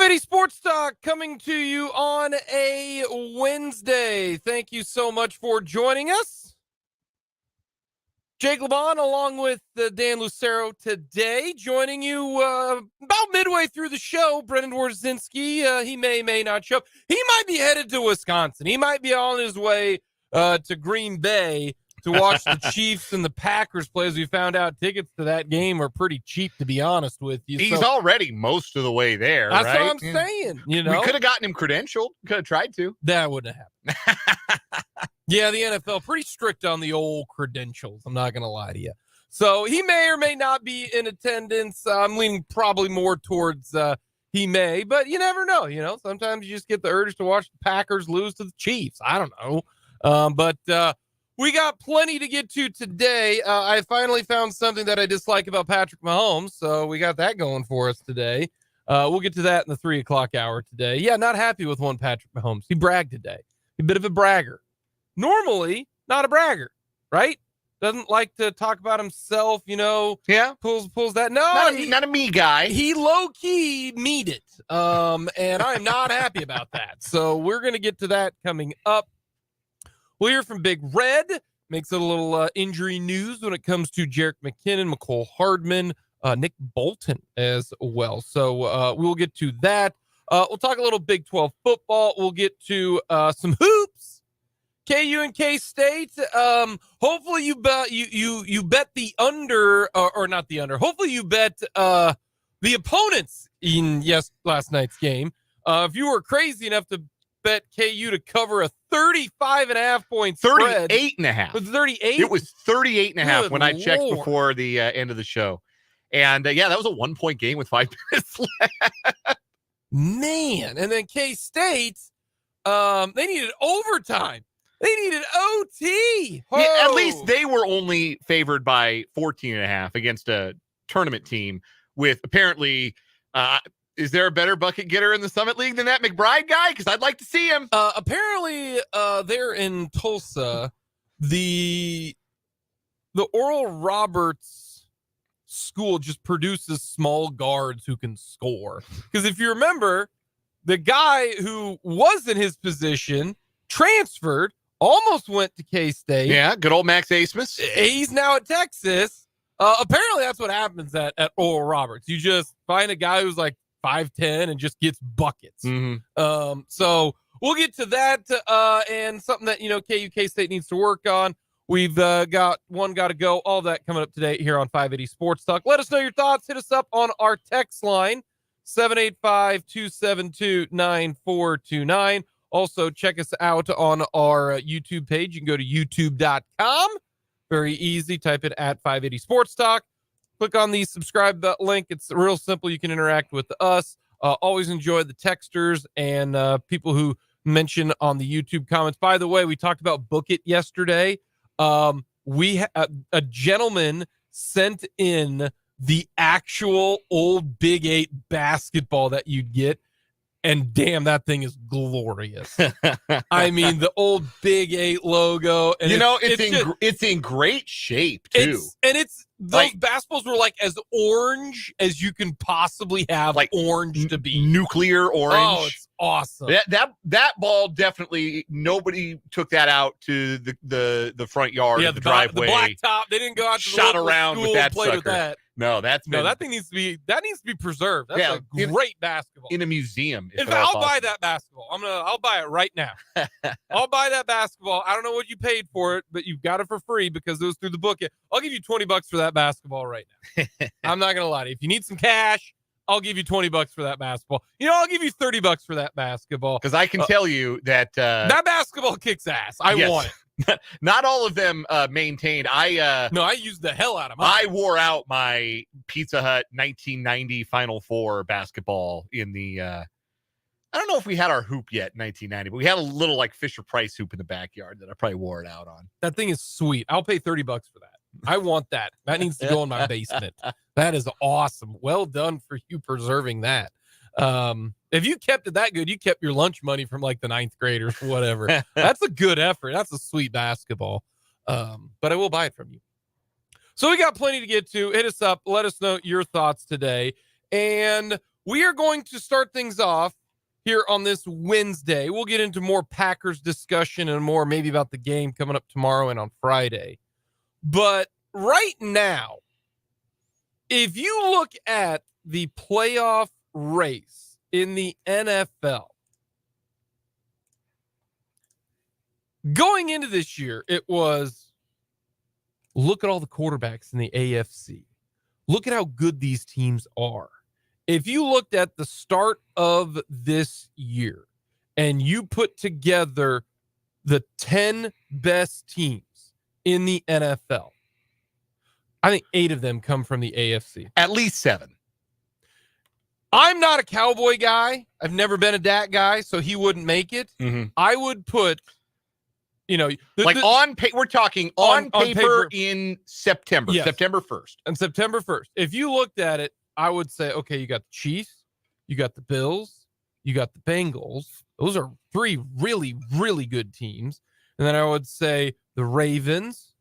580 Sports Talk coming to you on a Wednesday. Thank you so much for joining us. Jake LeBon along with Dan Lucero today, joining you about midway through the show. Brendan Warzinski, he may not show up. He might be headed to Wisconsin. He might be on his way to Green Bay to watch the Chiefs and the Packers play. As we found out, tickets to that game are pretty cheap, to be honest with you. He's already most of the way there, that's right? what I'm saying. You know, we could have gotten him credentialed. Could have tried to. That wouldn't have happened. Yeah, the NFL pretty strict on the old credentials. I'm not going to lie to you. So he may or may not be in attendance. I'm leaning probably more towards he may, but you never know. You know, sometimes you just get the urge to watch the Packers lose to the Chiefs. I don't know. But we got plenty to get to today. I finally found something that I dislike about Patrick Mahomes, so we got that going for us today. We'll get to that in the 3 o'clock hour today. Yeah, not happy with one Patrick Mahomes. He bragged today. A bit of a bragger. Normally, not a bragger, right? Doesn't like to talk about himself, you know. Yeah. Pulls that. No, not a me guy. He low-key meed it. And I'm not happy about that. So we're going to get to that coming up. We'll hear from Big Red. Makes it a little injury news when it comes to Jerick McKinnon, McCole Hardman, Nick Bolton as well. So we'll get to that. We'll talk a little Big 12 football. We'll get to some hoops. KU and K-State. Hopefully you bet the under or not the under. Hopefully you bet the opponents in last night's game. If you were crazy enough to bet KU to cover a 35.5 point spread. 38.5. Was it 38? It was 38.5 when I checked Lord. before the end of the show. And yeah, that was a 1-point game with 5 minutes left. Man. And then K-State, they needed overtime. They needed OT. Yeah, at least they were only favored by 14.5 against a tournament team with apparently, is there a better bucket getter in the Summit League than that McBride guy? Because I'd like to see him. Apparently, they're in Tulsa. The Oral Roberts school just produces small guards who can score. Because if you remember, the guy who was in his position transferred, almost went to K-State. Yeah, good old Max Asmus. He's now at Texas. Apparently, that's what happens at Oral Roberts. You just find a guy who's like 5'10" and just gets buckets. Mm-hmm. So we'll get to that and something that, you know, K-State needs to work on. We've got to go. All that coming up today here on 580 Sports Talk. Let us know your thoughts. Hit us up on our text line, 785-272-9429. Also, check us out on our YouTube page. You can go to youtube.com. Very easy. Type it at 580 Sports Talk. Click on the subscribe link. It's real simple. You can interact with us. Always enjoy the texters and people who mention on the YouTube comments. By the way, we talked about Book It yesterday. A gentleman sent in the actual old Big 8 basketball that you'd get. And damn, that thing is glorious. I mean, the old Big 8 logo. And you know, it's in great shape, too. Those basketballs were like as orange as you can possibly have like orange to be. Nuclear orange. Oh, it's awesome. That ball definitely, nobody took that out to the front yard of the driveway. The black top. They didn't go out to shot the around with that sucker. with that. No, that needs to be preserved. That's a great basketball in a museum. In fact, I'll buy that basketball. I'll buy it right now. I'll buy that basketball. I don't know what you paid for it, but you've got it for free because it was through the book. I'll give you $20 for that basketball right now. I'm not gonna lie to you. If you need some cash, I'll give you $20 for that basketball. You know, I'll give you $30 for that basketball because I can tell you that that basketball kicks ass. I want it. Not all of them maintained. I used the hell out of mine. I wore out my Pizza Hut 1990 Final Four basketball in the I don't know if we had our hoop yet in 1990, but we had a little like Fisher Price hoop in the backyard that I probably wore it out on. That thing is sweet. I'll pay $30 for that. I want that. That needs to go in my basement. That is awesome. Well done for you preserving that. If you kept it that good, you kept your lunch money from like the 9th grade or whatever. That's a good effort. That's a sweet basketball. But I will buy it from you. So we got plenty to get to. Hit us up. Let us know your thoughts today. And we are going to start things off here on this Wednesday. We'll get into more Packers discussion and more maybe about the game coming up tomorrow and on Friday. But right now, if you look at the playoff race in the NFL, going into this year, it was look at all the quarterbacks in the AFC. Look at how good these teams are. If you looked at the start of this year and you put together the 10 best teams in the NFL, I think 8 of them come from the AFC. At least 7. I'm not a Cowboy guy. I've never been a Dak guy, so he wouldn't make it. Mm-hmm. I would put, we're talking on paper in September, yes. September 1st. On September 1st. If you looked at it, I would say, okay, you got the Chiefs, you got the Bills, you got the Bengals. Those are 3 really, really good teams. And then I would say the Ravens.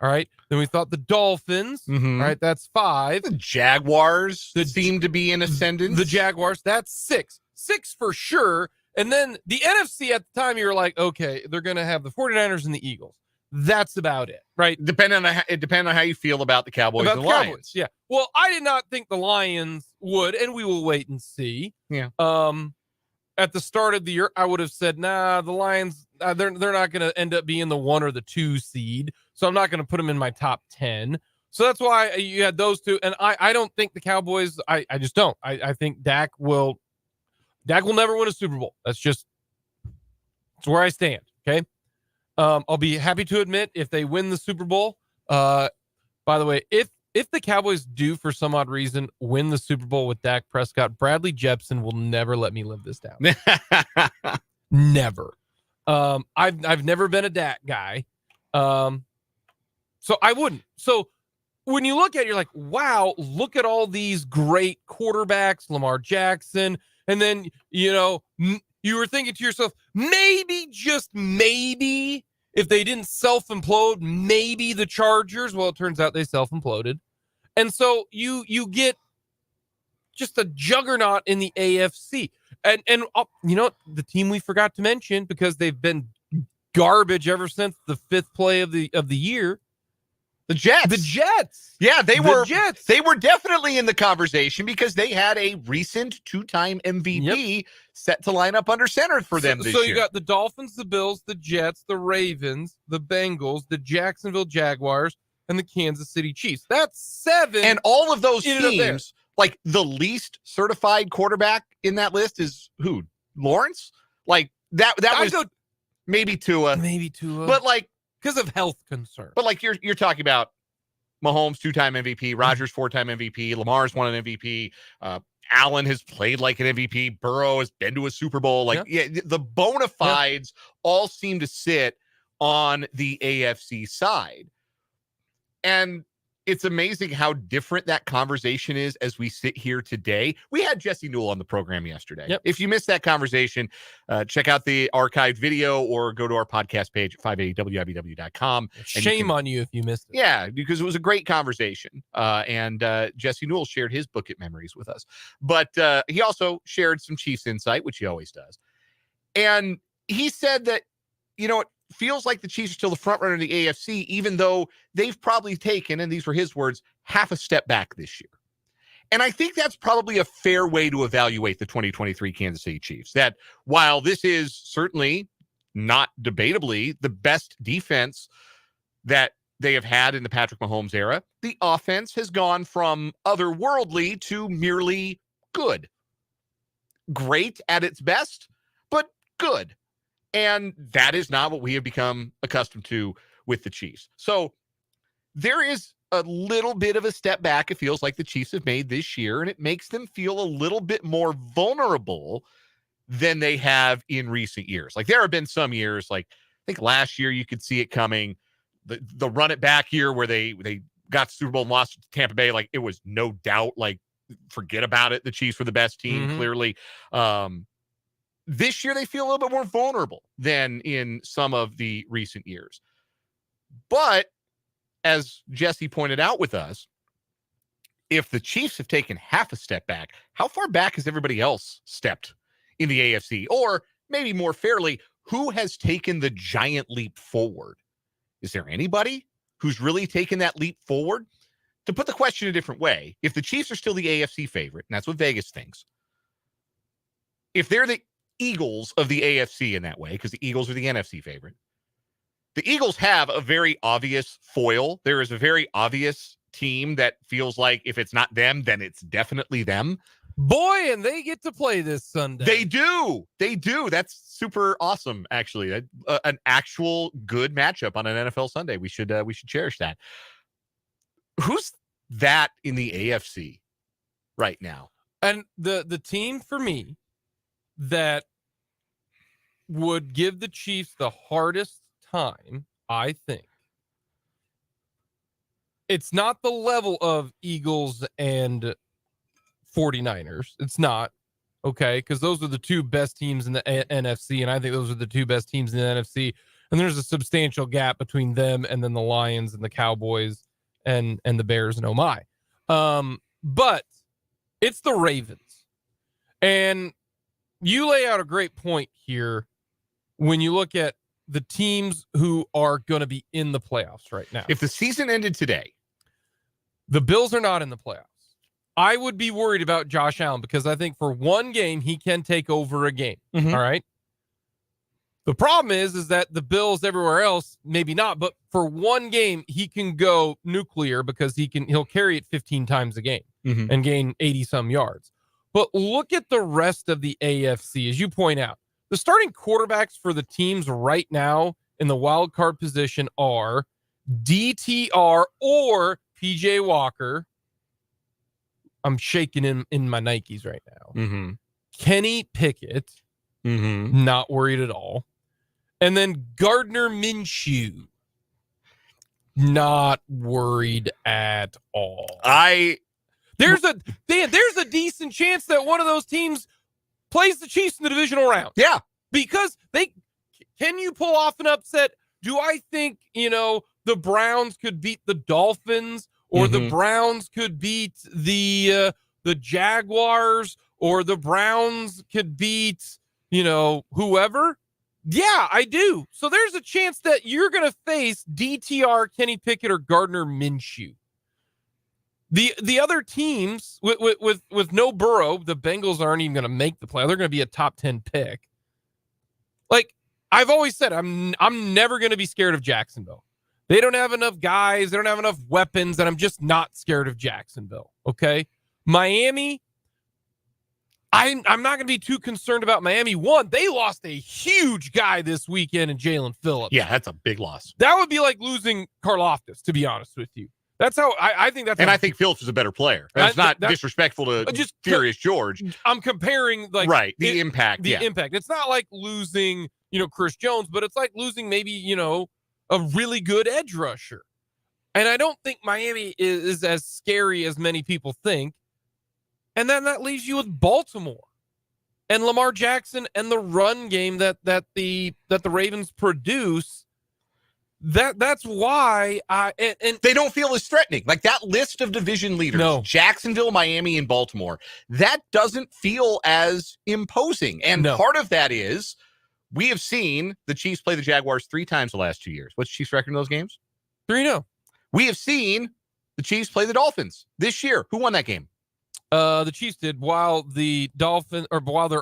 All right. Then we thought the Dolphins. Mm-hmm. All right. That's 5. The Jaguars seem to be in ascendance. The Jaguars. That's 6. 6 for sure. And then the NFC at the time, you were like, okay, they're going to have the 49ers and the Eagles. That's about it, right? It depends on how you feel about the Cowboys and the Lions. Cowboys, yeah. Well, I did not think the Lions would, and we will wait and see. Yeah. At the start of the year, I would have said, nah, the Lions, they're not going to end up being the 1 or the 2 seed, so I'm not going to put them in my top 10. So that's why you had those 2, and I don't think the Cowboys, I just don't. I think Dak will never win a Super Bowl. That's where I stand, okay? I'll be happy to admit if they win the Super Bowl. By the way, if the Cowboys do, for some odd reason, win the Super Bowl with Dak Prescott, Bradley Jepson will never let me live this down. Never. I've never been a Dak guy. So I wouldn't. So when you look at it, you're like, wow, look at all these great quarterbacks, Lamar Jackson. And then, you were thinking to yourself, maybe, just maybe, if they didn't self-implode, maybe the Chargers. Well, it turns out they self-imploded. And so you get just a juggernaut in the AFC. And the team we forgot to mention, because they've been garbage ever since the 5th play of the year. The Jets. The Jets. Yeah, they the were Jets. They were definitely in the conversation because they had a recent 2-time MVP set to line up under center for them this year. So you got the Dolphins, the Bills, the Jets, the Ravens, the Bengals, the Jacksonville Jaguars, and the Kansas City Chiefs. That's 7. And all of those teams, like the least certified quarterback in that list is who? Lawrence? Like that was maybe Tua. But like, because of health concern. But like you're talking about Mahomes, 2-time MVP, Rodgers, 4-time MVP, Lamar's won an MVP, Allen has played like an MVP, Burrow has been to a Super Bowl. The bona fides all seem to sit on the AFC side. And it's amazing how different that conversation is as we sit here today. We had Jesse Newell on the program yesterday. Yep. If you missed that conversation, check out the archived video or go to our podcast page at 580wibw.com. Shame on you if you missed it. Yeah, because it was a great conversation. And Jesse Newell shared his bucket memories with us. But he also shared some Chiefs insight, which he always does. And he said that, it feels like the Chiefs are still the front runner in the AFC, even though they've probably taken, and these were his words, half a step back this year. And I think that's probably a fair way to evaluate the 2023 Kansas City Chiefs, that while this is certainly not debatably the best defense that they have had in the Patrick Mahomes era, the offense has gone from otherworldly to merely good. Great at its best, but good. And that is not what we have become accustomed to with the Chiefs. So there is a little bit of a step back, it feels like the Chiefs have made this year, and it makes them feel a little bit more vulnerable than they have in recent years. Like there have been some years, like I think last year you could see it coming, the run it back year where they got the Super Bowl and lost to Tampa Bay, like it was no doubt, like forget about it. The Chiefs were the best team, clearly. This year they feel a little bit more vulnerable than in some of the recent years. But as Jesse pointed out with us, if the Chiefs have taken half a step back, how far back has everybody else stepped in the AFC? Or maybe more fairly, who has taken the giant leap forward? Is there anybody who's really taken that leap forward? To put the question a different way, if the Chiefs are still the AFC favorite, and that's what Vegas thinks, if they're the Eagles of the AFC in that way, because the Eagles are the NFC favorite, the Eagles have a very obvious foil. There is a very obvious team that feels like if it's not them, then it's definitely them. Boy, and they get to play this Sunday. They do. That's super awesome, actually. An actual good matchup on an NFL Sunday. We should cherish that. Who's that in the AFC right now? And the team for me that would give the Chiefs the hardest time, I think, it's not the level of Eagles and 49ers. It's not, okay? Because those are the two best teams in the NFC, and I think those are the two best teams in the NFC. And there's a substantial gap between them and then the Lions and the Cowboys and the Bears and oh my. But it's the Ravens. And you lay out a great point here when you look at the teams who are going to be in the playoffs right now. If the season ended today, the Bills are not in the playoffs. I would be worried about Josh Allen because I think for one game, he can take over a game. Mm-hmm. All right. The problem is that the Bills everywhere else, maybe not, but for one game, he can go nuclear because he'll carry it 15 times a game and gain 80 some yards. But look at the rest of the AFC, as you point out. The starting quarterbacks for the teams right now in the wild card position are DTR or PJ Walker. I'm shaking in my Nikes right now. Mm-hmm. Kenny Pickett, not worried at all. And then Gardner Minshew, not worried at all. There's a decent chance that one of those teams plays the Chiefs in the divisional round. Yeah. Because can you pull off an upset? Do I think, the Browns could beat the Dolphins or the Browns could beat the Jaguars or the Browns could beat, whoever? Yeah, I do. So there's a chance that you're going to face DTR, Kenny Pickett, or Gardner Minshew. The other teams with no Burrow, the Bengals aren't even going to make the play. They're going to be a top 10 pick. Like I've always said, I'm never going to be scared of Jacksonville. They don't have enough guys. They don't have enough weapons, and I'm just not scared of Jacksonville. Okay, Miami. I'm not going to be too concerned about Miami. One, they lost a huge guy this weekend in Jalen Phillips. Yeah, that's a big loss. That would be like losing Karlaftis, to be honest with you. That's how I think that's. And I think Phillips is a better player. That's not disrespectful to just Furious George. I'm comparing the impact. The impact. It's not like losing, Chris Jones, but it's like losing maybe, a really good edge rusher. And I don't think Miami is as scary as many people think. And then that leaves you with Baltimore and Lamar Jackson and the run game that the Ravens produce. That's why and they don't feel as threatening. Like that list of division leaders, no. Jacksonville, Miami, and Baltimore, that doesn't feel as imposing. And part of that is we have seen the Chiefs play the Jaguars 3 times the last 2 years. What's the Chiefs' record in those games? 3-0. We have seen the Chiefs play the Dolphins this year. Who won that game? The Chiefs did while their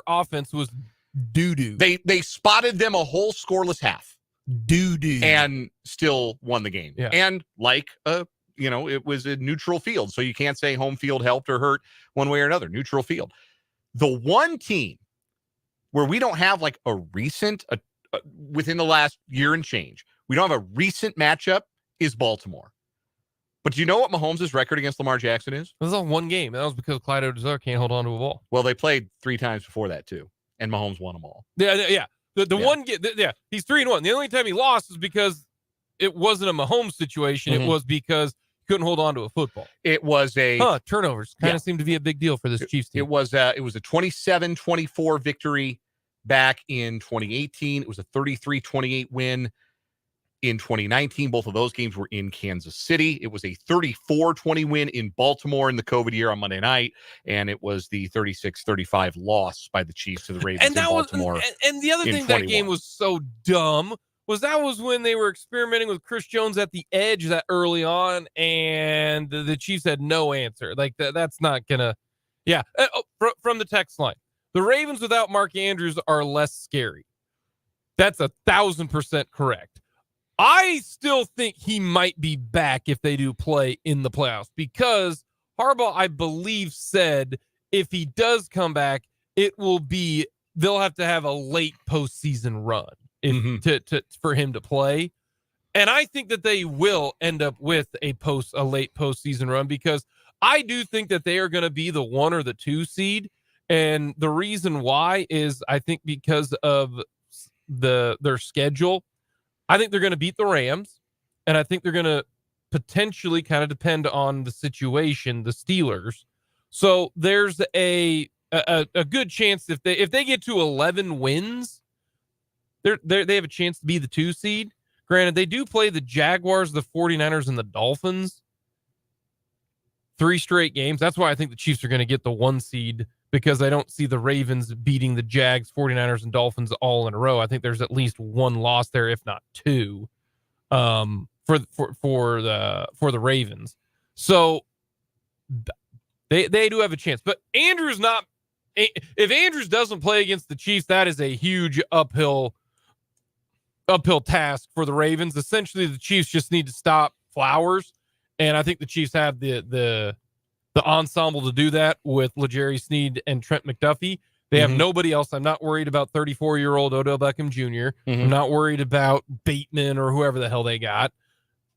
offense was doo-doo. They spotted them a whole scoreless half. Doo-doo. And still won the game. Yeah. And it was a neutral field. So you can't say home field helped or hurt one way or another. Neutral field. The one team where we don't have like a recent, within the last year and change, we don't have a recent matchup is Baltimore. But do you know what Mahomes' record against Lamar Jackson is? It was on one game. That was because Clyde Edwards-Helaire can't hold on to a ball. Well, they played 3 times before that too. And Mahomes won them all. Yeah. One game, he's 3-1. The only time he lost is because it wasn't a Mahomes situation. It was because he couldn't hold on to a football. It was turnovers kind of seemed to be a big deal for this Chiefs team. It was a 27-24 victory back in 2018. It was a 33-28 win in 2019. Both of those games were in Kansas City. It was a 34-20 win in Baltimore in the COVID year on Monday night, and it was the 36-35 loss by the Chiefs to the Ravens And that in Baltimore. And the other thing that game was so dumb was that was when they were experimenting with Chris Jones at the edge that early on, and the Chiefs had no answer. Like that's not gonna. Yeah, from the text line, the Ravens without Mark Andrews are less scary. That's 1,000% correct. I still think he might be back if they do play in the playoffs, because Harbaugh, I believe, said if he does come back, they'll have to have a late postseason run for him to play. And I think that they will end up with a late postseason run, because I do think that they are going to be the 1 or the 2 seed. And the reason why is I think because of their schedule. I think they're going to beat the Rams, and I think they're going to potentially kind of depend on the situation, the Steelers. So there's a good chance if they get to 11 wins, they have a chance to be the 2 seed. Granted, they do play the Jaguars, the 49ers, and the Dolphins 3 straight games. That's why I think the Chiefs are going to get the 1 seed, because I don't see the Ravens beating the Jags, 49ers, and Dolphins all in a row. I think there's at least 1 loss there, if not 2, for the Ravens. So they do have a chance. But Andrews not. If Andrews doesn't play against the Chiefs, that is a huge uphill task for the Ravens. Essentially, the Chiefs just need to stop Flowers, and I think the Chiefs have the ensemble to do that with L'Jarius Sneed and Trent McDuffie. They have nobody else. I'm not worried about 34-year-old Odell Beckham Jr. I'm not worried about Bateman or whoever the hell they got.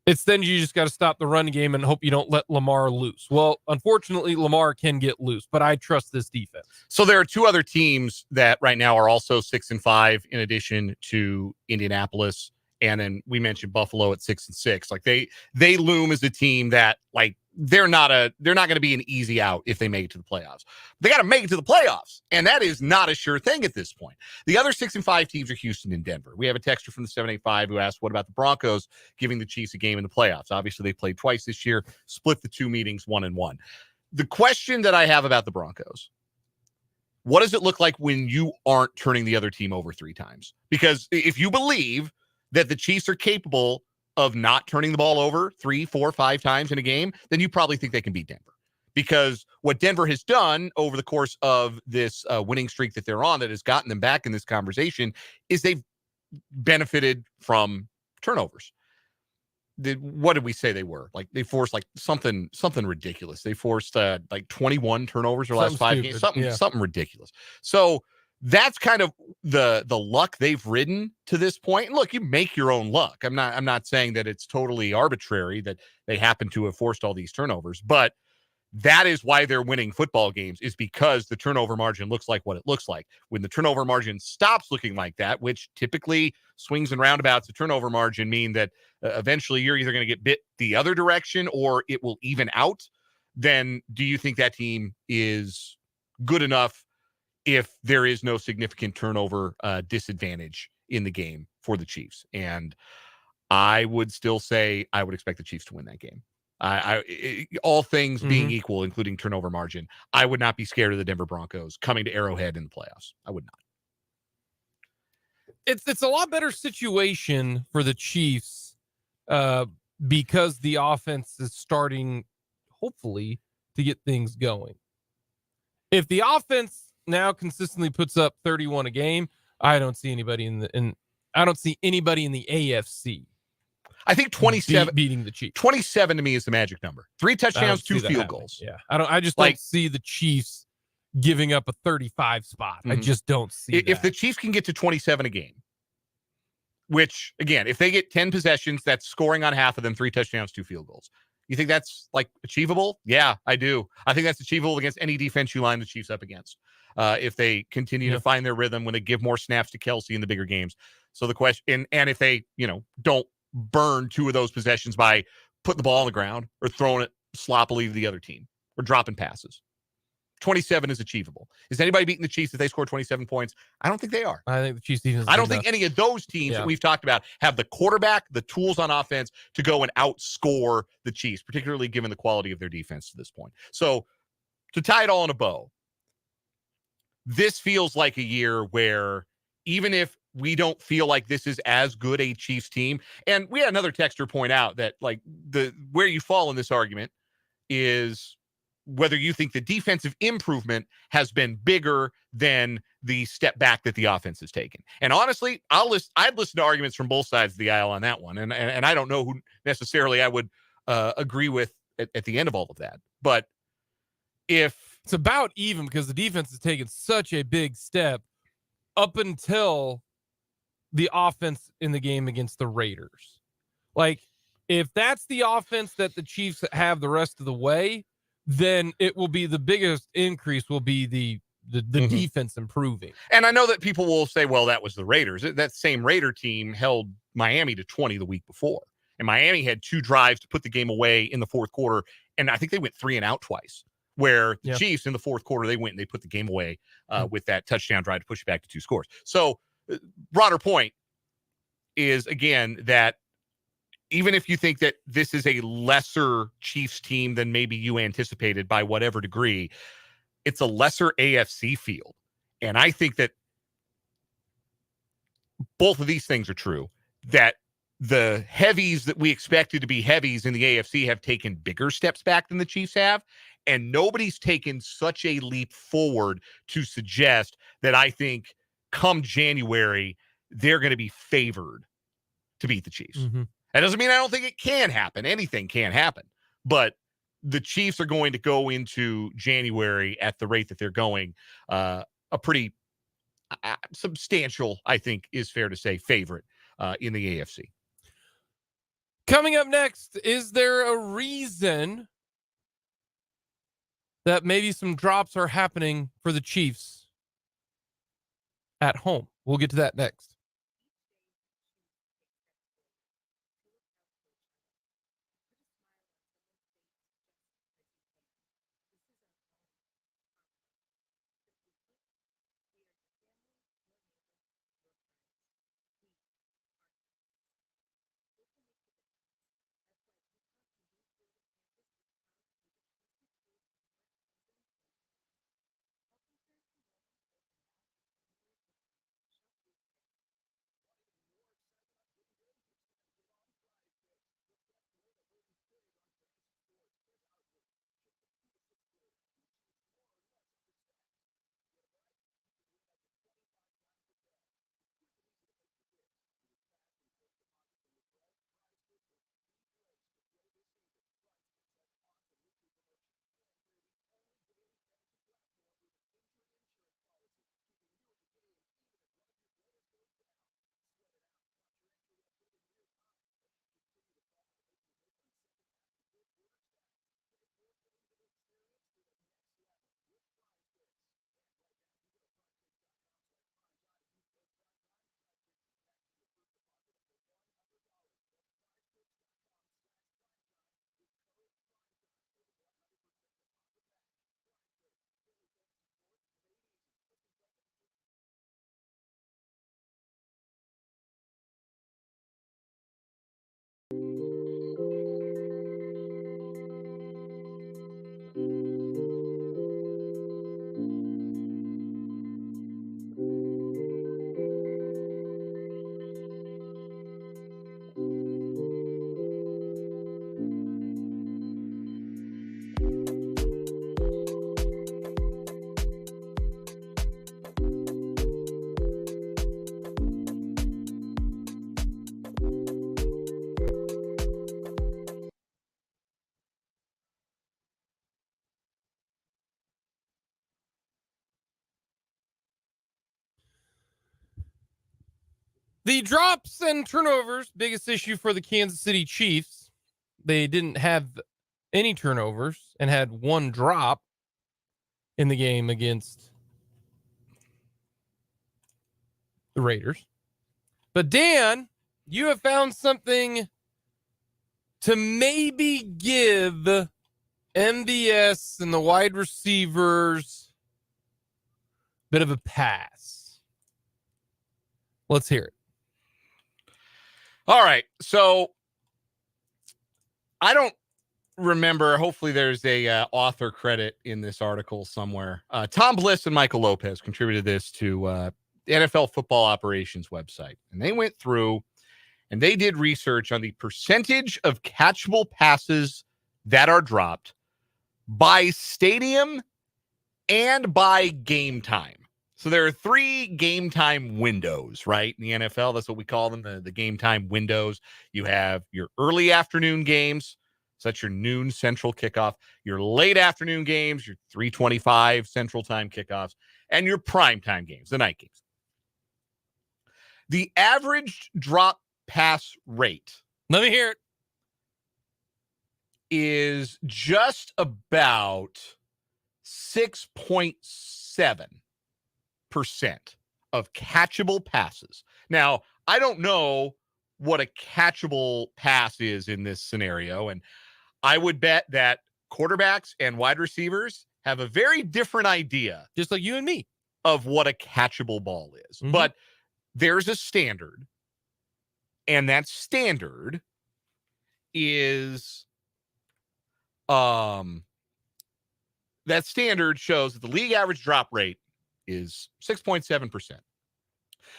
It's then you just got to stop the run game and hope you don't let Lamar loose. Well, unfortunately, Lamar can get loose, but I trust this defense. So there are 2 other teams that right now are also 6-5, in addition to Indianapolis. And then we mentioned Buffalo at 6-6. Like they loom as a team that, like, they're not going to be an easy out if they make it to the playoffs. They got to make it to the playoffs, and that is not a sure thing at this point. The other 6-5 teams are Houston and Denver. We have a texter from the 785 who asked, what about the Broncos giving the Chiefs a game in the playoffs? Obviously, they played twice this year, split the 2 meetings 1-1. The question that I have about the Broncos, what does it look like when you aren't turning the other team over 3 times? Because if you believe that the Chiefs are capable of not turning the ball over 3, 4, 5 times in a game, then you probably think they can beat Denver. Because what Denver has done over the course of this winning streak that they're on, that has gotten them back in this conversation, is they've benefited from turnovers. What did we say they were? Like, they forced like something ridiculous. They forced like 21 turnovers their last 5 games, something ridiculous. So that's kind of the luck they've ridden to this point. And look, you make your own luck. I'm not saying that it's totally arbitrary that they happen to have forced all these turnovers, but that is why they're winning football games, is because the turnover margin looks like what it looks like. When the turnover margin stops looking like that, which typically swings and roundabouts, the turnover margin mean that eventually you're either going to get bit the other direction or it will even out. Then do you think that team is good enough if there is no significant turnover disadvantage in the game for the Chiefs? And I would still say I would expect the Chiefs to win that game. All things being equal, including turnover margin, I would not be scared of the Denver Broncos coming to Arrowhead in the playoffs. I would not. It's a lot better situation for the Chiefs because the offense is starting, hopefully, to get things going. If the offense now consistently puts up 31 a game, I don't see anybody in the AFC. I think 27 beating the Chiefs. 27 to me is the magic number. 3 touchdowns, 2 field goals. Yeah, I just don't see the Chiefs giving up a 35 spot. I just don't see if the Chiefs can get to 27 a game, which again, if they get 10 possessions, that's scoring on half of them, 3 touchdowns, 2 field goals. You think that's like achievable? Yeah, I do. I think that's achievable against any defense you line the Chiefs up against. If they continue to find their rhythm, when they give more snaps to Kelsey in the bigger games. So the question, and if they, don't burn 2 of those possessions by putting the ball on the ground or throwing it sloppily to the other team or dropping passes. 27 is achievable. Is anybody beating the Chiefs if they score 27 points? I don't think they are. I think the Chiefs defense. I don't think any of those teams that we've talked about have the quarterback, the tools on offense to go and outscore the Chiefs, particularly given the quality of their defense to this point. So to tie it all in a bow, this feels like a year where even if we don't feel like this is as good a Chiefs team, and we had another texter point out that like where you fall in this argument is whether you think the defensive improvement has been bigger than the step back that the offense has taken. And honestly, I'd listen to arguments from both sides of the aisle on that one. And I don't know who necessarily I would agree with at the end of all of that. But if it's about even, because the defense has taken such a big step up until the offense in the game against the Raiders. Like, if that's the offense that the Chiefs have the rest of the way, then it will be the biggest increase will be the defense improving. And I know that people will say, well, that was the Raiders. That same Raider team held Miami to 20 the week before. And Miami had 2 drives to put the game away in the fourth quarter. And I think they went 3 and out twice, where the Chiefs in the fourth quarter, they went and they put the game away with that touchdown drive to push it back to 2 scores. So broader point is, again, that even if you think that this is a lesser Chiefs team than maybe you anticipated by whatever degree, it's a lesser AFC field. And I think that both of these things are true, that the heavies that we expected to be heavies in the AFC have taken bigger steps back than the Chiefs have. And nobody's taken such a leap forward to suggest that I think come January, they're going to be favored to beat the Chiefs. Mm-hmm. That doesn't mean I don't think it can happen. Anything can happen. But the Chiefs are going to go into January at the rate that they're going, a pretty substantial, I think is fair to say, favorite in the AFC. Coming up next, is there a reason that maybe some drops are happening for the Chiefs at home? We'll get to that next. The drops and turnovers, biggest issue for the Kansas City Chiefs. They didn't have any turnovers and had 1 drop in the game against the Raiders. But Dan, you have found something to maybe give MVS and the wide receivers, bit of a pass. Let's hear it. All right. So I don't remember. Hopefully there's a author credit in this article somewhere. Tom Bliss and Michael Lopez contributed this to the NFL Football Operations website. And they went through and they did research on the percentage of catchable passes that are dropped by stadium and by game time. So there are 3 game time windows, right? In the NFL, that's what we call them, the game time windows. You have your early afternoon games. So that's your noon central kickoff, your late afternoon games, your 3:25 central time kickoffs, and your prime time games, the night games. The average drop pass rate, Let me hear it, is just about 6.7% of catchable passes. Now, I don't know what a catchable pass is in this scenario, and I would bet that quarterbacks and wide receivers have a very different idea just like you and me, of what a catchable ball is. Mhm. But there's a standard, and that standard is that standard shows that the league average drop rate is 6.7%.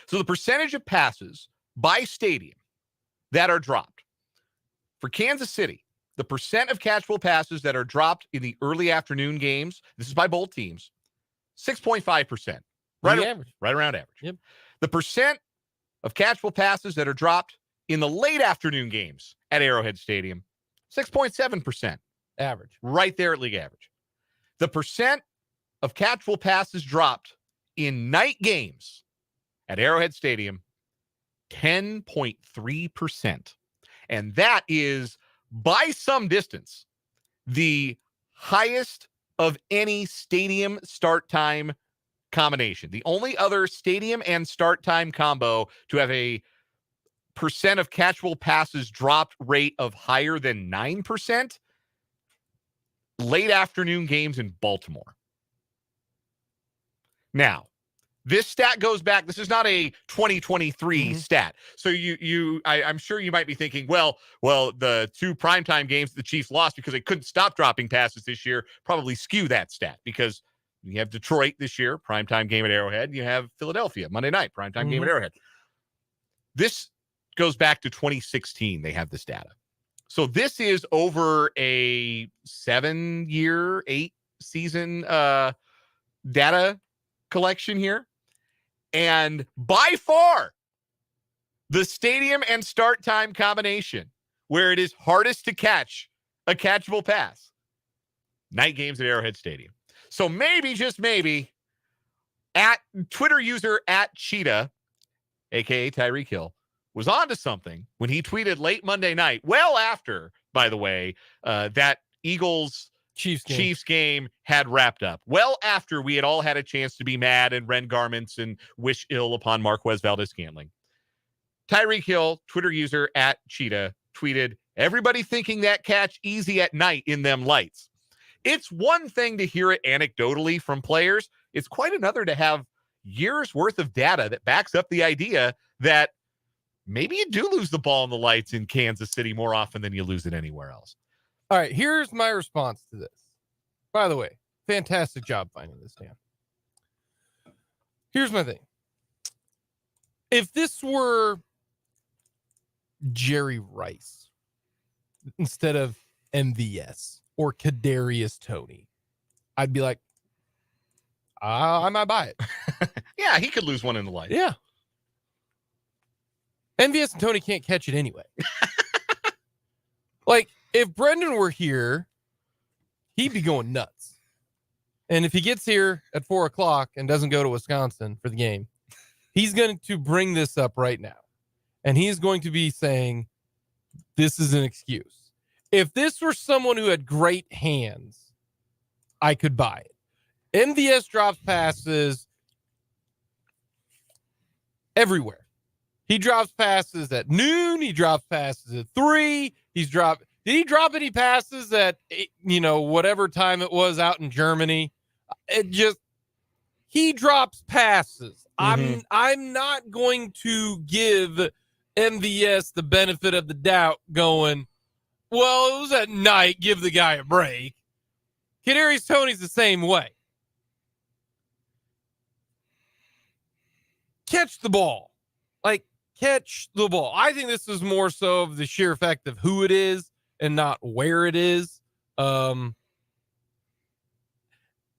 So the percentage of passes by stadium that are dropped for Kansas City, the percent of catchable passes that are dropped in the early afternoon games, this is by both teams, 6.5%. Right around average. Yep. The percent of catchable passes that are dropped in the late afternoon games at Arrowhead Stadium, 6.7%. Average. Right there at league average. The percent of catchable passes dropped in night games at Arrowhead Stadium, 10.3%. And that is, by some distance, the highest of any stadium start time combination. The only other stadium and start time combo to have a percent of catchable passes dropped rate of higher than 9%, late afternoon games in Baltimore. Now, this stat goes back. This is not a 2023 stat. So I'm sure you might be thinking, well, the 2 primetime games the Chiefs lost because they couldn't stop dropping passes this year probably skew that stat, because you have Detroit this year, primetime game at Arrowhead. You have Philadelphia, Monday night, primetime game at Arrowhead. This goes back to 2016. They have this data. So this is over a 7-year, 8-season data collection here. And by far, the stadium and start time combination where it is hardest to catch a catchable pass, night games at Arrowhead Stadium. So maybe, just maybe, at Twitter user @Cheetah, aka Tyreek Hill, was onto something when he tweeted late Monday night, well after, by the way, that Eagles Chiefs game had wrapped up. Well after we had all had a chance to be mad and rend garments and wish ill upon Marquez Valdes-Scantling. Tyreek Hill, Twitter user @Cheetah, tweeted, "Everybody thinking that catch easy at night in them lights." It's one thing to hear it anecdotally from players. It's quite another to have years worth of data that backs up the idea that maybe you do lose the ball in the lights in Kansas City more often than you lose it anywhere else. All right, here's my response to this. By the way, fantastic job finding this, Dan. Here's my thing. If this were Jerry Rice instead of MVS or Kadarius Toney, I'd be like, I might buy it. Yeah, he could lose one in the light. Yeah. MVS and Toney can't catch it anyway. Like, if Brendan were here, he'd be going nuts. And if he gets here at 4:00 and doesn't go to Wisconsin for the game, he's going to bring this up right now. And he's going to be saying, this is an excuse. If this were someone who had great hands, I could buy it. MVS drops passes everywhere. He drops passes at noon. He drops passes at 3. Did he drop any passes at, whatever time it was out in Germany? He drops passes. Mhm. I'm not going to give MVS the benefit of the doubt going, well, it was at night, give the guy a break. Kadarius Toney's the same way. Catch the ball. Catch the ball. I think this is more so of the sheer effect of who it is and not where it is. And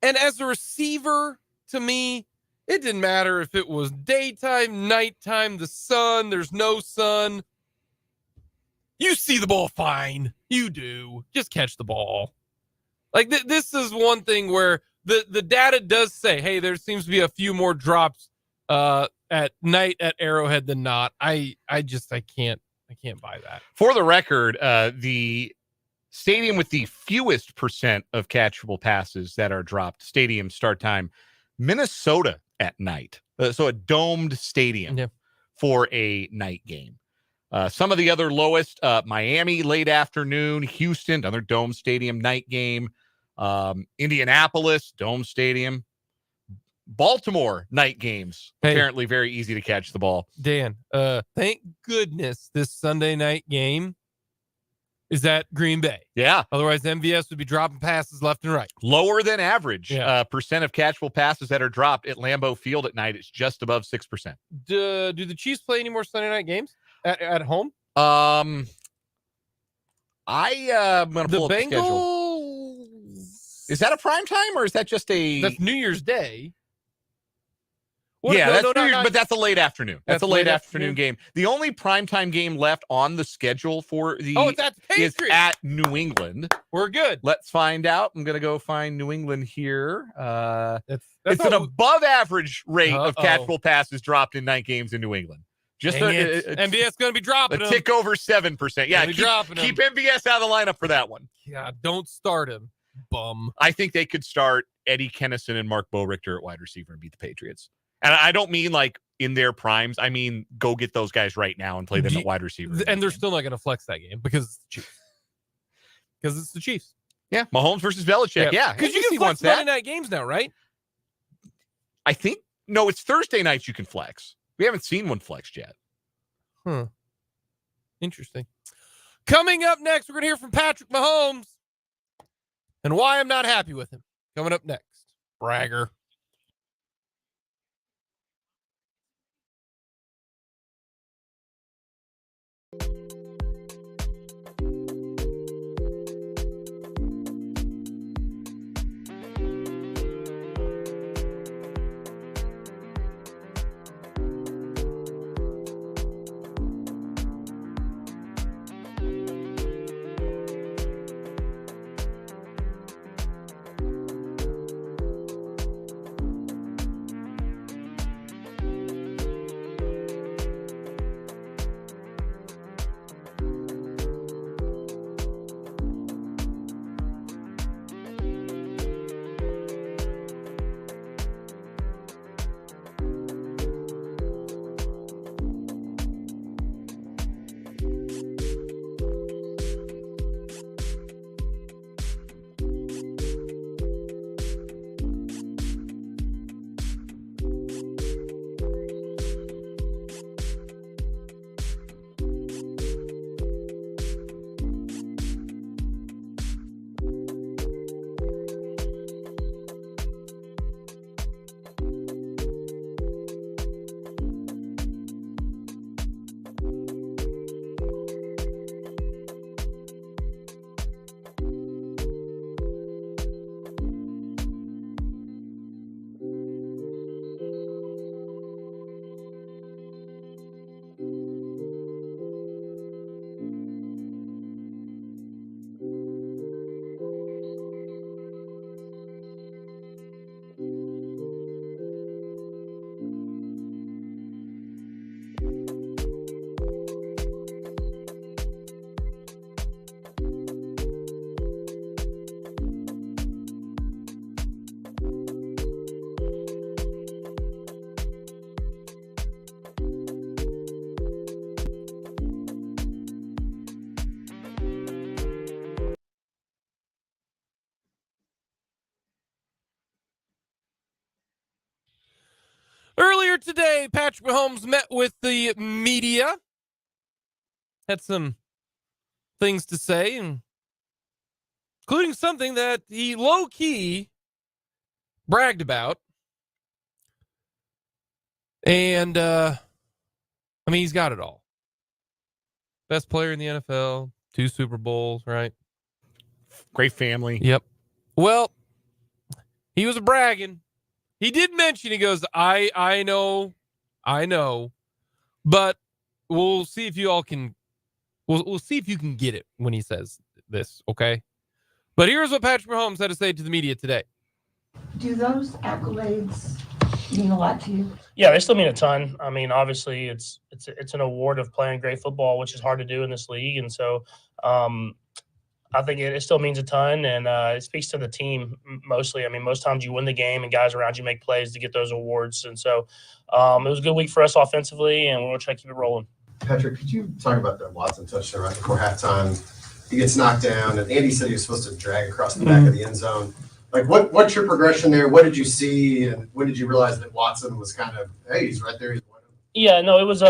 as a receiver, to me, it didn't matter if it was daytime, nighttime, the sun, there's no sun. You see the ball fine. You do. Just catch the ball. This is one thing where the data does say, hey, there seems to be a few more drops at night at Arrowhead than not. I can't buy that. For the record, the stadium with the fewest percent of catchable passes that are dropped, stadium start time, Minnesota at night. So a domed stadium for a night game. Some of the other lowest, Miami late afternoon, Houston, another dome stadium night game, Indianapolis, dome stadium, Baltimore night games. Hey, apparently very easy to catch the ball. Dan, thank goodness this Sunday night game is at Green Bay. Yeah. Otherwise, MVS would be dropping passes left and right. Lower than average percent of catchable passes that are dropped at Lambeau Field at night. It's just above 6%. Do the Chiefs play any more Sunday night games at home? I'm going to pull up the schedule. Is that a prime time or is that just That's New Year's Day. But that's a late afternoon. That's a late afternoon game. The only primetime game left on the schedule for the is at New England. We're good. Let's find out. I'm going to go find New England here. It's an above average rate of catchable passes dropped in night games in New England. Just MVS going to be dropping a tick over 7%. Yeah, keep MVS out of the lineup for that one. Yeah, don't start him, bum. I think they could start Eddie Kennison and Mark Boerichter at wide receiver and beat the Patriots. And I don't mean like in their primes. I mean, go get those guys right now and play them at wide receiver. And they're still not going to flex that game because it's the Chiefs. Because it's the Chiefs. Yeah, Mahomes versus Belichick. Yeah, because you can flex Monday night games now, right? I think no, it's Thursday nights you can flex. We haven't seen one flexed yet. Interesting. Coming up next, we're going to hear from Patrick Mahomes and why I'm not happy with him. Coming up next, bragger. Earlier today, Patrick Mahomes met with the media. Had some things to say, including something that he low-key bragged about. And, he's got it all. Best player in the NFL, 2 Super Bowls, right? Great family. Yep. Well, he was bragging. He did mention, he goes, I know, but we'll see if you all can, we'll see if you can get it when he says this, okay? But here's what Patrick Mahomes had to say to the media today. Do those accolades mean a lot to you? Yeah, they still mean a ton. I mean, obviously, it's an award of playing great football, which is hard to do in this league, and so I think it still means a ton, and it speaks to the team mostly. I mean, most times you win the game, and guys around you make plays to get those awards, and so it was a good week for us offensively, and we're going to try to keep it rolling. Patrick, could you talk about that Watson touchdown right before halftime? He gets knocked down, and Andy said he was supposed to drag across the back of the end zone. Like, what's your progression there? What did you see, and when did you realize that Watson was kind of, hey, he's right there, he's winning? Yeah, no, it was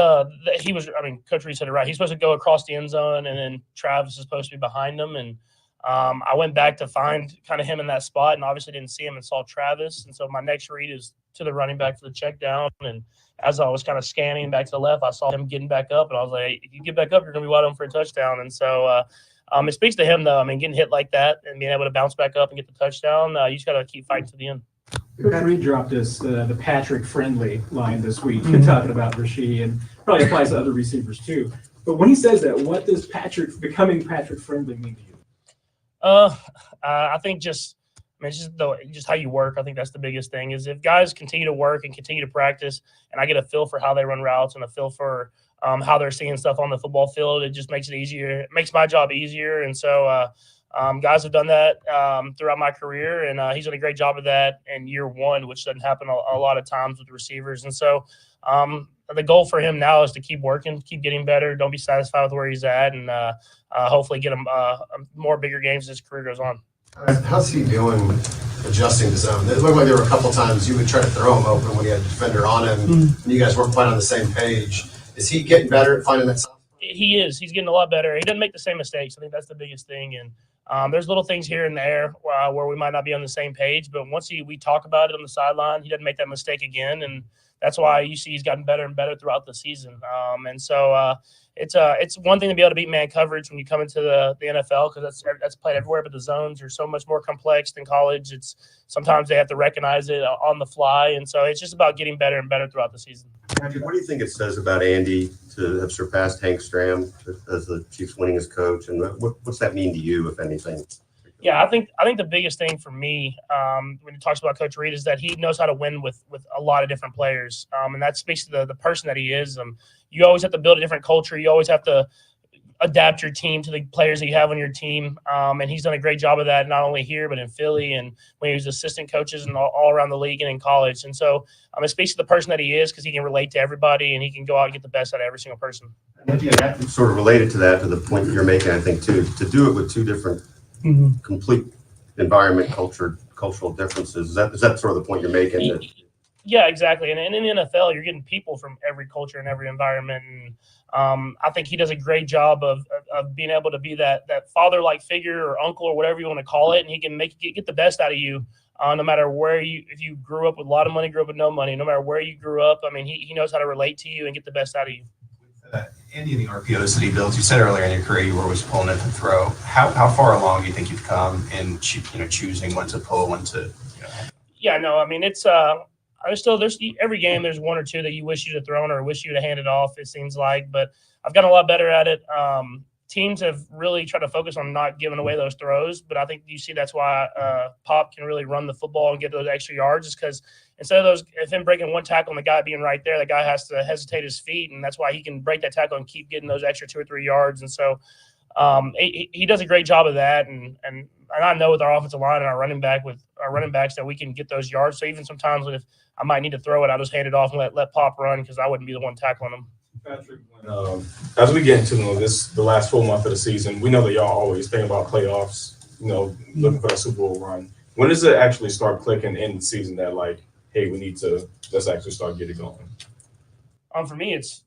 he was. I mean, Coach Reid said it right. He's supposed to go across the end zone, and then Travis is supposed to be behind him. And I went back to find kind of him in that spot, and obviously didn't see him and saw Travis. And so my next read is to the running back for the check down. And as I was kind of scanning back to the left, I saw him getting back up, and I was like, hey, if you get back up, you're going to be wide open for a touchdown. And so it speaks to him, though. I mean, getting hit like that and being able to bounce back up and get the touchdown, you just got to keep fighting to the end. Coach Reid dropped us the Patrick-friendly line this week, talking about Rasheed, and probably applies to other receivers too. But when he says that, what does becoming Patrick-friendly mean to you? I think it's just how you work. I think that's the biggest thing is if guys continue to work and continue to practice, and I get a feel for how they run routes and a feel for how they're seeing stuff on the football field, it just makes it easier. It makes my job easier, and so guys have done that throughout my career, and he's done a great job of that in year one, which doesn't happen a lot of times with receivers. And so the goal for him now is to keep working, keep getting better, don't be satisfied with where he's at, and hopefully get him more bigger games as his career goes on. How's he doing adjusting to zone? It looked like there were a couple times you would try to throw him open when he had a defender on him, and you guys weren't quite on the same page. Is he getting better at finding that soft spot? He is. He's getting a lot better. He doesn't make the same mistakes. I think that's the biggest thing. And there's little things here and there where we might not be on the same page, but once we talk about it on the sideline, he doesn't make that mistake again, and that's why you see he's gotten better and better throughout the season. And so it's one thing to be able to beat man coverage when you come into the NFL, because that's played everywhere, but the zones are so much more complex than college. It's sometimes they have to recognize it on the fly, and so it's just about getting better and better throughout the season. Patrick, what do you think it says about Andy to have surpassed Hank Stram as the Chiefs' winningest coach, and what's that mean to you, if anything? Yeah, I think the biggest thing for me when he talks about Coach Reid is that he knows how to win with a lot of different players, and that speaks to the person that he is. You always have to build a different culture. You always have to adapt your team to the players that you have on your team, and he's done a great job of that, not only here but in Philly and when he was assistant coaches and all around the league and in college. And so it speaks to the person that he is, because he can relate to everybody and he can go out and get the best out of every single person. Yeah, that's sort of related to that, to the point that you're making, I think, too, to do it with two different complete environment, cultural differences. Is that sort of the point you're making? Yeah, exactly. And in the NFL, you're getting people from every culture and every environment. And I think he does a great job of being able to be that father-like figure or uncle or whatever you want to call it. And he can get the best out of you, no matter if you grew up with a lot of money, grew up with no money, no matter where you grew up. I mean, he knows how to relate to you and get the best out of you. Andy, the RPOs that he builds, you said earlier in your career you were always pulling it to throw. How far along do you think you've come in choosing when to pull, when to? Yeah, no, I mean there's every game there's one or two that you wish you'd have thrown or wish you'd have handed off. It seems like, but I've gotten a lot better at it. Teams have really tried to focus on not giving away those throws, but I think you see that's why Pop can really run the football and get those extra yards, is because instead of him breaking one tackle and the guy being right there, the guy has to hesitate his feet, and that's why he can break that tackle and keep getting those extra 2 or 3 yards. And so he does a great job of that, and I know with our offensive line and our running backs that we can get those yards. So even sometimes if I might need to throw it, I'll just hand it off and let Pop run, because I wouldn't be the one tackling him. Patrick, as we get into the last full month of the season, we know that y'all always think about playoffs, looking for that Super Bowl run. When does it actually start clicking in the season that, like, hey, let's actually start getting going? For me, it's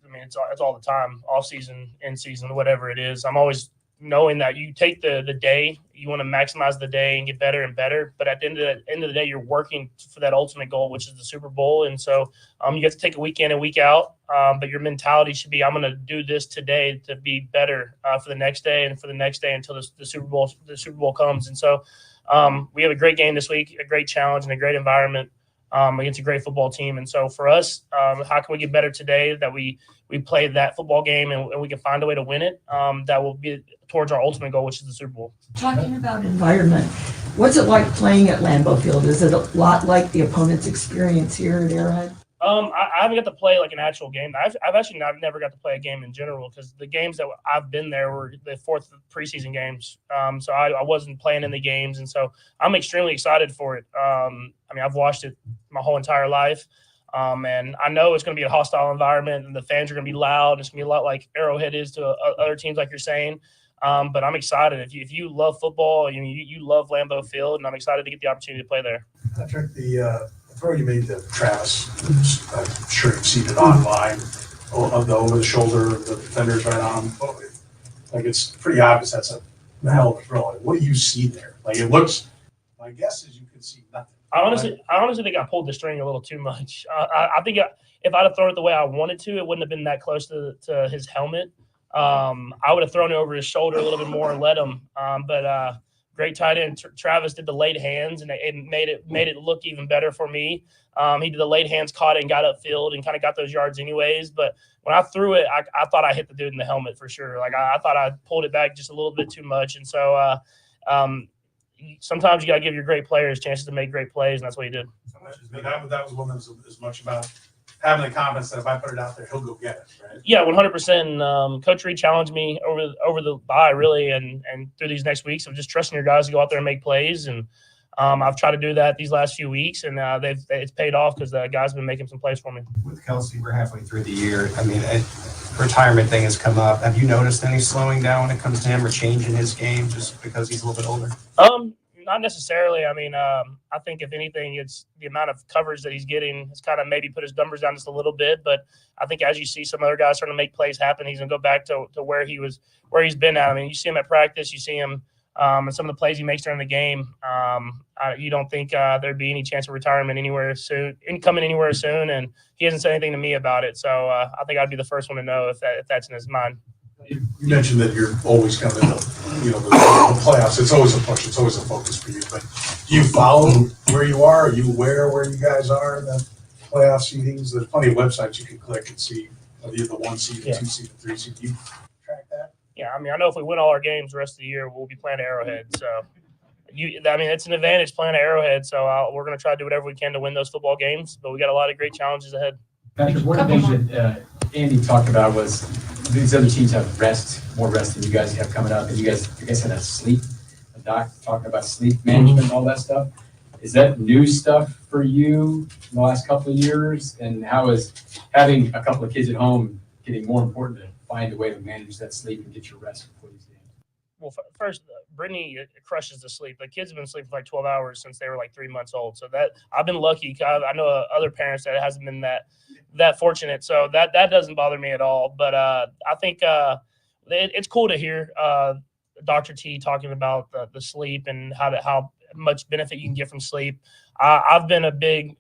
all the time, off season, in season, whatever it is. I'm always knowing that you take the day, you want to maximize the day and get better and better. But at the end of the day, you're working for that ultimate goal, which is the Super Bowl. And so you have to take a week in and week out. But your mentality should be, I'm going to do this today to be better for the next day and for the next day until the Super Bowl comes. And so we have a great game this week, a great challenge and a great environment against a great football team. And so for us, how can we get better today that we play that football game and we can find a way to win it that will be towards our ultimate goal, which is the Super Bowl. Talking about environment, what's it like playing at Lambeau Field? Is it a lot like the opponent's experience here at Arrowhead? I haven't got to play like an actual game. I've never got to play a game in general because the games that I've been there were the fourth preseason games. So I wasn't playing in the games, and so I'm extremely excited for it. I've watched it my whole entire life, and I know it's going to be a hostile environment, and the fans are going to be loud. It's going to be a lot like Arrowhead is to other teams, like you're saying. But I'm excited. If you love football, you love Lambeau Field, and I'm excited to get the opportunity to play there. Patrick, the throw you made to Travis, I'm sure you've seen it online, of the over the shoulder, the defender's right on him. Like, it's pretty obvious that's a hell of a throw. Like, what do you see there? Like, it looks, my guess is you could see nothing. I honestly think I pulled the string a little too much. I think if I'd have thrown it the way I wanted to, it wouldn't have been that close to his helmet. I would have thrown it over his shoulder a little bit more and let him. But great tight end Travis did the late hands, and it made it look even better for me. He did the late hands, caught it, and got upfield, and kind of got those yards anyways. But when I threw it, I thought I hit the dude in the helmet for sure. Like I thought I pulled it back just a little bit too much, and so sometimes you got to give your great players chances to make great plays, and that's what he did. That was one that was as much about having the confidence that if I put it out there, he'll go get it, right? Yeah, 100%. Coach Reid challenged me over the bye, really, and through these next weeks of just trusting your guys to go out there and make plays. And I've tried to do that these last few weeks, and it's paid off because the guys have been making some plays for me. With Kelsey, we're halfway through the year. I mean, retirement thing has come up. Have you noticed any slowing down when it comes to him or change in his game just because he's a little bit older? Not necessarily. I think if anything, it's the amount of coverage that he's getting. It's kind of maybe put his numbers down just a little bit. But I think as you see some other guys starting to make plays happen, he's going to go back to where he's been at. You see him at practice, you see him and some of the plays he makes during the game. You don't think there'd be any chance of retirement coming anywhere soon, and he hasn't said anything to me about it. So I think I'd be the first one to know if that's in his mind. You mentioned that you're always kind of in the playoffs. It's always a push. It's always a focus for you. But do you follow where you are? Are you aware where you guys are in the playoff seedings? There's plenty of websites you can click and see whether you're the 1 seed, the 2 seed, the 3 seed. Do you track that? Yeah, I know if we win all our games the rest of the year, we'll be playing at Arrowhead. So, it's an advantage playing at Arrowhead. So we're going to try to do whatever we can to win those football games. But we got a lot of great challenges ahead. Patrick, one of the things that Andy talked about was these other teams have more rest than you guys have coming up. And you guys had a sleep, a doc talking about sleep management and all that stuff. Is that new stuff for you in the last couple of years? And how is having a couple of kids at home getting more important to find a way to manage that sleep and get your rest before these games? Well, first, Brittany crushes the sleep. The kids have been sleeping for like 12 hours since they were like 3 months old. So that I've been lucky. I know other parents that hasn't been that fortunate. So that doesn't bother me at all. But I think it's cool to hear Dr. T talking about the sleep and how much benefit you can get from sleep. I've been a big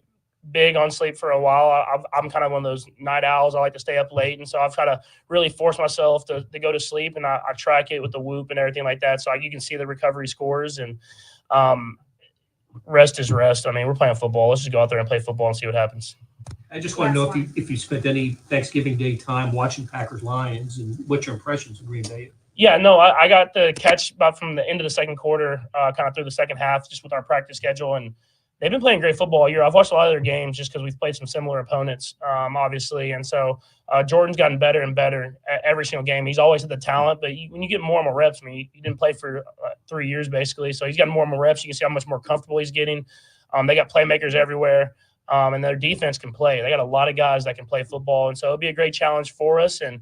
on sleep for a while. I'm kind of one of those night owls. I like to stay up late, and so I've tried to really force myself to go to sleep, and I track it with the Whoop and everything like that, so you can see the recovery scores. And rest is rest. We're playing football. Let's just go out there and play football and see what happens. I just want to know if you spent any Thanksgiving Day time watching Packers-Lions and what your impressions of Green Bay. Yeah, no, I got the catch about from the end of the second quarter, kind of through the second half, just with our practice schedule, and they've been playing great football all year. I've watched a lot of their games just because we've played some similar opponents, obviously. And so Jordan's gotten better and better at every single game. He's always had the talent, but when you get more and more reps, he didn't play for 3 years basically. So he's gotten more and more reps. You can see how much more comfortable he's getting. They got playmakers everywhere, and their defense can play. They got a lot of guys that can play football. And so it'll be a great challenge for us. And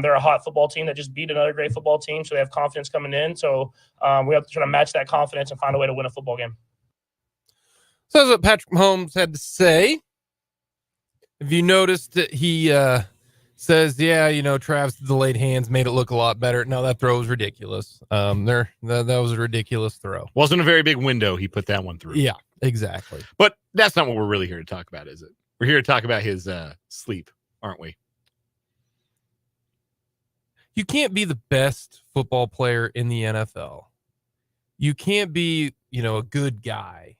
they're a hot football team that just beat another great football team. So they have confidence coming in. So we have to try to match that confidence and find a way to win a football game. So that's what Patrick Mahomes had to say. Have you noticed that he says, yeah, Travis delayed hands made it look a lot better. No, that throw was ridiculous. That was a ridiculous throw. Wasn't a very big window. He put that one through. Yeah, exactly. But that's not what we're really here to talk about, is it? We're here to talk about his sleep, aren't we? You can't be the best football player in the NFL. You can't be, a good guy.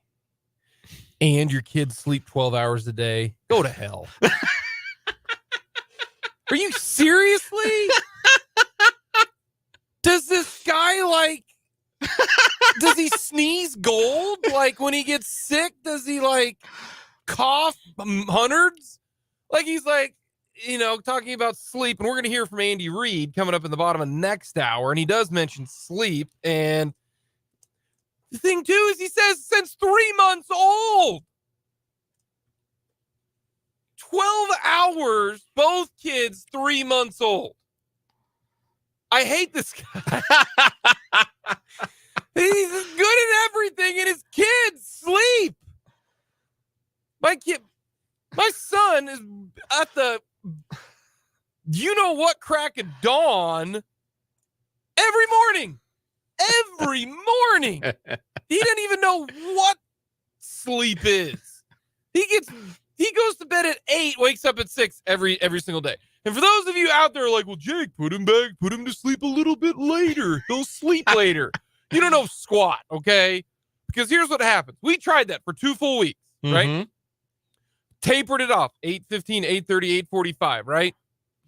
And your kids sleep 12 hours a day. Go to hell. Are you seriously? Does this guy does he sneeze gold? Like when he gets sick, does he cough hundreds? He's talking about sleep. And we're going to hear from Andy Reid coming up in the bottom of next hour. And he does mention sleep. And the thing too is he says since 3 months old. 12 hours, both kids 3 months old. I hate this guy. He's good at everything, and his kids sleep. My son is at the crack of dawn every morning. Every morning. He doesn't even know what sleep is. He goes to bed at 8, wakes up at 6 every single day. And for those of you out there well, Jake, put him to sleep a little bit later. He'll sleep later. You don't know squat, okay? Because here's what happens. We tried that for 2 full weeks, right? Tapered it off, 8:15, 8:30, 8:45, right?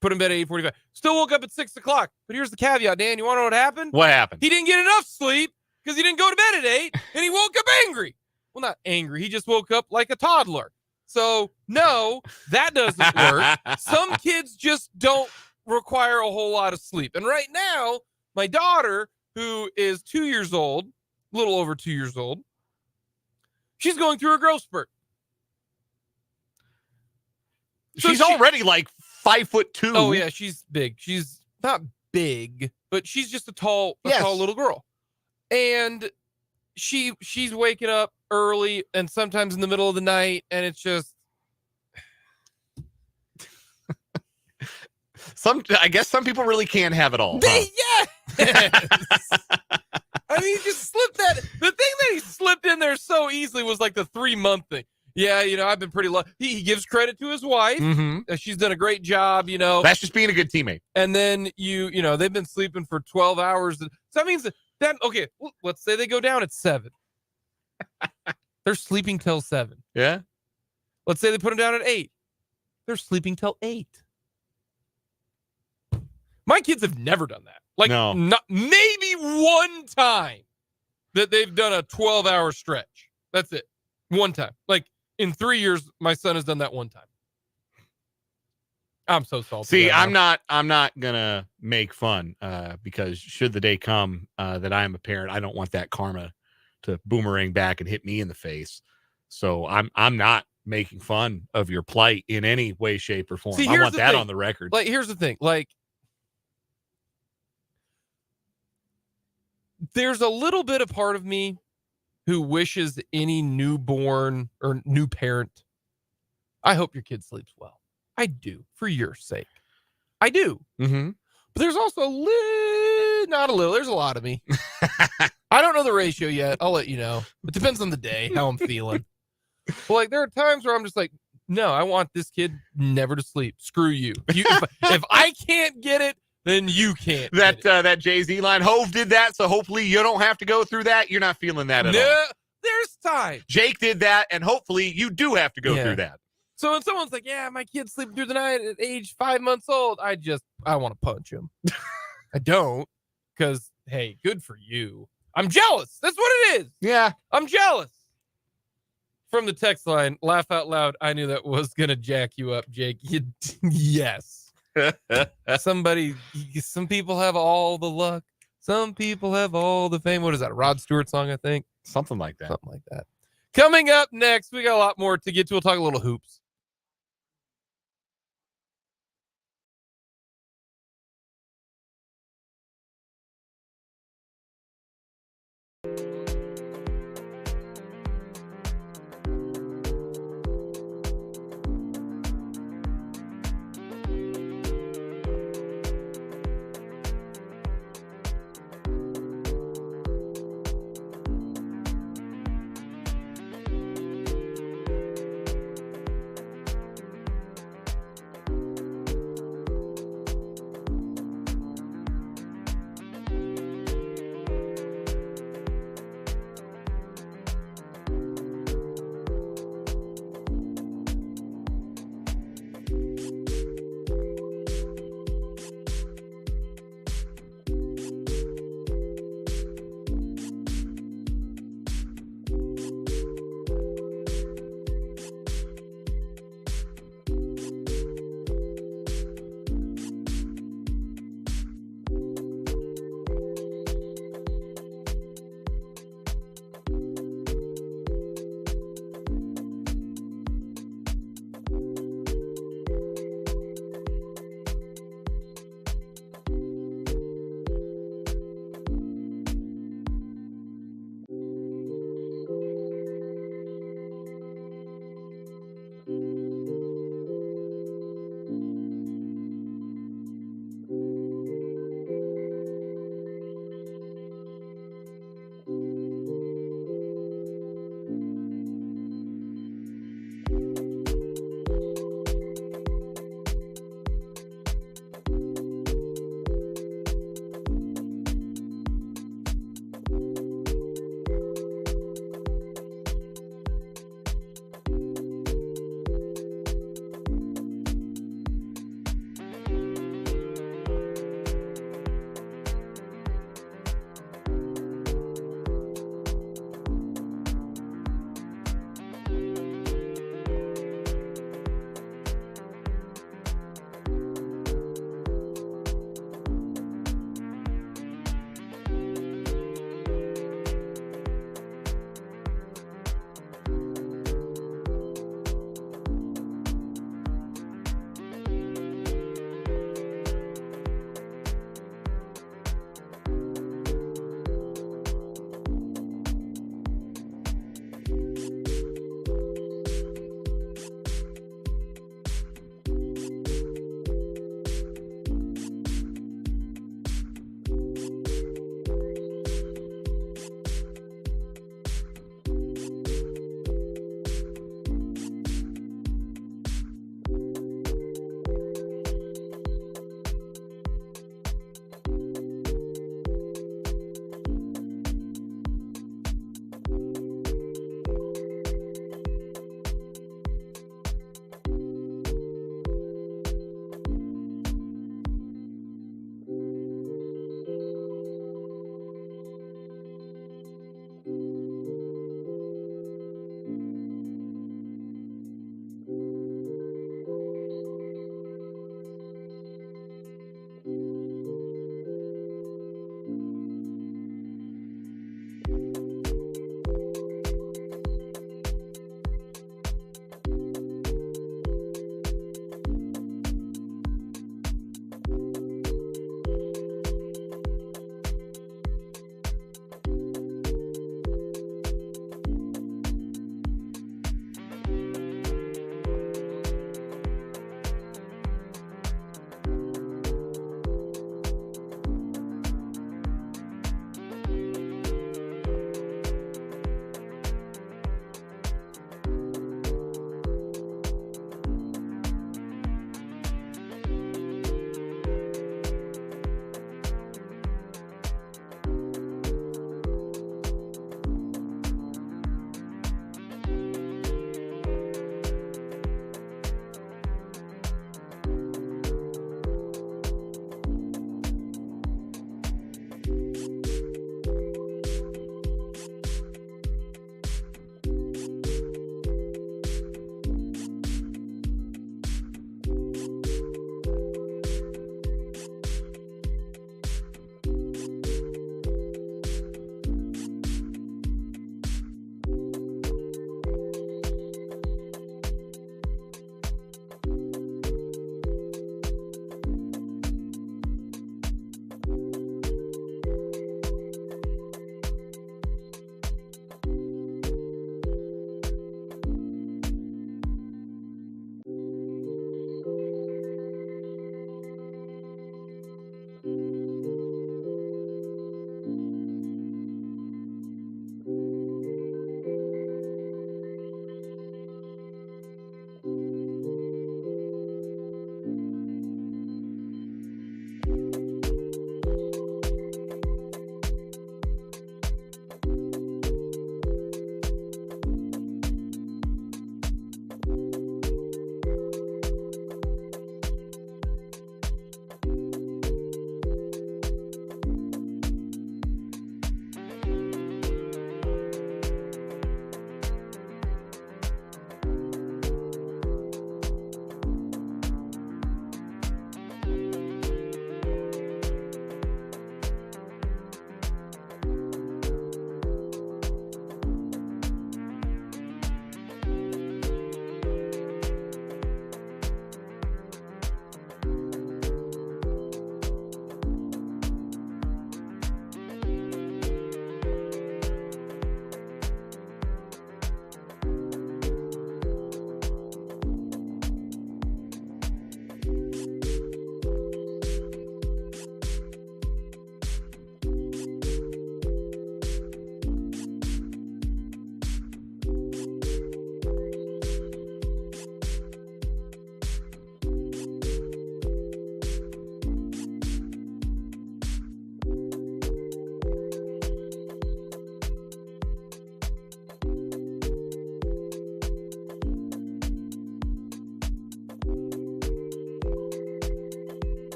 Put him to bed at 8:45. Still woke up at 6 o'clock. But here's the caveat, Dan. You want to know what happened? What happened? He didn't get enough sleep because he didn't go to bed at 8, and he woke up angry. Well, not angry. He just woke up like a toddler. So, no, that doesn't work. Some kids just don't require a whole lot of sleep. And right now, my daughter, who is 2 years old, a little over 2 years old, she's going through a growth spurt. She's already 5'2". Oh, yeah, she's big. She's not big, but she's just a tall little girl. And she's waking up early and sometimes in the middle of the night, and it's just I guess some people really can't have it all. Yes. I mean, he just slipped that. The thing that he slipped in there so easily was the 3-month thing. Yeah, I've been pretty lucky. He gives credit to his wife. She's done a great job, That's just being a good teammate. And then they've been sleeping for 12 hours. So that means that okay, let's say they go down at 7. They're sleeping till 7. Yeah. Let's say they put them down at 8. They're sleeping till 8. My kids have never done that. No. Not, maybe one time that they've done a 12-hour stretch. That's it. One time. In 3 years, my son has done that one time. I'm so salty. See, I'm not gonna make fun because should the day come that I am a parent, I don't want that karma to boomerang back and hit me in the face. So I'm not making fun of your plight in any way, shape, or form. See, I want that thing. on the record. Here's the thing. There's a little bit of part of me who wishes any newborn or new parent, I hope your kid sleeps well. I do, for your sake. I do. Mm-hmm. But there's also there's a lot of me. I don't know the ratio yet. I'll let you know. It depends on the day, how I'm feeling. But there are times where I'm just no, I want this kid never to sleep. Screw you. If I can't get it, then you can't. That Jay-Z line, Hove did that, so hopefully you don't have to go through that. You're not feeling that at all. There's time. Jake did that, and hopefully you do have to go through that. So when someone's my kid's sleeping through the night at age 5 months old, I want to punch him. I don't, because, hey, good for you. I'm jealous. That's what it is. Yeah. I'm jealous. From the text line, laugh out loud. I knew that was going to jack you up, Jake. Yes. Some people have all the luck. Some people have all the fame. What is that? A Rod Stewart song, I think. Something like that. Something like that. Coming up next, we got a lot more to get to. We'll talk a little hoops.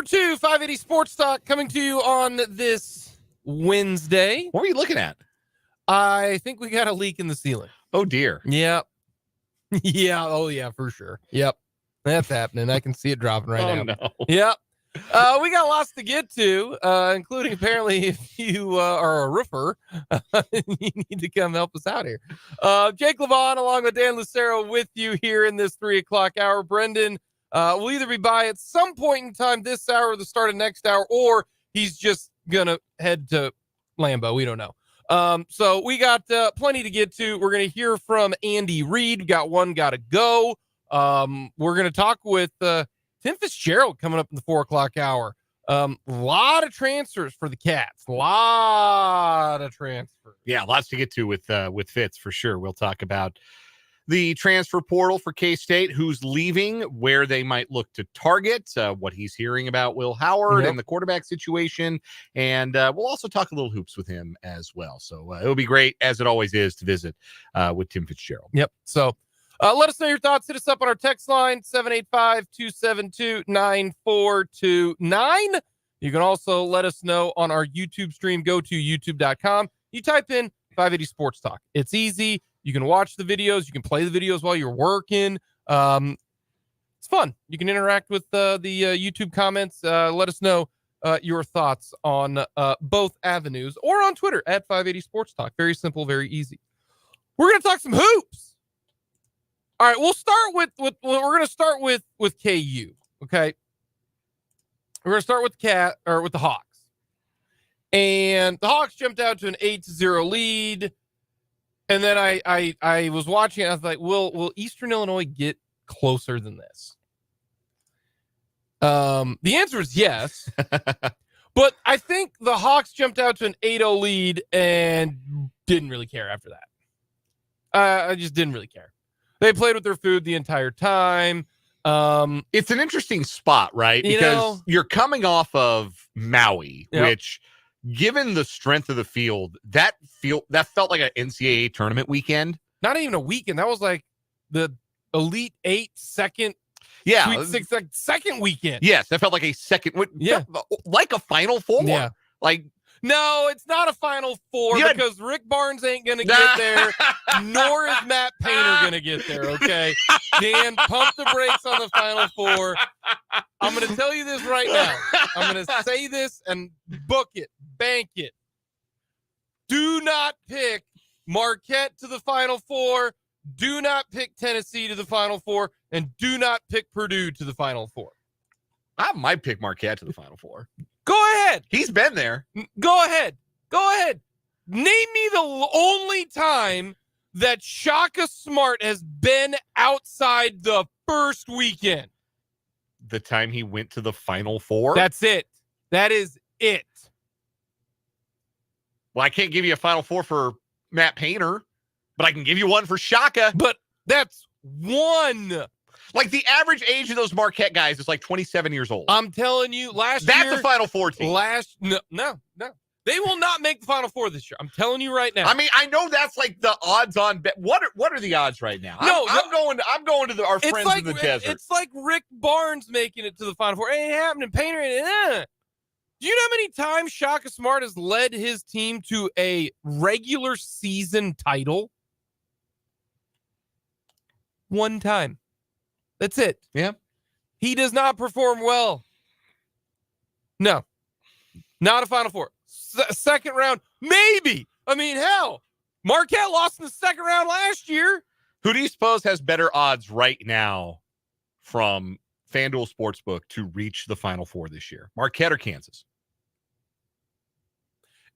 2, 580 Sports Talk, coming to you on this Wednesday. What were you looking at? I think we got a leak in the ceiling. Oh, dear. Yep. Yeah. Oh, yeah, for sure. Yep. That's happening. I can see it dropping right now. No. Yep. We got lots to get to, including apparently if you are a roofer, you need to come help us out here. Jake Levon, along with Dan Lucero, with you here in this 3 o'clock hour. Brendan will either be by at some point in time this hour or the start of next hour, or he's just going to head to Lambeau. We don't know. So we got plenty to get to. We're going to hear from Andy Reid. Got one, got to go. We're going to talk with Tim Fitzgerald coming up in the 4 o'clock hour. Lot of transfers for the Cats. Lot of transfers. Yeah, lots to get to with Fitz for sure. We'll talk about the transfer portal for K-State, who's leaving, where they might look to target, what he's hearing about Will Howard and the quarterback situation. And we'll also talk a little hoops with him as well. So it'll be great, as it always is, to visit with Tim Fitzgerald. Yep. So let us know your thoughts. Hit us up on our text line, 785-272-9429. You can also let us know on our YouTube stream. Go to youtube.com. You type in 580 Sports Talk. It's easy. You can watch the videos. You can play the videos while you're working. It's fun. You can interact with the YouTube comments. Let us know your thoughts on both avenues, or on Twitter at 580 Sports Talk. Very simple, very easy. We're going to talk some hoops. All right, we'll start with we're going to start with KU. Okay, we're going to start with the Hawks, and the Hawks jumped out to an 8-0 lead. And then I was watching it. I was like, will Eastern Illinois get closer than this? The answer is yes. But I think the Hawks jumped out to an 8-0 lead and didn't really care after that. I just didn't really care. They played with their food the entire time. It's an interesting spot, right? Because you're coming off of Maui, which, given the strength of the field, that felt like an NCAA tournament weekend. Not even a weekend. That was like the Elite Eight second. Yeah, Sweet 6 second weekend. Yes, that felt like a second. Like a Final Four. Yeah, like. No, it's not a Final Four because Rick Barnes ain't going to get there, nor is Matt Painter going to get there, okay? Dan, pump the brakes on the Final Four. I'm going to tell you this right now. I'm going to say this and book it, bank it. Do not pick Marquette to the Final Four. Do not pick Tennessee to the Final Four. And do not pick Purdue to the Final Four. I might pick Marquette to the Final Four. Go ahead. He's been there. Go ahead. Name me the only time that Shaka Smart has been outside the first weekend. The time he went to the Final Four? That's it. That is it. Well, I can't give you a Final Four for Matt Painter, but I can give you one for Shaka. But that's one. Like, the average age of those Marquette guys is like 27 years old. I'm telling you, that's a Final Four team. No. They will not make the Final Four this year. I'm telling you right now. I mean, I know that's like the odds-on bet. What are the odds right now? I'm going to our friends in the desert. It's like Rick Barnes making it to the Final Four. It ain't happening. Painter. Do you know how many times Shaka Smart has led his team to a regular season title? One time. That's it. Yeah. He does not perform well. No. Not a Final Four. Second round, maybe. I mean, hell, Marquette lost in the second round last year. Who do you suppose has better odds right now from FanDuel Sportsbook to reach the Final Four this year? Marquette or Kansas?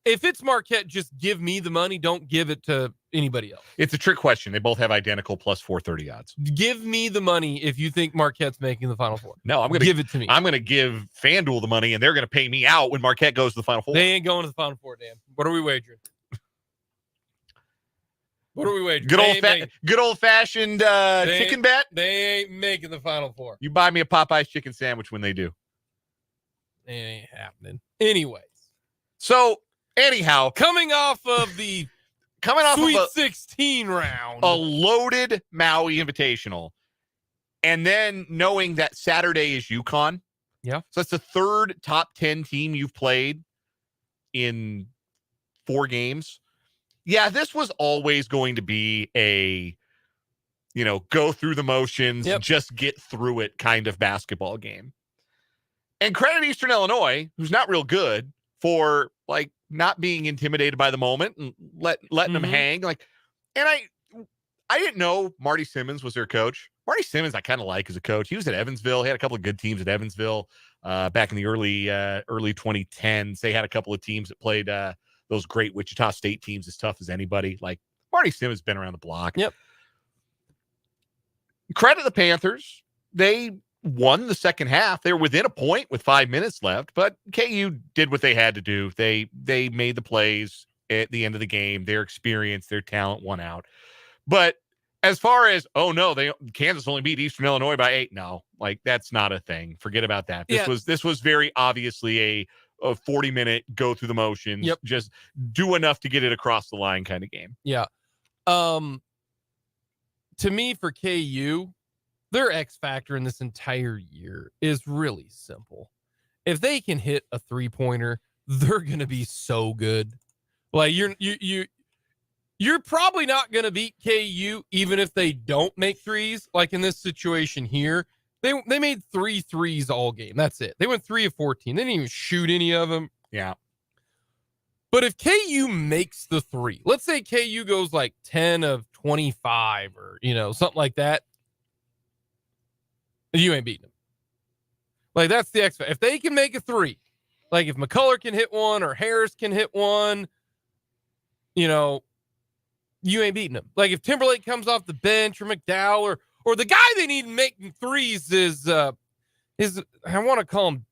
If it's Marquette, just give me the money. Don't give it to anybody else. It's a trick question. They both have identical plus 430 odds. Give me the money if you think Marquette's making the Final Four. No, I'm going to give it to me. I'm going to give FanDuel the money, and they're going to pay me out when Marquette goes to the Final Four. They ain't going to the Final Four, Dan. What are we wagering? What are we wagering? Good old fashioned chicken bet. They ain't making the Final Four. You buy me a Popeye's chicken sandwich when they do. It ain't happening. Anyways. So anyhow, coming off of the Sweet 16 round, a loaded Maui Invitational, and then knowing that Saturday is UConn, Yeah. So that's the third top 10 team you've played in 4 games. Yeah, this was always going to be a, go through the motions, just get through it kind of basketball game. And credit Eastern Illinois, who's not real good, for like not being intimidated by the moment and letting them hang. And I didn't know Marty Simmons was their coach. Marty Simmons, I kind of like as a coach. He was at Evansville. He had a couple of good teams at Evansville back in the early 2010s. They had a couple of teams that played those great Wichita State teams as tough as anybody. Like Marty Simmons been around the block. Yep. Credit the Panthers. They won the second half. They were within a point with 5 minutes left, but KU did what they had to do. They made the plays at the end of the game. Their experience, their talent won out. But as far as, Kansas only beat Eastern Illinois by 8. No, like that's not a thing. Forget about that. This was very obviously a 40-minute go through the motions. Yep. Just do enough to get it across the line kind of game. Yeah. To me, for KU, their X factor in this entire year is really simple. If they can hit a 3-pointer, they're going to be so good. Like you're probably not going to beat KU even if they don't make threes. Like in this situation here, they made 3 threes all game. That's it. They went 3 of 14. They didn't even shoot any of them. Yeah. But if KU makes the 3, let's say KU goes like 10 of 25 or, something like that, you ain't beating them. Like that's the X factor. If they can make a 3, like if McCullough can hit one or Harris can hit one, you ain't beating them. Like if Timberlake comes off the bench or McDowell or the guy they need making threes is I want to call him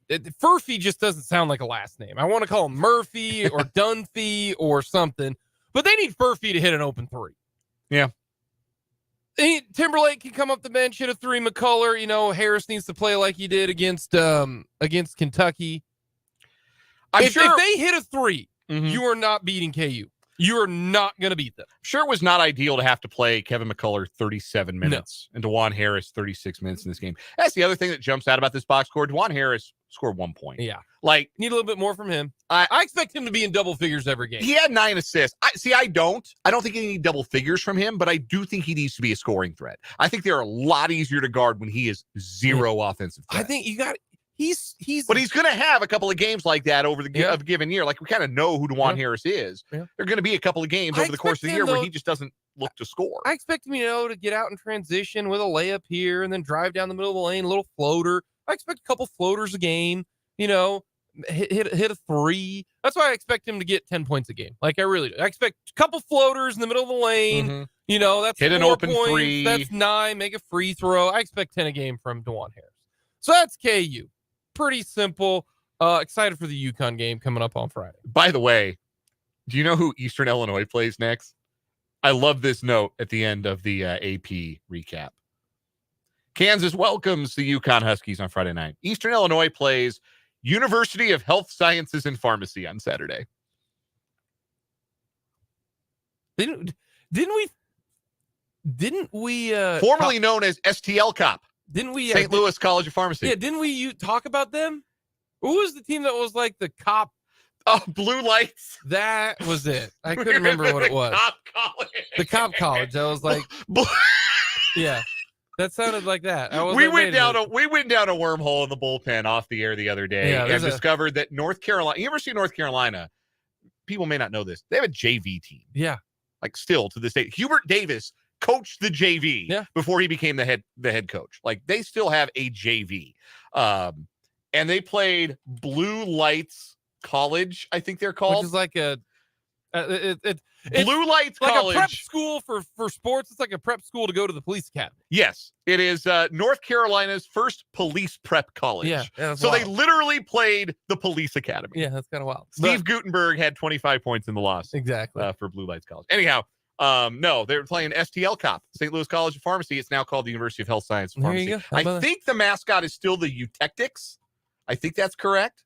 Furphy, just doesn't sound like a last name. I want to call him Murphy or Dunphy or something, but they need Furphy to hit an open 3. Yeah. Timberlake can come up the bench, hit a 3. McCullough, Harris needs to play like he did against Kentucky. If they hit a 3, you are not beating KU. You are not going to beat them. Sure, it was not ideal to have to play Kevin McCullough 37 minutes and DeJuan Harris 36 minutes in this game. That's the other thing that jumps out about this box score. DeJuan Harris scored 1 point. Yeah. Like, need a little bit more from him. I expect him to be in double figures every game. He had 9 assists. I don't think he need double figures from him, but I do think he needs to be a scoring threat. I think they're a lot easier to guard when he is zero offensive threat. I think you got but he's going to have a couple of games like that over the given year. Like we kind of know who DeJuan Harris is. Yeah. There are going to be a couple of games over the course of the year where he just doesn't look to score. I expect him, to get out in transition with a layup here and then drive down the middle of the lane, a little floater. I expect a couple floaters a game, hit a 3. That's why I expect him to get 10 points a game. Like I really do. I expect a couple floaters in the middle of the lane. That's hit an open points. 3. That's 9. Make a free throw. I expect 10 a game from DeJuan Harris. So that's KU. Pretty simple. Excited for the UConn game coming up on Friday. By the way, do you know who Eastern Illinois plays next? I love this note at the end of the AP recap. Kansas welcomes the UConn Huskies on Friday night. Eastern Illinois plays University of Health Sciences and Pharmacy on Saturday. Didn't we formerly known as STL Cop? Didn't we St. Louis College of Pharmacy? Yeah, didn't we talk about them? Who was the team that was like the cop? Oh, Blue Lights. That was it. I couldn't remember what it was. Cop College. The Cop College. I was like, yeah, that sounded like that. We went down a wormhole in the bullpen off the air the other day and discovered that University of North Carolina, people may not know this, they have a JV team. Yeah, like still to this day, Hubert Davis coached the JV before he became the head coach. Like they still have a JV, and they played Blue Lights College, I think they're called, which is like a Blue Lights like College, a prep school for sports. It's like a prep school to go to the police academy. Yes, it is North Carolina's first police prep college. Yeah, so wild. They literally played the police academy. Yeah, that's kind of wild. Steve Gutenberg had 25 points in the loss. Exactly for Blue Lights College. Anyhow. No, they're playing STL Cop, St. Louis College of Pharmacy. It's now called the University of Health Science and Pharmacy. I think the mascot is still the Eutectics. I think that's correct.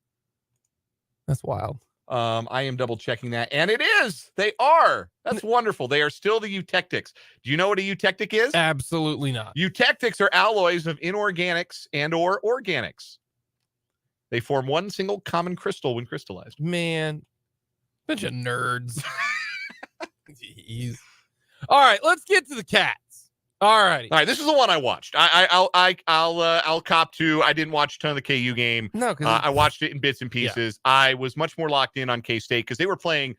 That's wild. I am double checking that. And it is. They are. That's wonderful. They are still the Eutectics. Do you know what a eutectic is? Absolutely not. Eutectics are alloys of inorganics and or organics. They form one single common crystal when crystallized. Man, bunch of nerds. Jeez. All right, let's get to the Cats. All righty. All right, this is the one I watched. I'll cop to. I didn't watch a ton of the KU game. No, because I watched it in bits and pieces. Yeah. I was much more locked in on K-State because they were playing,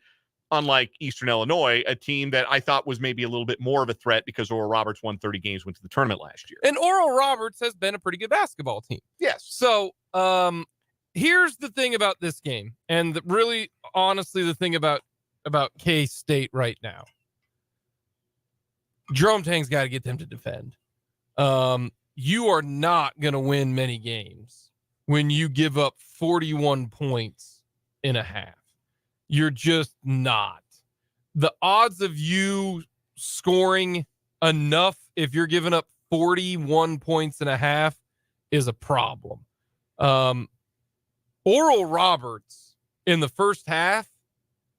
unlike Eastern Illinois, a team that I thought was maybe a little bit more of a threat because Oral Roberts won 30 games, went to the tournament last year. And Oral Roberts has been a pretty good basketball team. Yes. So here's the thing about this game, and really, honestly, the thing about K-State right now. Jerome Tang's got to get them to defend. You are not going to win many games when you give up 41 points in a half. You're just not. The odds of you scoring enough if you're giving up 41 points in a half is a problem. Oral Roberts in the first half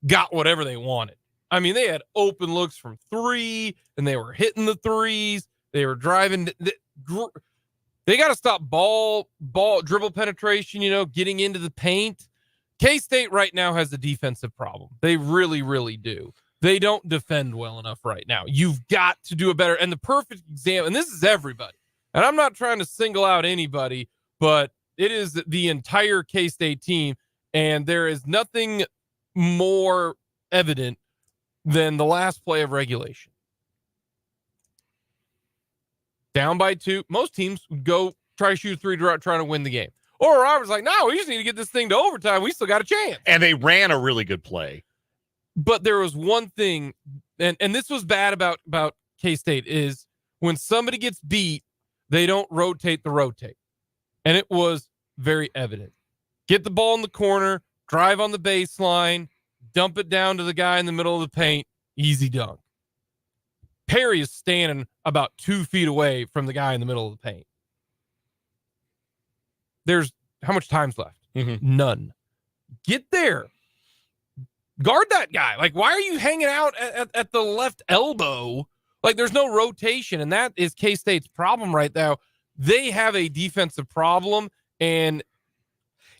got whatever they wanted. I mean, they had open looks from three, and they were hitting the threes. They were driving. They got to stop ball dribble penetration, getting into the paint. K-State right now has a defensive problem. They really, really do. They don't defend well enough right now. You've got to do a better. And the perfect example, and this is everybody, and I'm not trying to single out anybody, but it is the entire K-State team, and there is nothing more evident than the last play of regulation. Down by 2. Most teams would go try to shoot a 3 trying to win the game. Or Robert's like, no, we just need to get this thing to overtime. We still got a chance. And they ran a really good play. But there was one thing, and this was bad about K-State, is when somebody gets beat, they don't rotate the rotate. And it was very evident. Get the ball in the corner, drive on the baseline, dump it down to the guy in the middle of the paint, easy dunk. Perry is standing about 2 feet away from the guy in the middle of the paint. There's how much time's left? Mm-hmm. None. Get there. Guard that guy. Like, why are you hanging out at the left elbow? Like, there's no rotation, and that is K-State's problem right now. They have a defensive problem, and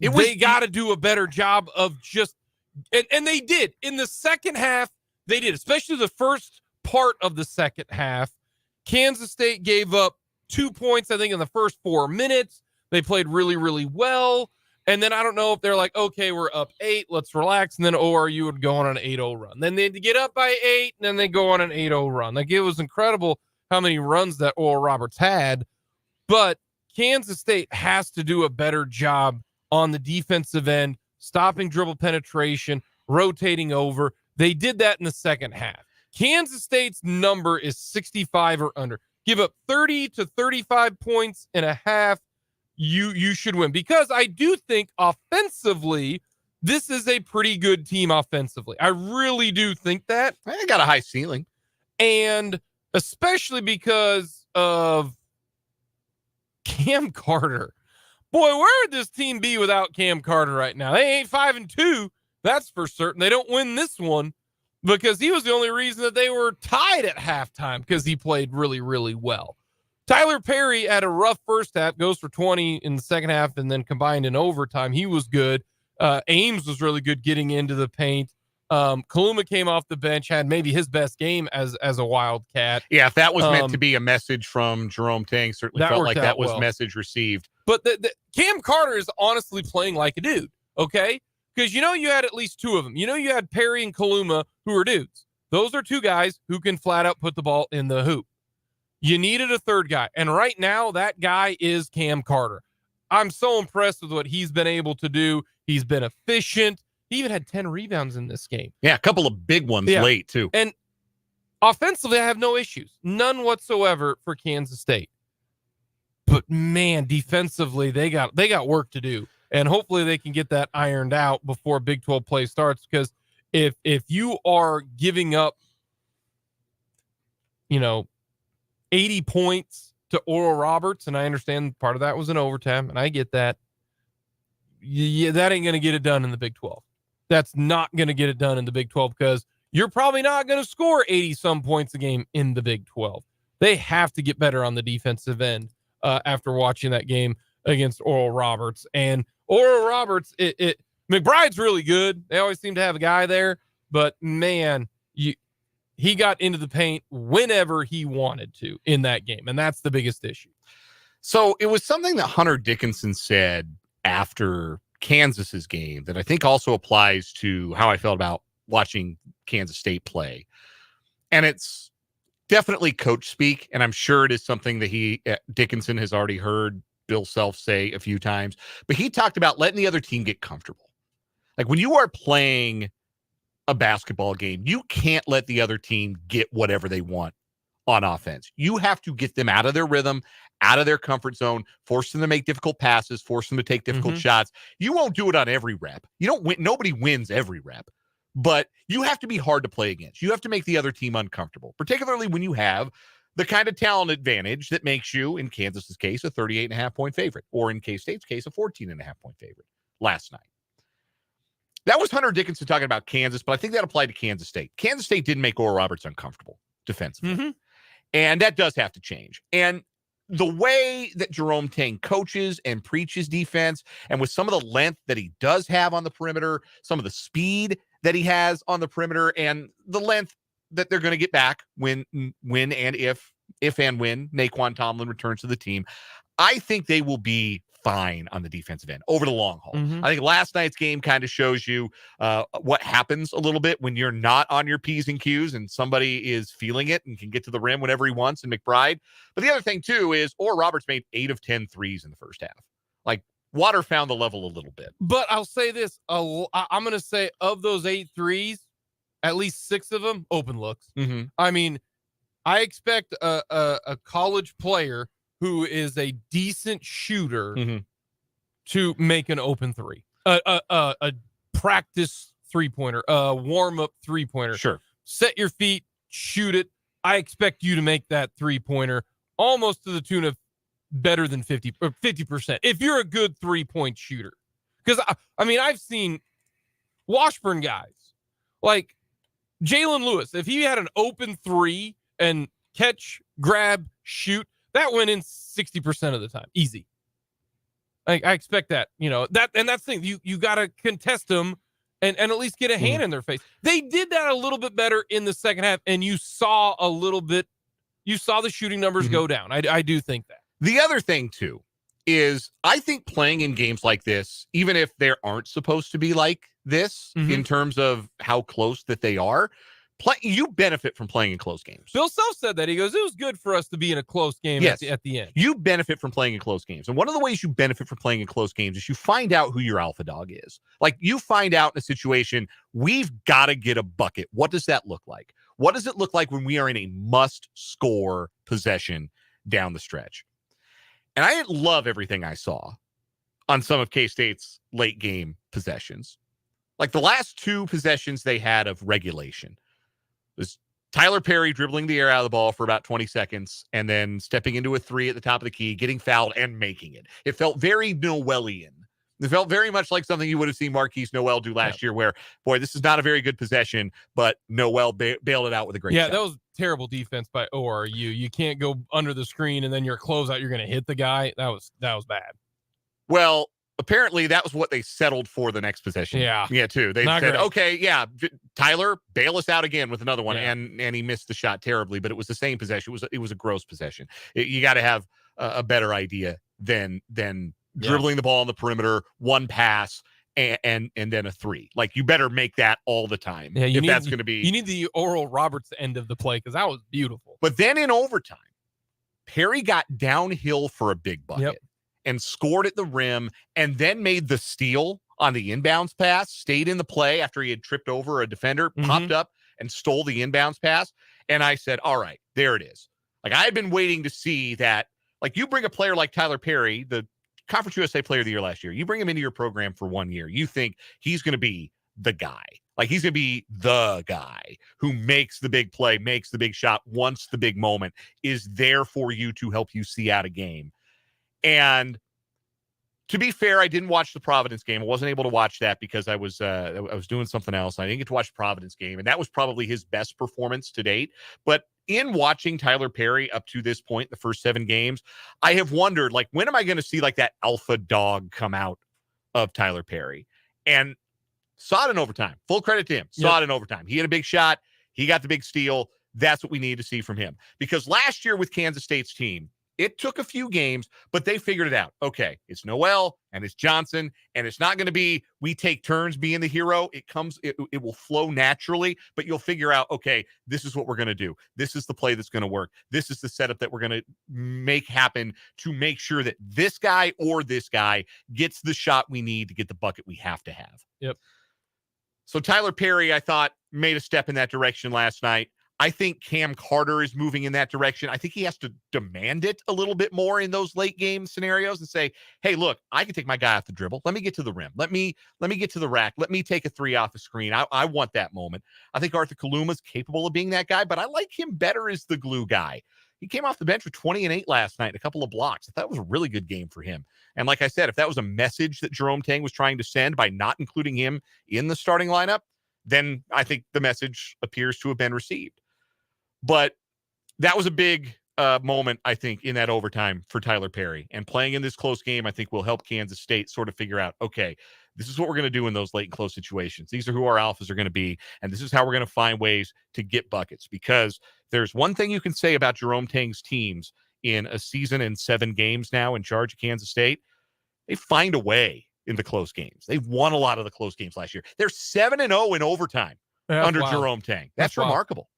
they got to do a better job of just and they did. In the second half, they did, especially the first part of the second half. Kansas State gave up 2 points, I think, in the first 4 minutes. They played really, really well. And then I don't know if they're like, okay, we're up 8, let's relax. And then ORU would go on an 8-0 run. Then they'd get up by 8, and then they go on an 8-0 run. Like, it was incredible how many runs that Oral Roberts had. But Kansas State has to do a better job on the defensive end, stopping dribble penetration, rotating over. They did that in the second half. Kansas State's number is 65 or under. Give up 30 to 35 points in a half. You should win, because I do think offensively, this is a pretty good team offensively. I really do think that. They got a high ceiling. And especially because of Cam Carter. Boy, where would this team be without Cam Carter right now? They ain't 5-2. That's for certain. They don't win this one because he was the only reason that they were tied at halftime, because he played really, really well. Tyler Perry had a rough first half, goes for 20 in the second half, and then combined in overtime. He was good. Ames was really good getting into the paint. Kaluma came off the bench, had maybe his best game as a Wildcat. Yeah, if that was meant to be a message from Jerome Tang, certainly felt like that was well. Message received. But the Cam Carter is honestly playing like a dude, okay? Because you had at least 2 of them. You had Perry and Kaluma, who are dudes. Those are 2 guys who can flat out put the ball in the hoop. You needed a third guy. And right now, that guy is Cam Carter. I'm so impressed with what he's been able to do. He's been efficient. He even had 10 rebounds in this game. Yeah, a couple of big ones late, too. And offensively, I have no issues. None whatsoever for Kansas State. But, man, defensively, they got work to do. And hopefully they can get that ironed out before Big 12 play starts. Because if you are giving up, 80 points to Oral Roberts, and I understand part of that was in overtime, and I get that. Yeah, that ain't going to get it done in the Big 12. That's not going to get it done in the Big 12, because you're probably not going to score 80-some points a game in the Big 12. They have to get better on the defensive end after watching that game. against Oral Roberts. And Oral Roberts, McBride's really good. They always seem to have a guy there, but man, he got into the paint whenever he wanted to in that game, and that's the biggest issue. So it was something that Hunter Dickinson said after Kansas's game that I think also applies to how I felt about watching Kansas State play. And it's definitely coach speak, and I'm sure it is something that Dickinson has already heard Bill Self say a few times, but he talked about letting the other team get comfortable. Like when you are playing a basketball game, you can't let the other team get whatever they want on offense. You have to get them out of their rhythm, out of their comfort zone, force them to make difficult passes, force them to take difficult shots. You won't do it on every rep. You don't win. Nobody wins every rep, but you have to be hard to play against. You have to make the other team uncomfortable, particularly when you have the kind of talent advantage that makes you, in Kansas's case, a 38.5-point favorite, or in K-State's case, a 14.5-point favorite last night. That was Hunter Dickinson talking about Kansas, but I think that applied to Kansas State. Kansas State didn't make Oral Roberts uncomfortable defensively. And that does have to change. And the way that Jerome Tang coaches and preaches defense, and with some of the length that he does have on the perimeter, some of the speed that he has on the perimeter, and the length that they're going to get back when and if and when Naquan Tomlin returns to the team, I think they will be fine on the defensive end over the long haul. I think last night's game kind of shows you what happens a little bit when you're not on your P's and Q's and somebody is feeling it and can get to the rim whenever he wants in McBride. But the other thing, too, is Oral Roberts made 8 of 10 threes in the first half. Like, water found the level a little bit. But I'll say this. I'm going to say of those 8 threes, at least 6 of them, open looks. I mean, I expect a college player who is a decent shooter to make an open three, a practice 3-pointer, a warm-up 3-pointer. Sure. Set your feet, shoot it. I expect you to make that 3-pointer almost to the tune of better than 50%. If you're a good 3-point shooter. Because, I mean, I've seen Washburn guys like Jalen Lewis. If he had an open 3 and catch, grab, shoot, that went in 60% of the time. Easy. I expect that, and that's the thing. You got to contest them and at least get a hand in their face. They did that a little bit better in the second half, and you saw the shooting numbers go down. I do think that. The other thing, too, is I think playing in games like this, even if they aren't supposed to be like this in terms of how close that they are, you benefit from playing in close games. Bill Self said that. He goes, it was good for us to be in a close game at the end. You benefit from playing in close games. And one of the ways you benefit from playing in close games is you find out who your alpha dog is. Like, you find out in a situation, we've got to get a bucket. What does that look like? What does it look like when we are in a must-score possession down the stretch? And I didn't love everything I saw on some of K-State's late game possessions. Like the last 2 possessions they had of regulation was Tyler Perry dribbling the air out of the ball for about 20 seconds and then stepping into a 3 at the top of the key, getting fouled and making it. It felt very Noelian. It felt very much like something you would have seen Marquise Noel do last year where, boy, this is not a very good possession, but Noel bailed it out with a great shot. That was terrible defense by ORU. You can't go under the screen and then your closeout, you're going to hit the guy. That was bad. Well, apparently that was what they settled for the next possession. Yeah, too. They Not said, great. okay, Tyler, bail us out again with another one. And he missed the shot terribly, but it was the same possession. It was a gross possession. You got to have a better idea than dribbling the ball on the perimeter, one pass, and then a 3. Like, you better make that all the time. Yeah, you need the Oral Roberts end of the play, because that was beautiful. But then in overtime, Perry got downhill for a big bucket and scored at the rim, and then made the steal on the inbounds pass, stayed in the play after he had tripped over a defender, popped up and stole the inbounds pass. And I said, all right, there it is. Like, I had been waiting to see that. Like, you bring a player like Tyler Perry, the Conference USA Player of the Year last year, you bring him into your program for 1 year, you think he's going to be the guy. Like, he's going to be the guy who makes the big play, makes the big shot, wants the big moment, is there for you to help you see out a game. And To be fair, I didn't watch the Providence game. I wasn't able to watch that because I was doing something else. I didn't get to watch the Providence game, and that was probably his best performance to date. But in watching Tyler Perry up to this point, the first 7 games, I have wondered, like, when am I going to see like that alpha dog come out of Tyler Perry? And saw it in overtime. Full credit to him. Saw it in overtime. He had a big shot. He got the big steal. That's what we need to see from him. Because last year with Kansas State's team, it took a few games, but they figured it out. Okay, it's Noel and it's Johnson, and it's not going to be we take turns being the hero. It will flow naturally, but you'll figure out, okay, this is what we're going to do. This is the play that's going to work. This is the setup that we're going to make happen to make sure that this guy or this guy gets the shot we need to get the bucket we have to have. Yep. So Tyler Perry, I thought, made a step in that direction last night. I think Cam Carter is moving in that direction. I think he has to demand it a little bit more in those late game scenarios and say, hey, look, I can take my guy off the dribble. Let me get to the rim. Let me get to the rack. Let me take a 3 off the screen. I want that moment. I think Arthur Kaluma's capable of being that guy, but I like him better as the glue guy. He came off the bench with 20 and 8 last night, a couple of blocks. I thought it was a really good game for him. And like I said, if that was a message that Jerome Tang was trying to send by not including him in the starting lineup, then I think the message appears to have been received. But that was a big moment, I think, in that overtime for Tyler Perry. And playing in this close game, I think, will help Kansas State sort of figure out, okay, this is what we're going to do in those late and close situations. These are who our alphas are going to be, and this is how we're going to find ways to get buckets. Because there's one thing you can say about Jerome Tang's teams in a season and 7 games now in charge of Kansas State. They find a way in the close games. They've won a lot of the close games last year. They're 7-0 in overtime under Jerome Tang. That's remarkable.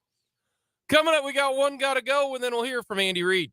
Coming up, we got one gotta go, and then we'll hear from Andy Reid.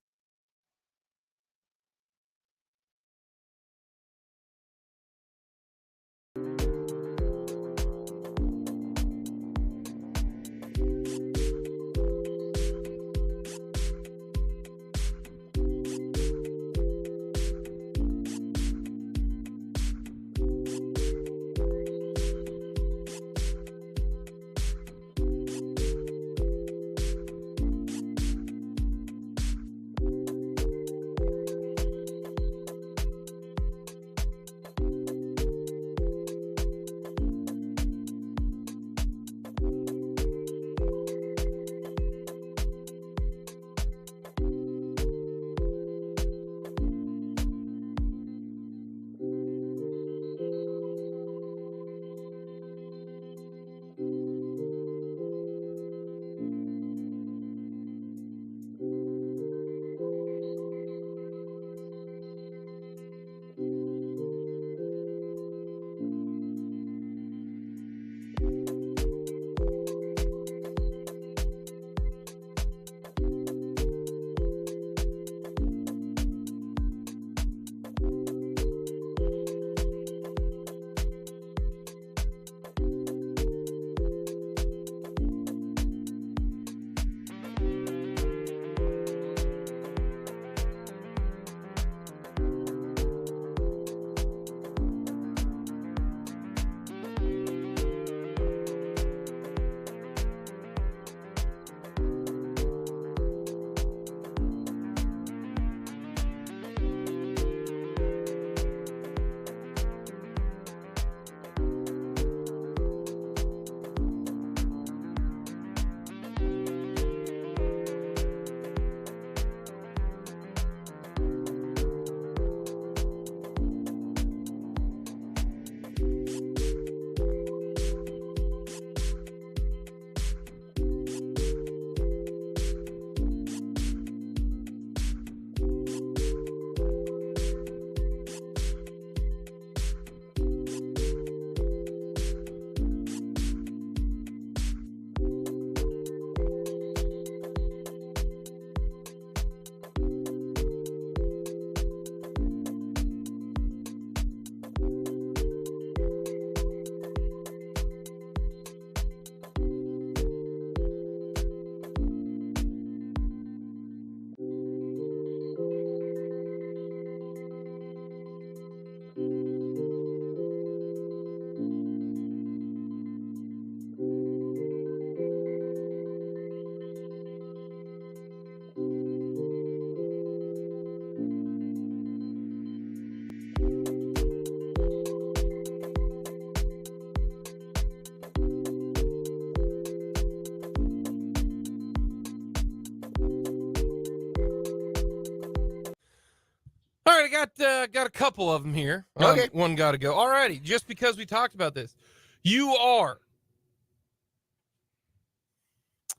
got a couple of them here. Okay. One got to go. All righty. Just because we talked about this, you're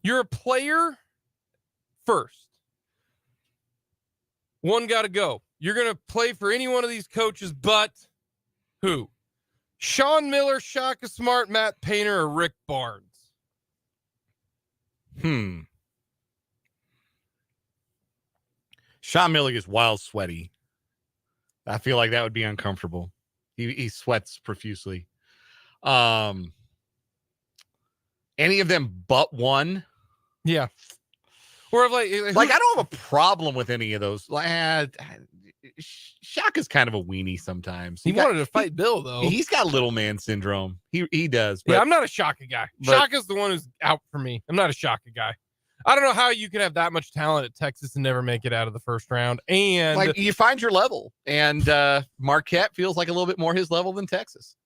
a player first. One got to go. You're going to play for any one of these coaches, but who? Sean Miller, Shaka Smart, Matt Painter, or Rick Barnes? Sean Miller is wild sweaty. I feel like that would be uncomfortable. He sweats profusely. Any of them but one? Yeah. Or like I don't have a problem with any of those. Shaka's kind of a weenie sometimes. He wanted to fight Bill, though. He's got little man syndrome. He does. But, yeah, I'm not a Shaka guy. Shaka's the one who's out for me. I'm not a Shaka guy. I don't know how you can have that much talent at Texas and never make it out of the first round. And you find your level. And Marquette feels like a little bit more his level than Texas,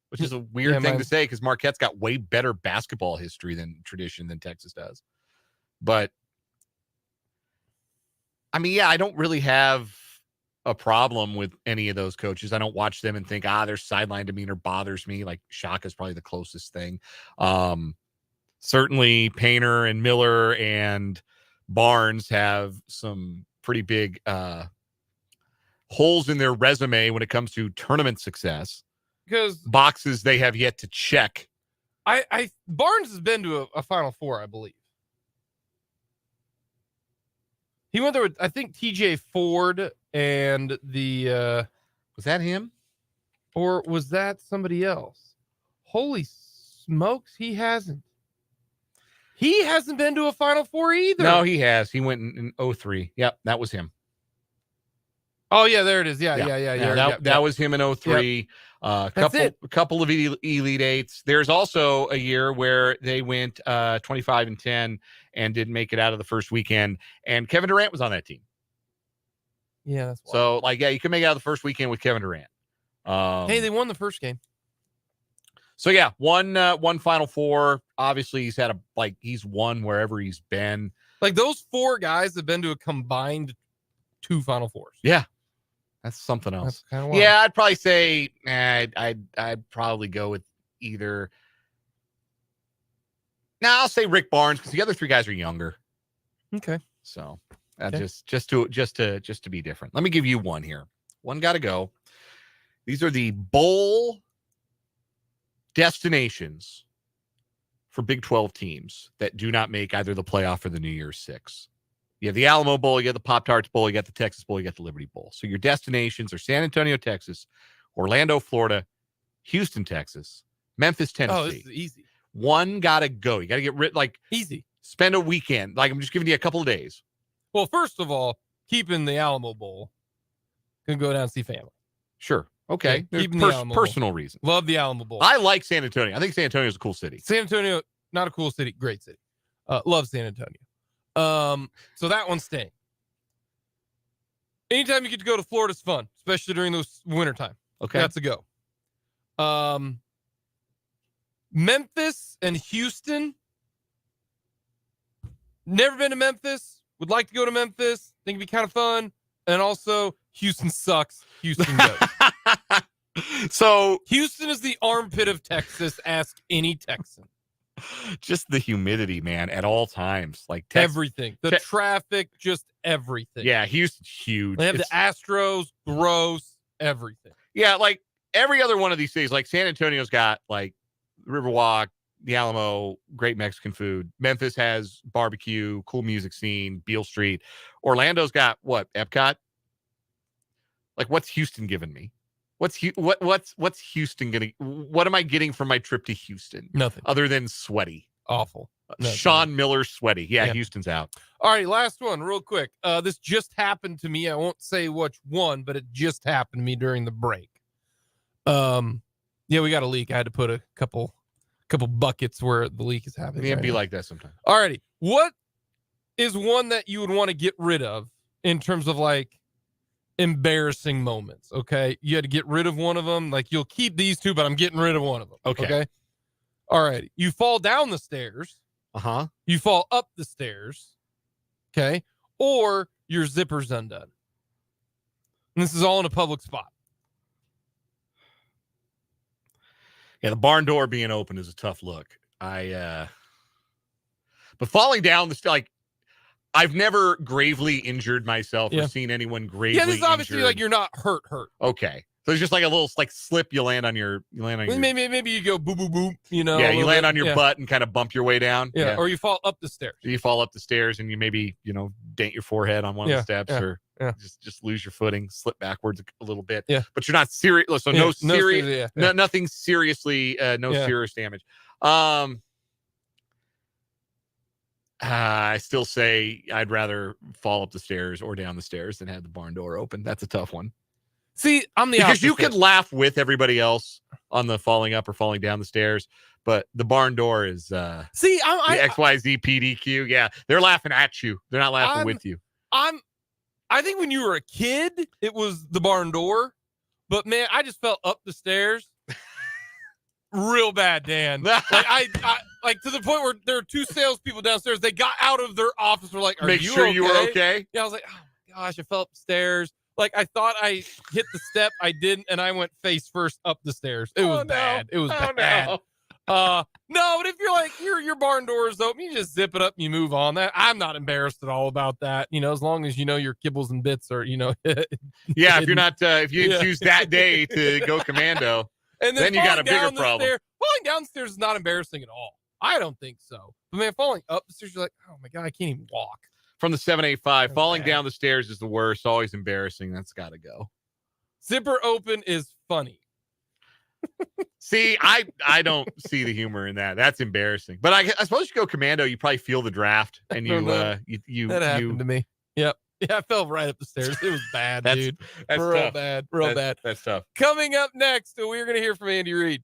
which is a weird thing to say because Marquette's got way better basketball history than tradition than Texas does. But I mean, yeah, I don't really have a problem with any of those coaches. I don't watch them and think, their sideline demeanor bothers me. Like Shaka's probably the closest thing. Certainly Painter and Miller and Barnes have some pretty big holes in their resume when it comes to tournament success. Because boxes they have yet to check. Barnes has been to a Final Four, I believe. He went there with, I think, TJ Ford and the was that him? Or was that somebody else? Holy smokes, he hasn't. He hasn't been to a Final Four either. No, he has. He went in 03. Yep, that was him. Oh, yeah, there it is. Yeah. That was him in 03. Yep. A couple of Elite Eights. There's also a year where they went 25-10 and didn't make it out of the first weekend. And Kevin Durant was on that team. Yeah. That's so, you can make it out of the first weekend with Kevin Durant. Hey, they won the first game. So yeah, one Final Four. Obviously, he's had he's won wherever he's been. Like those four guys have been to a combined 2 Final Fours. Yeah, that's something else. That's kind of wild. Yeah, I'd probably say I'd probably go with either. Now I'll say Rick Barnes because the other 3 guys are younger. Okay, so just to be different. Let me give you one here. One got to go. These are the bowl destinations for Big 12 teams that do not make either the playoff or the New Year's Six. You have the Alamo Bowl, you have the Pop-Tarts Bowl, you got the Texas Bowl, you got the Liberty Bowl. So your destinations are San Antonio, Texas, Orlando, Florida, Houston, Texas, Memphis, Tennessee. Oh, this is easy. One got to go. You got to get rid, easy. Spend a weekend. I'm just giving you a couple of days. Well, first of all, keeping the Alamo Bowl, can go down and see family. Sure. Okay. Yeah, personal reasons. Love the Alamo Bowl. I like San Antonio. I think San Antonio is a cool city. San Antonio, not a cool city, great city. Love San Antonio. So that one's staying. Anytime you get to go to Florida is fun, especially during those wintertime. Okay. That's a go. Memphis and Houston. Never been to Memphis. Would like to go to Memphis. Think it'd be kind of fun. And also, Houston sucks. Houston goes. So Houston is the armpit of Texas. Ask any Texan. Just the humidity, man, at all times. Everything. The traffic, just everything. Yeah, Houston's huge. They have the Astros, gross, everything. Yeah, every other one of these cities, San Antonio's got Riverwalk, the Alamo, great Mexican food. Memphis has barbecue, cool music scene, Beale Street. Orlando's got what? Epcot? What's Houston giving me? What's Houston gonna? What am I getting from my trip to Houston? Nothing other than sweaty. Awful. Sean Miller sweaty. Yeah, Houston's out. All right, last one, real quick. This just happened to me. I won't say which one, but it just happened to me during the break. Yeah, we got a leak. I had to put a couple buckets where the leak is happening. It'd be like that sometimes. All righty. What is one that you would want to get rid of in terms of embarrassing moments? Okay. You had to get rid of one of them. You'll keep these 2, but I'm getting rid of one of them. Okay. All right. You fall down the stairs. Uh-huh. You fall up the stairs. Okay. Or your zipper's undone. And this is all in a public spot. Yeah, the barn door being open is a tough look. But falling down I've never gravely injured myself or seen anyone gravely Yeah, this is obviously injured. like you're not hurt. Okay. So it's just like a little slip you land on your Maybe you go boop boop boop, Yeah, you land on your butt and kind of bump your way down. Yeah, or you fall up the stairs. You fall up the stairs and you maybe, dent your forehead on one of the steps or just lose your footing, slip backwards a little bit. Yeah. But you're not serious. So nothing seriously, serious damage. I still say I'd rather fall up the stairs or down the stairs than have the barn door open. That's a tough one. See, I'm the because opposite. you could laugh with everybody else on the falling up or falling down the stairs, but the barn door is the XYZ PDQ. Yeah, they're laughing at you. They're not laughing with you. I think when you were a kid, it was the barn door, but man, I just fell up the stairs real bad, Dan. I to the point where there were two salespeople downstairs. They got out of their office. Were like, "Make sure you were okay." Yeah, I was like, "Oh my gosh!" I fell up the stairs. Like I thought I hit the step, I didn't, and I went face first up the stairs. It was bad. It was bad. No, but if you're like your barn door is open, you just zip it up and you move on. That I'm not embarrassed at all about that. As long as your kibbles and bits are yeah, if you're not if you didn't choose that day to go commando, and then you got a bigger problem. Falling down the stairs is not embarrassing at all. I don't think so. But man, falling up the stairs, you're like, oh my god, I can't even walk. From the 785, falling down the stairs is the worst. Always embarrassing. That's got to go. Zipper open is funny. See, I don't see the humor in that. That's embarrassing. But I suppose you go commando, you probably feel the draft, and that happened to me. Yep. Yeah, I fell right up the stairs. It was bad, dude. That's real tough. bad. That's tough. Coming up next, we're going to hear from Andy Reid.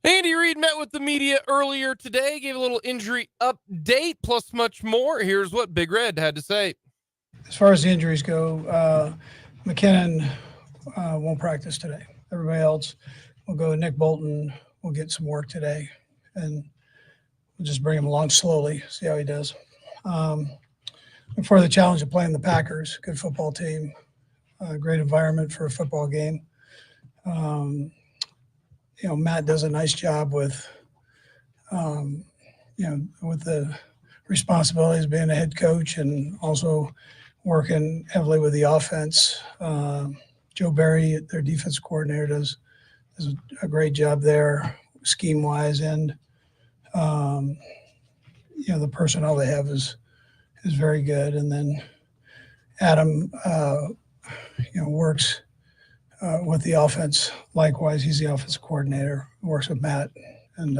Andy Reid met with the media earlier today, gave a little injury update, plus much more. Here's what Big Red had to say. As far as the injuries go, McKinnon won't practice today. Everybody else will go. Nick Bolton will get some work today, and we'll just bring him along slowly, see how he does. For the challenge of playing the Packers, good football team, great environment for a football game. Matt does a nice job with, with the responsibilities of being a head coach and also working heavily with the offense. Joe Barry, their defense coordinator, does a great job there, scheme-wise, and the personnel they have is very good. And then Adam, works with the offense. Likewise, he's the offensive coordinator, works with Matt, and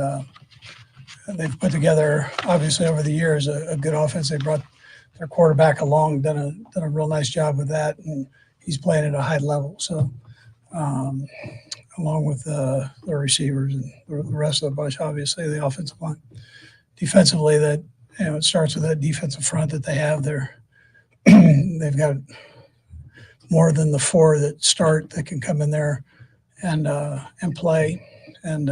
they've put together, obviously, over the years, a good offense. They brought their quarterback along, done a real nice job with that, and he's playing at a high level. So, along with the receivers and the rest of the bunch, obviously, the offensive line. Defensively, that it starts with that defensive front that they have there. They've got more than the four that start that can come in there and play, and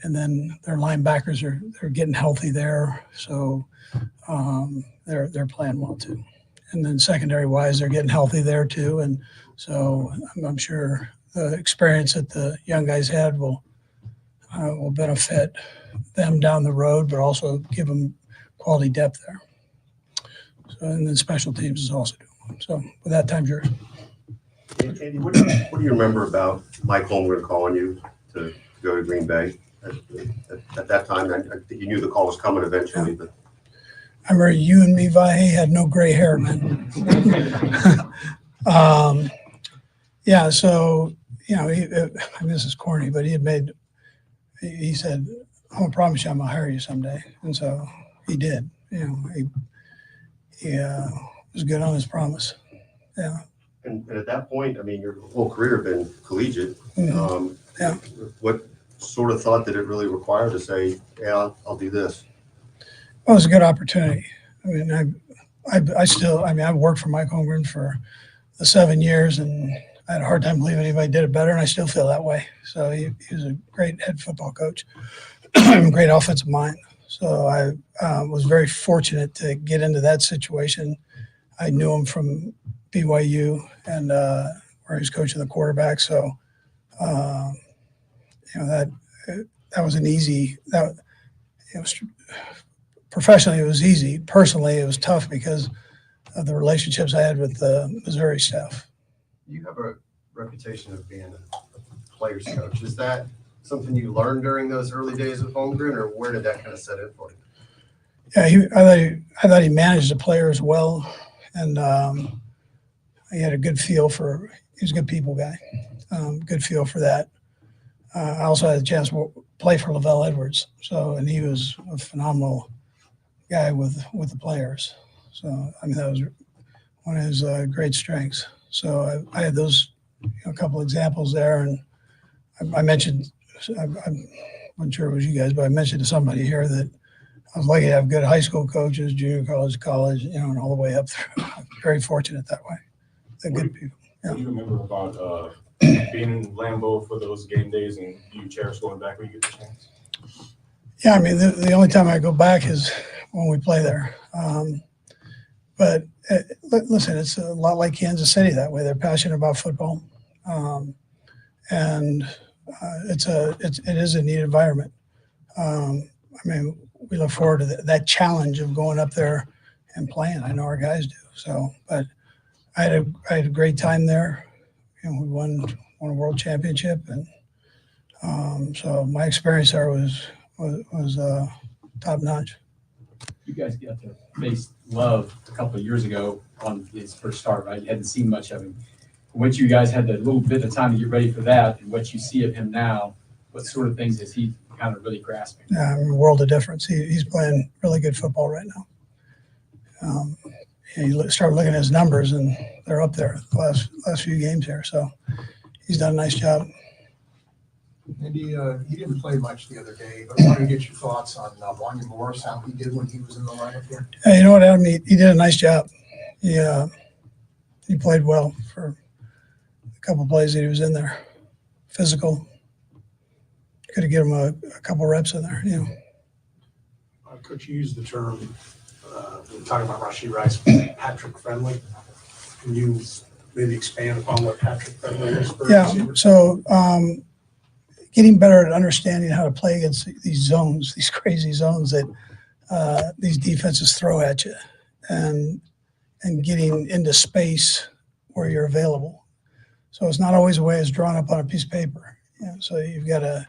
then their linebackers they're getting healthy there, so they're playing well too. And then secondary wise, they're getting healthy there too, and so I'm sure the experience that the young guys had will benefit them down the road, but also give them quality depth there. So, and then special teams is also doing well. So with that, time's yours. Andy, what do you remember about Mike Holmgren calling you to go to Green Bay? At that time, I think you knew the call was coming eventually, but I remember you and me, Vahe, had no gray hair, man. Yeah, so, this is corny, but he said, I'm going to promise you I'm going to hire you someday. And so he did. He was good on his promise. Yeah. and at that point, I mean, your whole career had been collegiate. Mm-hmm. Yeah. What sort of thought did it really require to say, yeah, I'll do this? Well, it was a good opportunity. I mean, I've worked for Mike Holmgren for the 7 years, and I had a hard time believing anybody did it better, and I still feel that way. So he was a great head football coach, great offensive mind. So I was very fortunate to get into that situation. I knew him from BYU, and where he was coaching the quarterback. So, that was an easy. Professionally, it was easy. Personally, it was tough because of the relationships I had with the Missouri staff. You have a reputation of being a player's coach. Is that something you learned during those early days with Holmgren, or where did that kind of set in for you? Yeah, I thought he managed the players well, and he had a good feel for. He was a good people guy. Good feel for that. I also had a chance to play for Lavelle Edwards, and he was a phenomenal guy with the players. So I mean, that was one of his great strengths. So I had those a couple examples there, and I mentioned. I'm not sure it was you guys, but I mentioned to somebody here that I was lucky to have good high school coaches, junior college, and all the way up through. I'm very fortunate that way. They're good people. Yeah. What do you remember about being in Lambeau for those game days, and do you cherish going back when you get the chance? Yeah, I mean, the only time I go back is when we play there. But listen, it's a lot like Kansas City that way. They're passionate about football, and it is a neat environment. I mean, we look forward to that challenge of going up there and playing. I know our guys do. So, but I had a great time there. We won a world championship, and so my experience there was top notch. You guys got to face Love a couple of years ago on his first start, right? You hadn't seen much of him. Once you guys had a little bit of time to get ready for that, and what you see of him now, what sort of things is he kind of really grasping? Yeah, I mean, a world of difference. He's playing really good football right now. You start looking at his numbers, and they're up there the last few games here. So he's done a nice job. Andy, he didn't play much the other day, but I wanted to get your thoughts on Wanya Morris, how he did when he was in the lineup here. You know what, Adam? He did a nice job. He played well for a couple of plays that he was in there. Physical. Could have given him a couple reps in there. Coach, you used the term, when talking about Rashee Rice, Patrick friendly. Can you maybe expand upon what Patrick friendly is for receivers? So getting better at understanding how to play against these zones, these crazy zones that these defenses throw at you, and getting into space where you're available. So it's not always the way it's drawn up on a piece of paper. So you've got to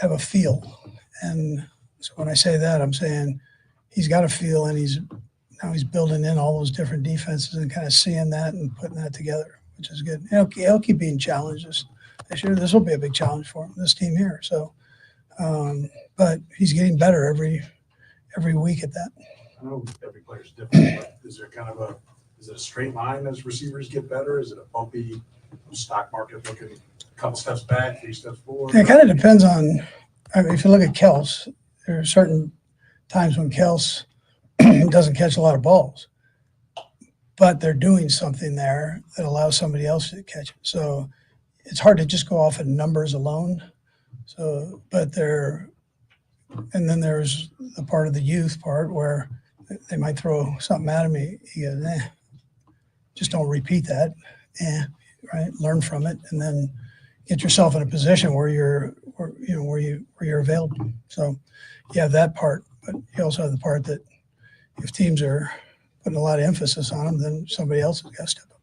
have a feel. And so when I say that, I'm saying he's got a feel, and he's building in all those different defenses and kind of seeing that and putting that together, which is good. He'll keep being challenged this year. This will be a big challenge for him, this team here. So, but he's getting better every week at that. I know every player's different, but is it a straight line as receivers get better? Is it a bumpy stock market looking a couple steps back, 3 steps forward? It kind of depends on, if you look at Kels, there are certain times when Kels doesn't catch a lot of balls, but they're doing something there that allows somebody else to catch it. So it's hard to just go off of numbers alone. So, and then there's the part of the youth part where they might throw something at him. He goes, just don't repeat that. Right. Learn from it, and then get yourself in a position where you're available. So you have that part, but you also have the part that if teams are putting a lot of emphasis on them, then somebody else has got to step up.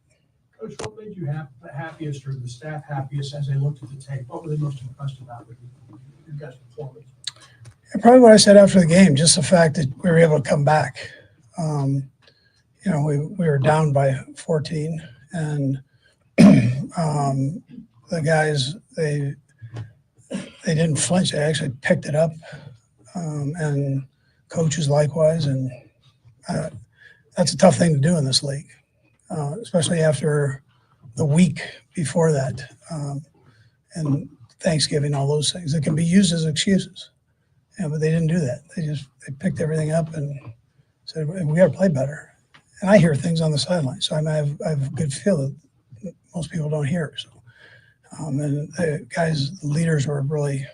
Coach, what made you happiest, or the staff happiest as they looked at the tape? What were they most impressed about with you guys' performance? Probably what I said after the game, just the fact that we were able to come back. We were down by 14, and the guys, they didn't flinch. They actually picked it up, and coaches likewise. And that's a tough thing to do in this league, especially after the week before that, and Thanksgiving, all those things that can be used as excuses. But they didn't do that. They picked everything up and said, we got to play better. And I hear things on the sideline, so I have a good feel that most people don't hear. So, and the guys, the leaders were really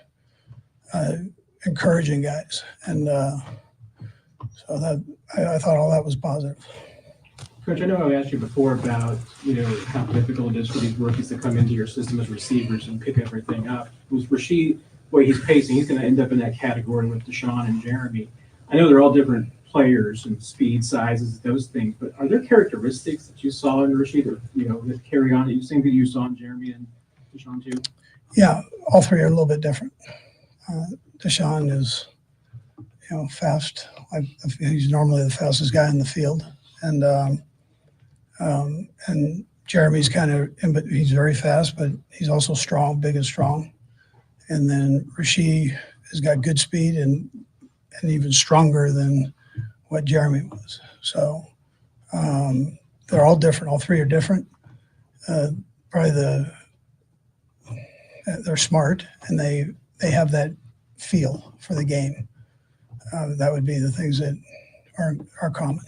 encouraging guys, and so that I thought all that was positive. Coach, I know I asked you before about how difficult it is for these rookies to come into your system as receivers and pick everything up. Was Rashee, the way he's pacing, he's going to end up in that category with Deshaun and Jeremy. I know they're all different players and speed, sizes, those things, but are there characteristics that you saw in Rashee that carry on, that you think that you saw in Jeremy and Deshaun too? Yeah, all three are a little bit different. Deshaun is, fast. He's normally the fastest guy in the field, and Jeremy's kind of, but he's very fast, but he's also strong, big and strong. And then Rashee has got good speed and even stronger than what Jeremy was. So they're all different. All three are different. Probably they're smart, and they have that feel for the game. That would be the things that are common.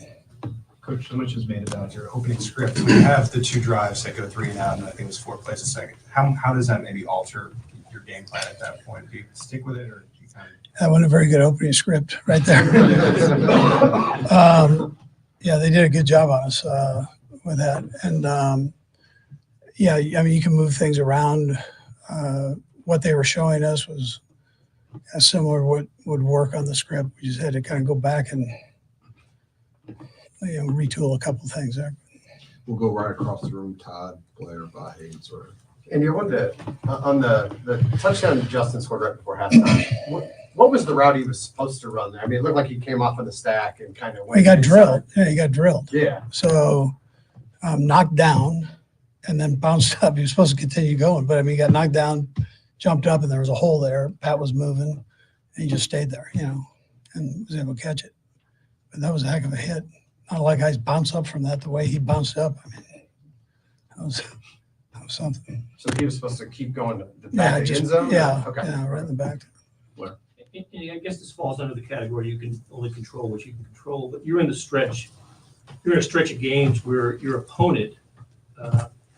Coach, so much is made about your opening script. When you have the 2 drives that go 3 and out, and I think it was 4 plays a second, how does that maybe alter your game plan at that point? Do you stick with it, or do you kind of? That wasn't a very good opening script right there. They did a good job on us with that. And you can move things around. What they were showing us was similar to what would work on the script. We just had to kind of go back and retool a couple things there. We'll go right across the room. Todd, Blair, Hayes, or And you wanted on the touchdown Justin scored right before halftime. What was the route he was supposed to run there? I mean, it looked like he came off of the stack and kind of went. He got drilled. Yeah, he got drilled. Yeah. So knocked down and then bounced up. He was supposed to continue going, but he got knocked down, jumped up, and there was a hole there. Pat was moving, and he just stayed there, and was able to catch it. But that was a heck of a hit. Not a lot of guys bounce up from that the way he bounced up. I something. So he was supposed to keep going to the back Yeah, of the just, end zone? yeah, Okay. yeah, right in the back. And I guess this falls under the category you can only control what you can control, but you're in the stretch. You're in a stretch of games where your opponent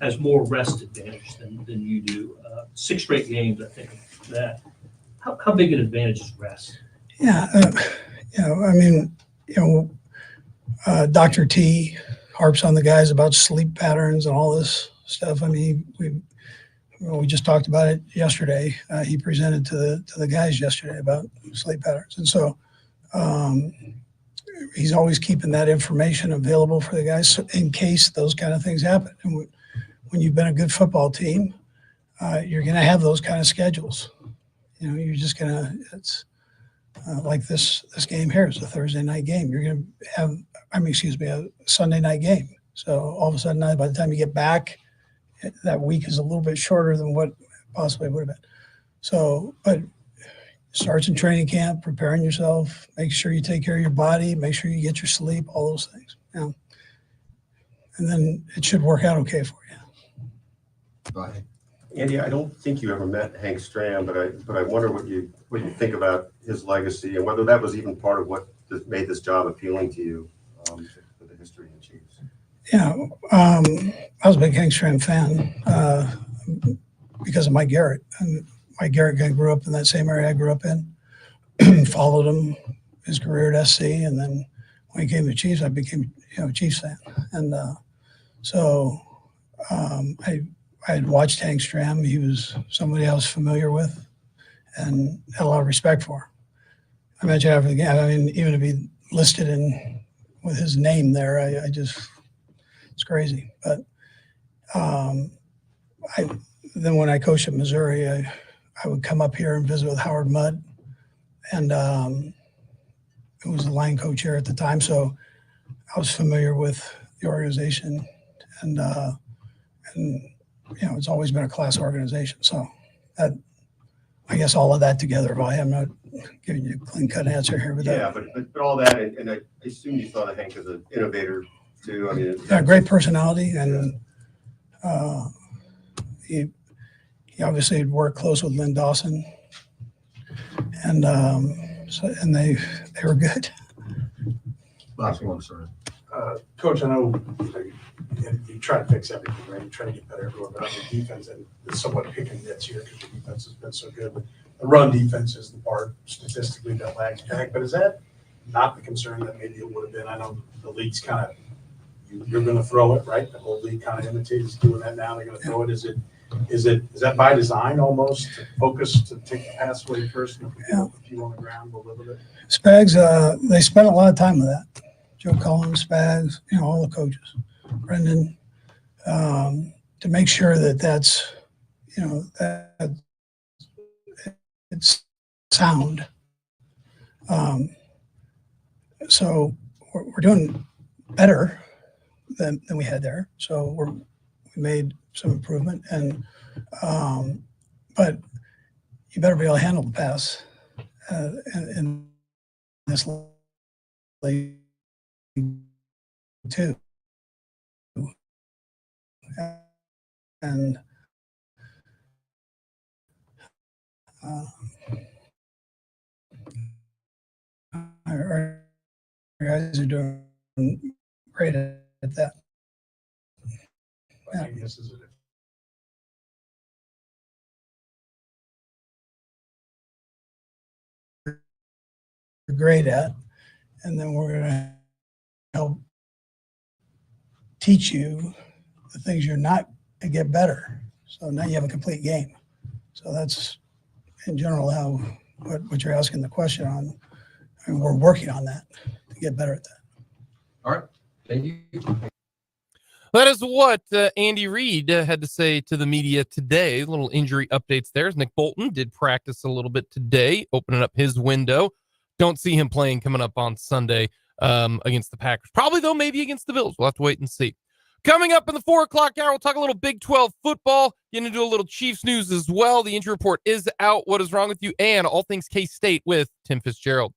has more rest advantage than you do. 6 straight games, I think of that. How big an advantage is rest? Yeah, I mean, Dr. T harps on the guys about sleep patterns and all this stuff. I mean, we just talked about it yesterday. He presented to the guys yesterday about sleep patterns, and so he's always keeping that information available for the guys in case those kind of things happen. And when you've been a good football team, you're going to have those kind of schedules. You're just going to. It's like this game here is a Thursday night game. You're going to have, a Sunday night game. So all of a sudden, by the time you get back, that week is a little bit shorter than what possibly would have been. So, but starts in training camp, preparing yourself, make sure you take care of your body, make sure you get your sleep, all those things. And then it should work out okay for you. Bye. Andy, I don't think you ever met Hank Stram, but I wonder what you think about his legacy and whether that was even part of what made this job appealing to you, for the history of the Chiefs. Yeah, I was a big Hank Stram fan because of Mike Garrett. And Mike Garrett grew up in that same area I grew up in. Followed him his career at SC, and then when he came to the Chiefs, I became a Chiefs fan. And I had watched Hank Stram. He was somebody I was familiar with and had a lot of respect for. I mentioned after the game, I mean, even to be listed with his name there, I just, it's crazy. But then when I coached at Missouri, I would come up here and visit with Howard Mudd, and who was the line coach here at the time. So I was familiar with the organization, and it's always been a class organization. So that, I guess all of that together, I'm not giving you a clean-cut answer here. But but all that, and I assume you thought of Hank as an innovator too. I mean, great personality, and he obviously had worked close with Lynn Dawson, and they were good. Last one, sorry. Coach, I know you try to fix everything, right? You try to get better everywhere, but on the defense, and it's somewhat picking nits here because the defense has been so good. But the run defense is the part statistically that lags back. But is that not the concern that maybe it would have been? I know the league's kind of, you're going to throw it, right? The whole league kind of imitates doing that now. They're going to throw it. Is that by design almost to focus to take the pass away first and if you on the ground, we'll live with it? Spags, they spent a lot of time with that. Joe Collins, Spags, all the coaches, Brendan, to make sure that's that it's sound. So we're doing better than we had there. So we made some improvement, and but you better be able to handle the pass in this league too. And our guys are doing great at that. I guess is it Great at, and then we're going to help teach you the things you're not to get better. So now you have a complete game. So that's in general what you're asking the question on, and we're working on that to get better at that. All right. Thank you. That is what Andy Reid had to say to the media today. Little injury updates there. Nick Bolton did practice a little bit today, opening up his window. Don't see him playing coming up on Sunday against the Packers. Probably, though, maybe against the Bills. We'll have to wait and see. Coming up in the 4 o'clock hour, we'll talk a little Big 12 football, get into a little Chiefs news as well. The injury report is out. What is wrong with you? And all things K-State with Tim Fitzgerald.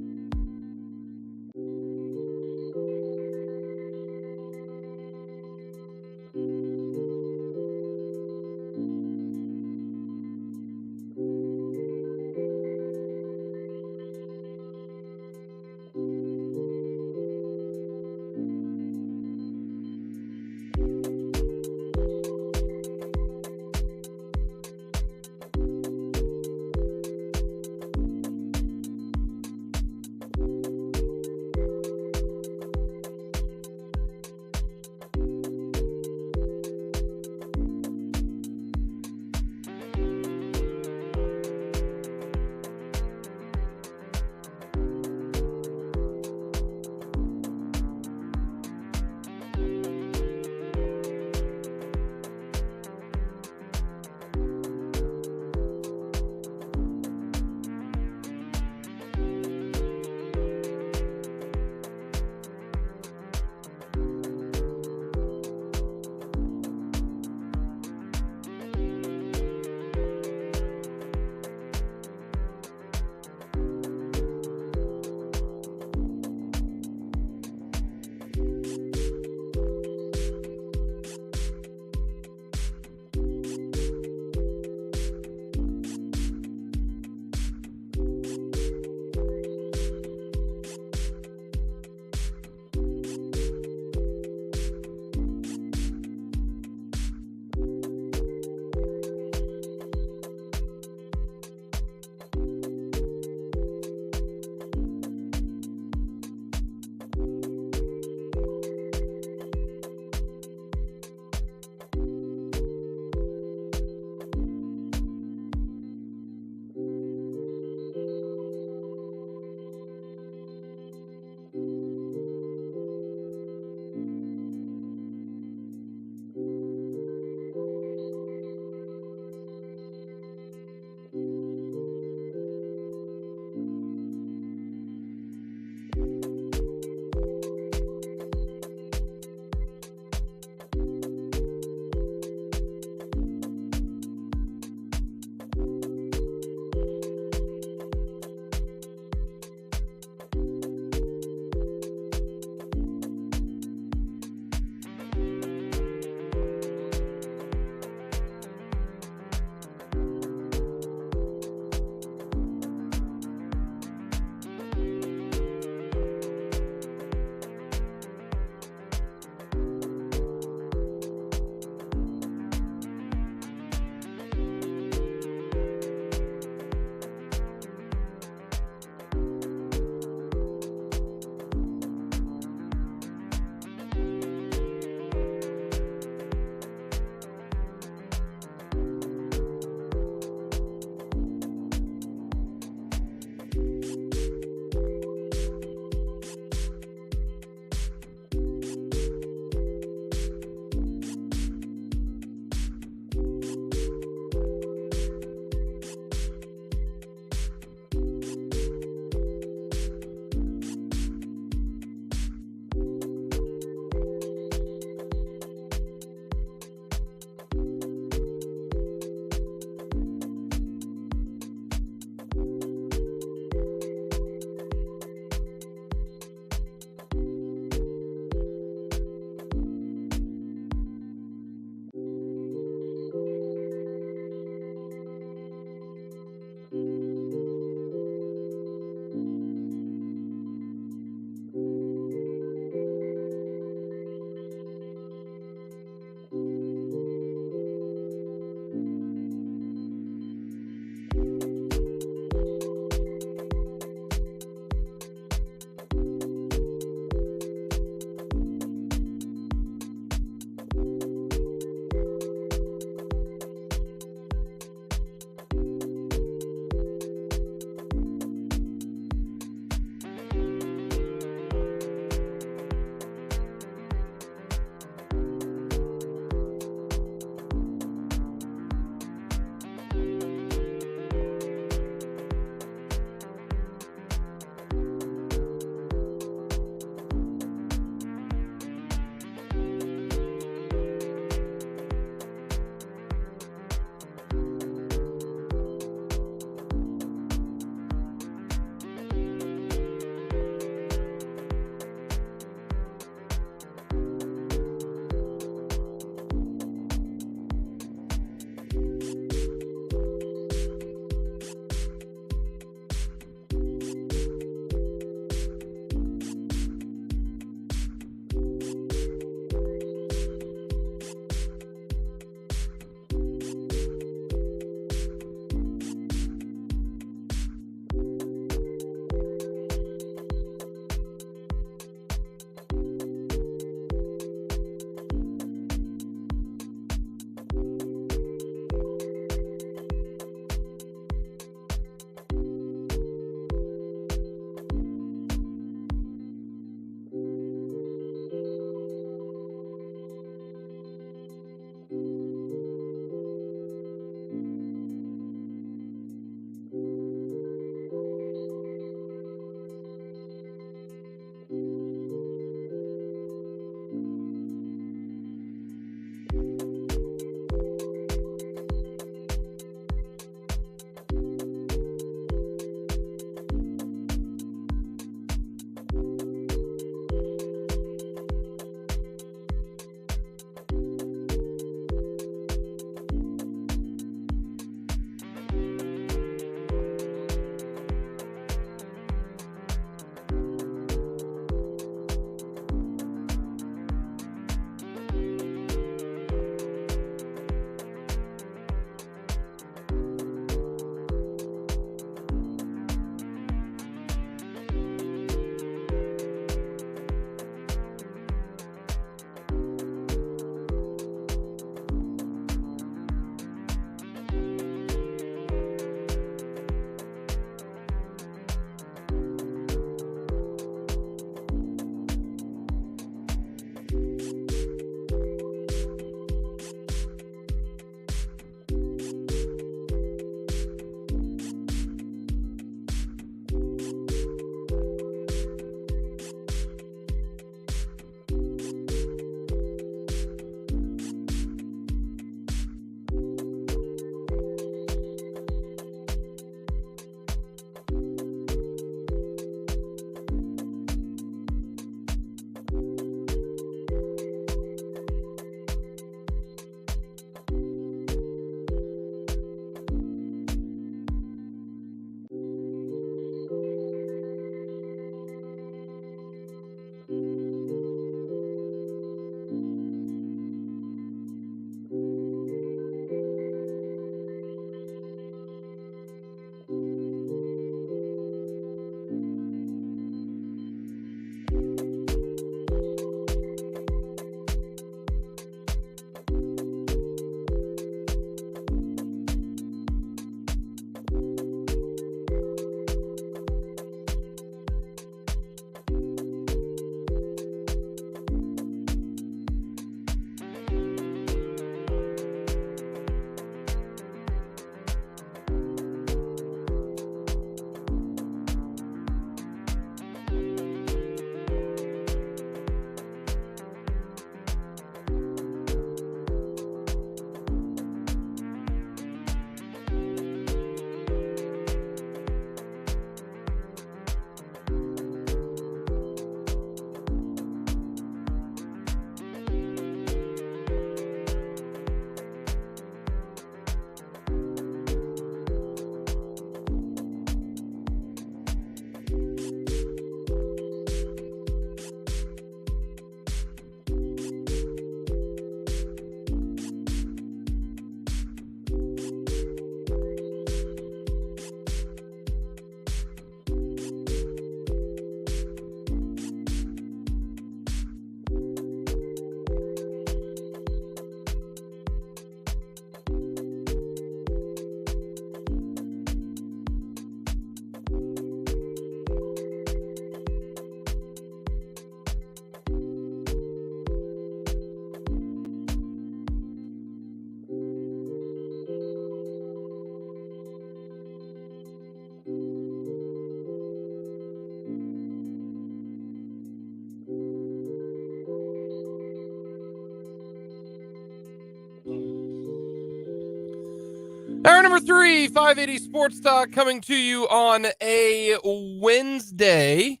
Hour number 3, 580 Sports Talk, coming to you on a Wednesday.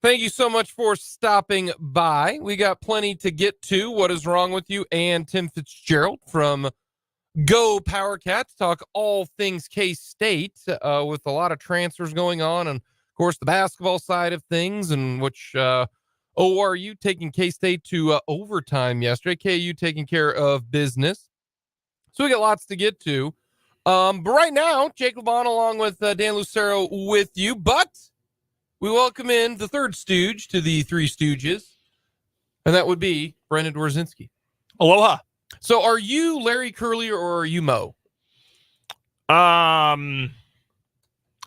Thank you so much for stopping by. We got plenty to get to. What is wrong with you? And Tim Fitzgerald from Go Power Cats talk all things K-State with a lot of transfers going on, and of course the basketball side of things, and which ORU taking K-State to overtime yesterday. KU taking care of business. So we got lots to get to. But right now, Jake LeBon along with Dan Lucero with you. But we welcome in the third stooge to the Three Stooges, and that would be Brendan Dworzinski. Aloha. So are you Larry Curly or are you Mo? I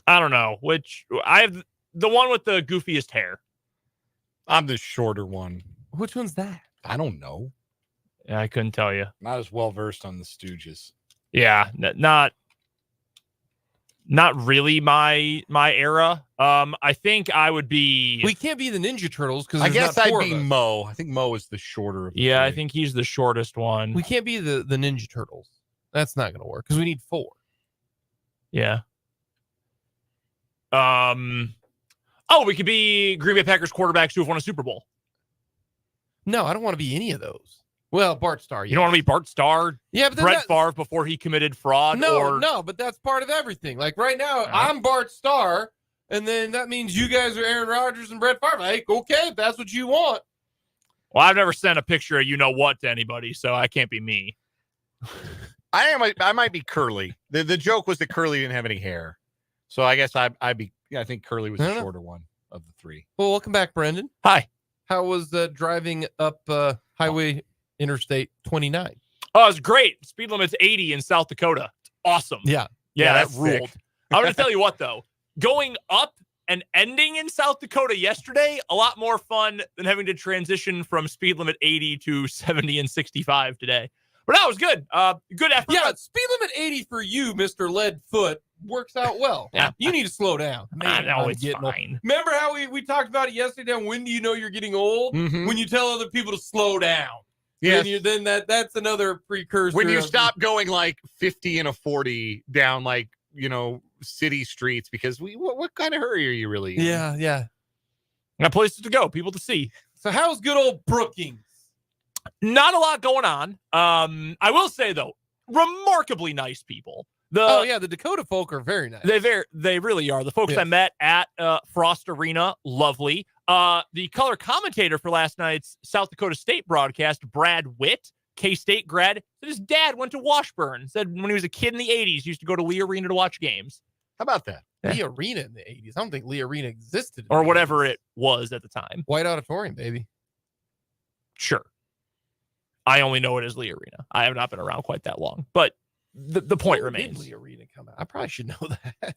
don't know. I have the one with the goofiest hair. I'm the shorter one. Which one's that? I don't know. Yeah, I couldn't tell you. Not as well versed on the Stooges. Yeah, not really my era. I think I would be. We can't be the Ninja Turtles because I guess I'd be Mo. I think Mo is the shorter of the Yeah, three. I think he's the shortest one. We can't be the Ninja Turtles. That's not going to work because we need 4. Yeah. We could be Green Bay Packers quarterbacks who have won a Super Bowl. No, I don't want to be any of those. Well, Bart Starr. You don't want to be Bart Starr? Yeah, but Brett Favre before he committed fraud? No, but that's part of everything. Like right now, I'm Bart Starr, and then that means you guys are Aaron Rodgers and Brett Favre. Like, okay, if that's what you want. Well, I've never sent a picture of you-know-what to anybody, so I can't be me. I might be Curly. The joke was that Curly didn't have any hair. So I guess I think Curly was the shorter one of the 3. Well, welcome back, Brendan. Hi. How was driving up Highway Interstate 29? Oh, it was great. Speed limit's 80 in South Dakota. It's awesome. Yeah, that that's ruled. I'm going to tell you what, though. Going up and ending in South Dakota yesterday, a lot more fun than having to transition from speed limit 80 to 70 and 65 today. But that was good. Good effort. Yeah, speed limit 80 for you, Mr. Leadfoot, works out well. Yeah. You need to slow down. Man, no, I'm it's getting fine. old. Remember how we talked about it yesterday? When do you know you're getting old? Mhm. When you tell other people to slow down. Yes. Then that's another precursor. When you of- stop going like 50 and a 40 down like, city streets, because what kind of hurry are you really in? Yeah. Got places to go, people to see. So how's good old Brookings? Not a lot going on. I will say, though, remarkably nice people. The Dakota folk are very nice. They really are. The folks Yes. I met at Frost Arena, lovely. The color commentator for last night's South Dakota State broadcast, Brad Witt, K-State grad, said his dad went to Washburn. Said when he was a kid in the 80s, he used to go to Lee Arena to watch games. How about that? Lee Arena in the 80s. I don't think Lee Arena existed. in Or the whatever 80s. it was at the time. White Auditorium, baby. Sure. I only know it as Lee Arena. I have not been around quite that long. But the point When did remains. Lee Arena come out? I probably should know that.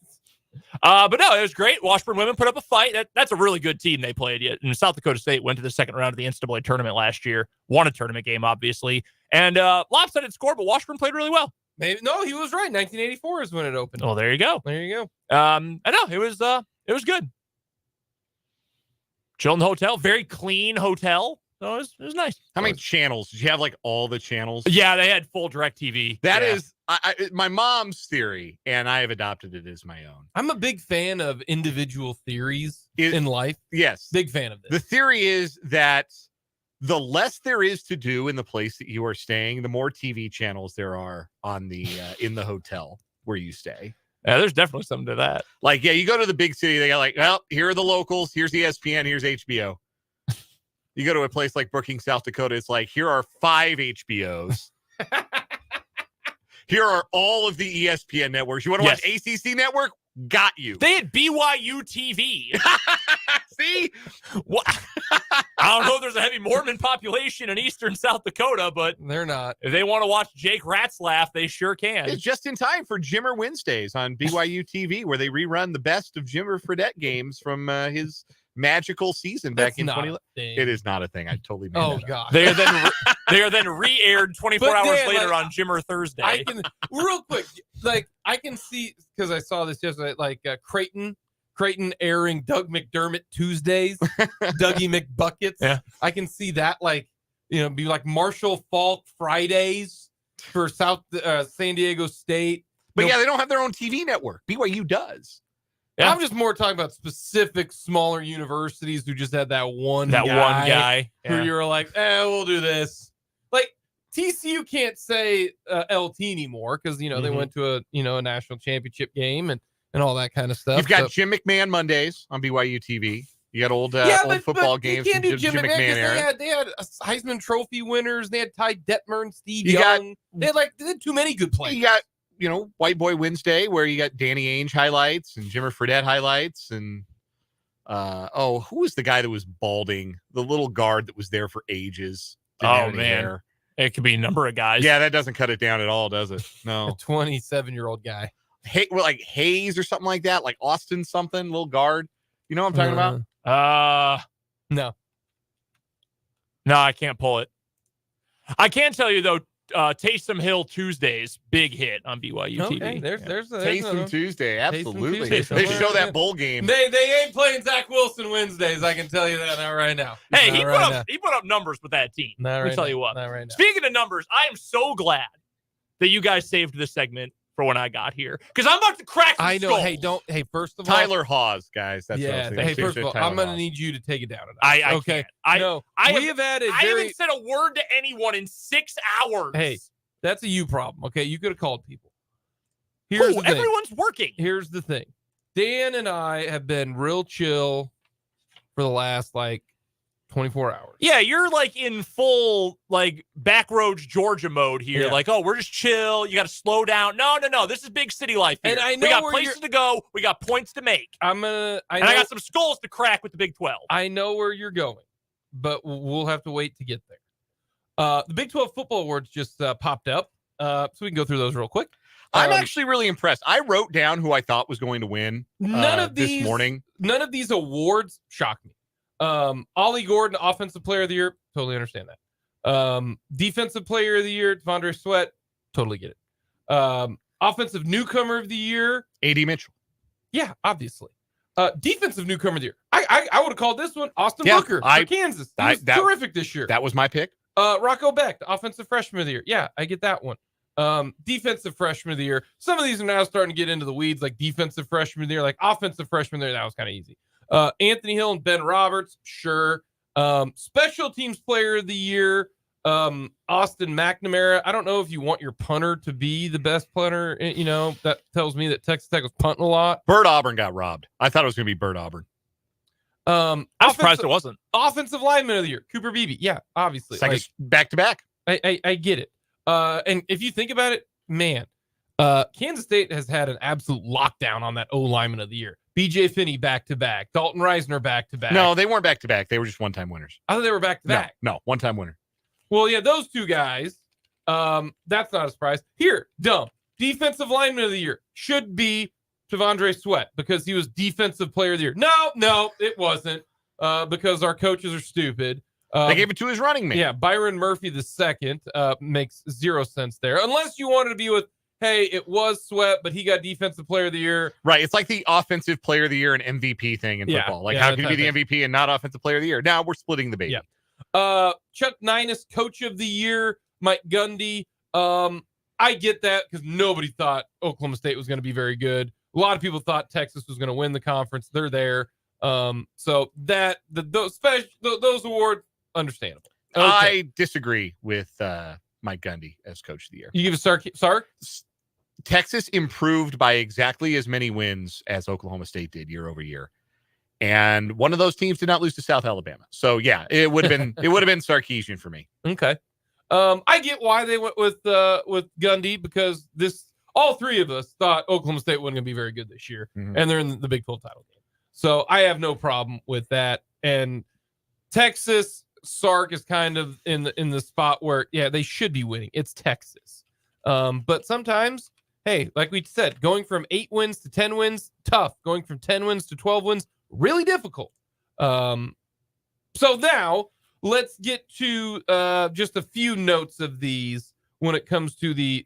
But no, it was great. Washburn women put up a fight. That's a really good team they played. And South Dakota State went to the second round of the NCAA tournament last year. Won a tournament game, obviously. And lopsided score, but Washburn played really well. Maybe no, he was right. 1984 is when it opened. Oh, there you go. There you go. I know it was good. Chill in the hotel, very clean hotel. So it was nice. How many channels? Did you have like all the channels? Yeah, they had full DirecTV. That is my mom's theory, and I have adopted it as my own. I'm a big fan of individual theories in life. Yes. Big fan of this. The theory is that the less there is to do in the place that you are staying, the more TV channels there are on the in the hotel where you stay. Yeah, there's definitely something to that. Like, yeah, you go to the big city, they got like, well, here are the locals. Here's ESPN. Here's HBO. You go to a place like Brookings, South Dakota, it's like, here are 5 HBOs. Here are all of the ESPN networks. You want to watch ACC Network? Got you. They had BYU TV. See? What? I don't know if there's a heavy Mormon population in eastern South Dakota, but they're not. If they want to watch Jake Ratzlaff, they sure can. It's just in time for Jimmer Wednesdays on BYU TV, where they rerun the best of Jimmer Fredette games from his magical season back in 2011. It is not a thing. I totally made that up. God. They are then re-aired 24 But hours Dan, later like, on Jimmer Thursday. I can real quick, like I can see because I saw this yesterday. Like Creighton airing Doug McDermott Tuesdays, Dougie McBuckets. Yeah, I can see that be like Marshall Falk Fridays for San Diego State. But yeah, they don't have their own TV network. BYU does. Yeah. I'm just more talking about specific smaller universities who just had that one guy who you're like, we'll do this. Like TCU can't say LT anymore because they went to a national championship game and all that kind of stuff. You've got Jim McMahon Mondays on BYU TV. You got old football games. You can't do Jim McMahon era. they had Heisman Trophy winners. They had Ty Detmer and Steve Young. They had too many good players. You got White Boy Wednesday, where you got Danny Ainge highlights and Jimmer Fredette highlights, and who was the guy that was balding? The little guard that was there for ages. Oh man, it could be a number of guys. Yeah, that doesn't cut it down at all, does it? No, a 27-year-old guy. Hey, like Hayes or something like that, like Austin something, little guard. You know what I'm talking about? No, I can't pull it. I can tell you though. Taysom Hill Tuesdays, big hit on BYU TV. There's Taysom Tuesday, absolutely. Tuesday. They show that bowl game. They ain't playing Zach Wilson Wednesdays. I can tell you that not right now. Hey, he put up numbers with that team. Let me tell you what. Not right now. Speaking of numbers, I am so glad that you guys saved this segment for when I got here because I'm about to crack some skulls. Hey, first of all, Tyler Hawes, guys. That's what I was thinking. Hey, first of all, I'm going to need you to take it down. Okay. I haven't said a word to anyone in 6 hours. Hey, that's a you problem. Okay, you could have called people. Here's the thing. Everyone's working. Here's the thing. Dan and I have been real chill for the last 24 hours. Yeah, you're in full back roads Georgia mode here. Yeah. We're just chill. You got to slow down. No. This is big city life here. And I know we got places to go. We got points to make. I got some skulls to crack with the Big 12. I know where you're going, but we'll have to wait to get there. The Big 12 football awards just popped up, so we can go through those real quick. I'm actually really impressed. I wrote down who I thought was going to win this morning. None of these awards shocked me. Ollie Gordon, Offensive Player of the Year, totally understand that. Defensive Player of the Year, Devondre Sweat, totally get it. Offensive Newcomer of the Year, A.D. Mitchell. Yeah, obviously. Defensive Newcomer of the Year. I would have called this one Austin Booker for Kansas. He was terrific this year. That was my pick. Rocco Beck, the Offensive Freshman of the Year. Yeah, I get that one. Defensive Freshman of the Year. Some of these are now starting to get into the weeds, like Defensive Freshman of the Year, like Offensive Freshman of the Year. That was kind of easy. Anthony Hill and Ben Roberts, sure. Special Teams Player of the Year, Austin McNamara. I don't know if you want your punter to be the best punter. That tells me that Texas Tech was punting a lot. Bert Auburn got robbed. I thought it was going to be Bert Auburn. I'm surprised it wasn't. Offensive Lineman of the Year, Cooper Beebe. Yeah, obviously. Second back-to-back. I get it. And if you think about it, man, Kansas State has had an absolute lockdown on that O-Lineman of the Year. BJ Finney back-to-back. Dalton Reisner back-to-back. No, they weren't back-to-back. They were just one-time winners. I thought they were back-to-back. No, one-time winner. Well, yeah, those two guys. That's not a surprise. Here, Defensive Lineman of the Year should be Devondre Sweat because he was Defensive Player of the Year. No, it wasn't because our coaches are stupid. They gave it to his running mate. Yeah, Byron Murphy II makes zero sense there. Unless you wanted to be with, hey, it was Sweat, but he got Defensive Player of the Year. Right. It's like the Offensive Player of the Year and MVP thing in football. How can you be the MVP and not Offensive Player of the Year? Now we're splitting the baby. Yeah. Chuck Ninus, Coach of the Year, Mike Gundy. I get that because nobody thought Oklahoma State was going to be very good. A lot of people thought Texas was going to win the conference. They're there. So those awards, understandable. Okay. I disagree with Mike Gundy as Coach of the Year. You give a Sark? Texas improved by exactly as many wins as Oklahoma State did year over year. And one of those teams did not lose to South Alabama. So yeah, it would have been Sarkisian for me. Okay. I get why they went with Gundy because all three of us thought Oklahoma State wasn't going to be very good this year, and they're in the Big 12 title game. So I have no problem with that. And Texas, Sark is kind of in the spot where they should be winning. It's Texas, but sometimes, hey, like we said, going from 8 wins to 10 wins, tough. Going from 10 wins to 12 wins, really difficult. So now let's get to just a few notes of these when it comes to the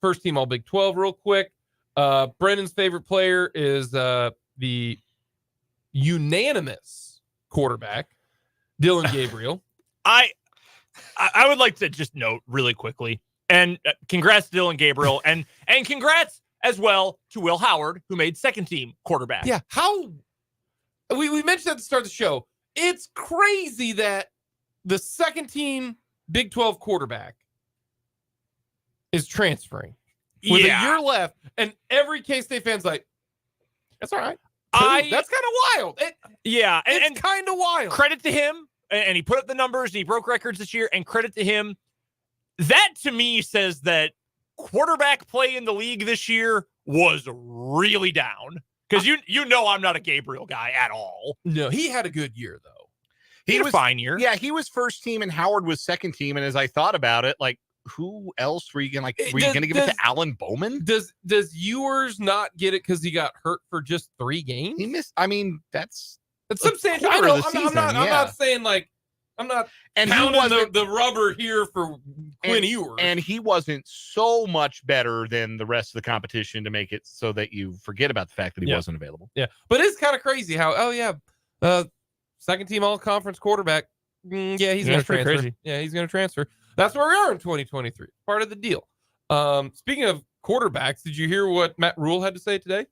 first team All Big 12 real quick. Brendan's favorite player is the unanimous quarterback, Dylan Gabriel. I would like to just note really quickly, and congrats to Dylan Gabriel, and congrats as well to Will Howard, who made second team quarterback. Yeah. How we mentioned at the start of the show, it's crazy that the second team Big 12 quarterback is transferring with a year left, and every K-State fan's like, that's all right. That's kind of wild. It's kind of wild. Credit to him, and he put up the numbers, and he broke records this year, and credit to him. That, to me, says that quarterback play in the league this year was really down. Because you know I'm not a Gabriel guy at all. No, he had a good year, though. He had a fine year. Yeah, he was first team, and Howard was second team. And as I thought about it, like, who else were you going to give it to Alan Bowman? Does Ewers not get it because he got hurt for just 3 games? He missed. I mean, that's substantial. I know. I'm not saying like I'm not pounding the rubber here for Quinn Ewers. And he wasn't so much better than the rest of the competition to make it so that you forget about the fact that he wasn't available. Yeah, but it's kind of crazy how second team all conference quarterback. He's going to transfer. Crazy. Yeah, he's going to transfer. That's where we are in 2023. Part of the deal. Speaking of quarterbacks, did you hear what Matt Rule had to say today?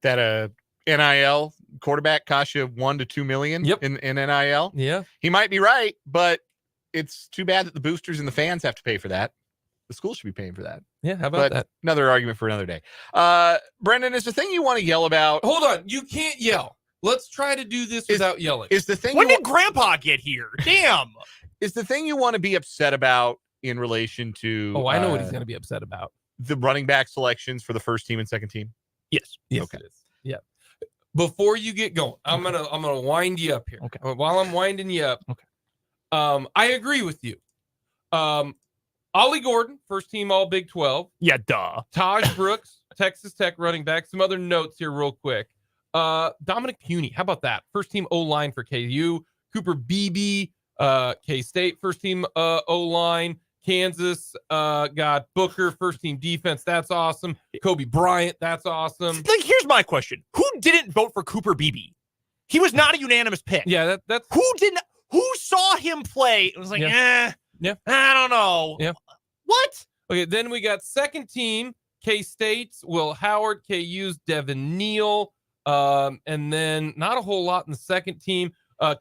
That NIL quarterback costs you $1 to $2 million in NIL. Yeah, he might be right, but it's too bad that the boosters and the fans have to pay for that. The school should be paying for that. Yeah, how about that? Another argument for another day. Brendan, is the thing you want to yell about? Hold on, you can't yell. Let's try to do this without yelling. Is the thing? When did Grandpa get here? Damn. Is the thing you want to be upset about in relation to? Oh, I know what he's going to be upset about. The running back selections for the first team and second team. Yes. Okay. It is. Yeah. Before you get going, I'm gonna wind you up here. Okay. While I'm winding you up, okay. I agree with you. Ollie Gordon, first team All Big 12. Yeah, duh. Taj Brooks, Texas Tech running back. Some other notes here, real quick. Dominic Puny, how about that? First team O line for KU. Cooper Beebe, K-State, first team O line. Kansas got Booker, first team defense. That's awesome. Kobe Bryant, that's awesome. Like, here's my question: who didn't vote for Cooper Beebe? He was not a unanimous pick. Yeah, that's who saw him play. It was like, I don't know. Yeah. What? Okay, then we got second team K-State's Will Howard, KU's Devin Neal, and then not a whole lot in the second team.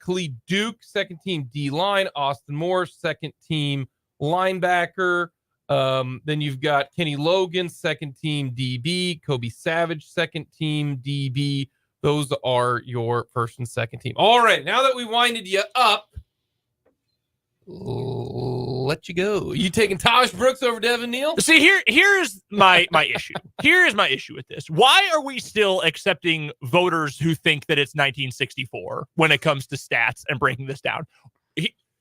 Khalid Duke, second team D-line. Austin Moore, second team linebacker. Then you've got Kenny Logan, second team DB. Kobe Savage, second team DB. Those are your first and second team. All right, now that we winded you up, let you go. You taking Taj Brooks over Devin Neal? See, here's my issue. Here is my issue with this. Why are we still accepting voters who think that it's 1964 when it comes to stats and breaking this down?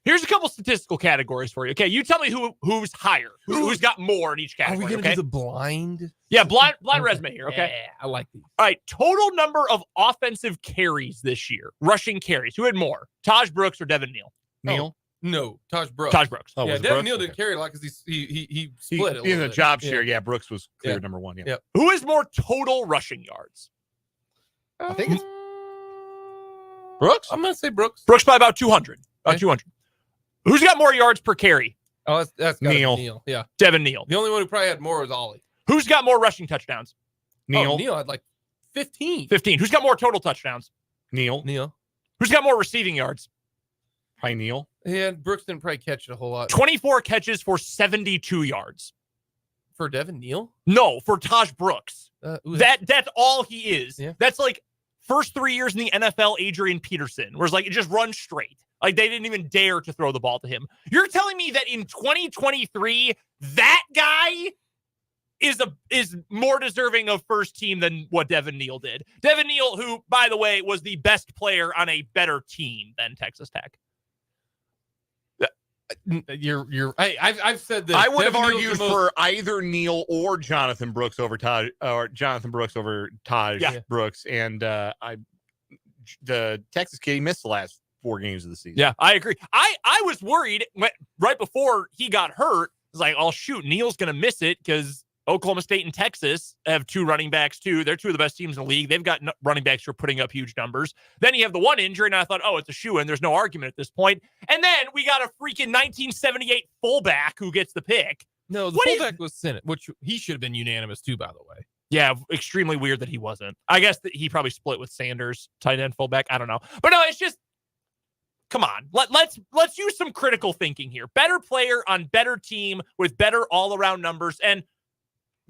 Here's a couple statistical categories for you. Okay, you tell me who's higher, who's got more in each category. Are we going to do the blind? Yeah, blind resume here, okay? Yeah, I like these. All right, total number of offensive carries this year, rushing carries. Who had more, Taj Brooks or Devin Neal? Neal? No, Taj Brooks. Taj Brooks. Oh, yeah, Devin Neal didn't carry a lot because he split it. In the job share, yeah, Brooks was clear number one. Yeah. Yep. Who has more total rushing yards? I think it's Brooks. I'm going to say Brooks. Brooks by about 200. About 200. Who's got more yards per carry? Oh, that's Neal. Yeah. Devin Neal. The only one who probably had more was Ollie. Who's got more rushing touchdowns? Neal. Oh, Neal had like 15. 15. Who's got more total touchdowns? Neal. Who's got more receiving yards? Probably Neal. Yeah, Brooks didn't probably catch it a whole lot. 24 catches for 72 yards. For Devin Neal? No, for Taj Brooks. That's all he is. Yeah. That's like first 3 years in the NFL, Adrian Peterson, where it's like it just runs straight. Like they didn't even dare to throw the ball to him. You're telling me that in 2023, that guy is more deserving of first team than what Devin Neal did. Devin Neal, who, by the way, was the best player on a better team than Texas Tech. I've said this. I would have argued for either Neal or Jonathan Brooks over Taj Brooks, and the Texas kid, he missed the last 4 games of the season. Yeah, I agree. I was worried right before he got hurt. I was like, oh shoot, Neal's gonna miss it because Oklahoma State and Texas have 2 running backs too. They're 2 of the best teams in the league. They've got running backs who are putting up huge numbers. Then you have the one injury, and I thought, oh, it's a shoo-in. There's no argument at this point. And then we got a freaking 1978 fullback who gets the pick. No, the fullback was Senate, which he should have been unanimous too, by the way. Yeah, extremely weird that he wasn't. I guess that he probably split with Sanders, tight end fullback. I don't know. But no, it's just, come on. Let's use some critical thinking here. Better player on better team with better all-around numbers. And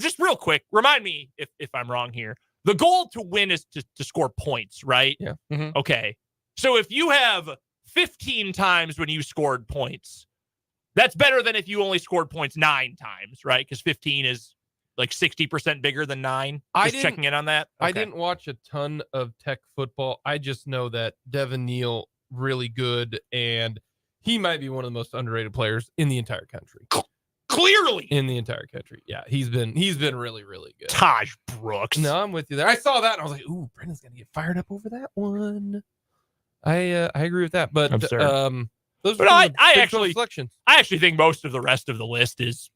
just real quick, remind me if I'm wrong here. The goal to win is to score points, right? Yeah. Mm-hmm. Okay. So if you have 15 times when you scored points, that's better than if you only scored points 9 times, right? Because 15 is like 60% bigger than 9. Just checking in on that. Okay. I didn't watch a ton of Tech football. I just know that Devin Neal, really good, and he might be one of the most underrated players in the entire country. Clearly. In the entire country. Yeah, he's been really, really good. Taj Brooks. No, I'm with you there. I saw that and I was like, ooh, Brendan's gonna get fired up over that one. I agree with that. But those are I actually think most of the rest of the list is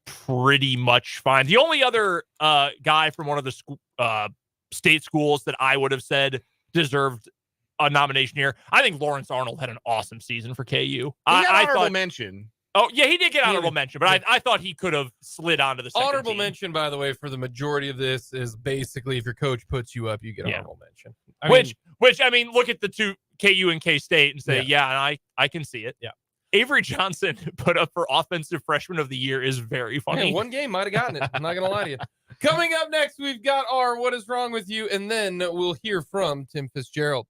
pretty much fine. The only other guy from one of the state schools that I would have said deserved a nomination here, I think Lawrence Arnold had an awesome season for KU. He got honorable mention. Oh, yeah, he did get honorable mention, but I thought he could have slid onto the second honorable team. mention, by the way, for the majority of this is basically if your coach puts you up, you get honorable mention. Which I mean, look at the two KU and K-State and say, and I can see it. Yeah. Avery Johnson put up for Offensive Freshman of the Year is very funny. Yeah, one game might have gotten it. I'm not going to lie to you. Coming up next, we've got our What is Wrong with You, and then we'll hear from Tim Fitzgerald.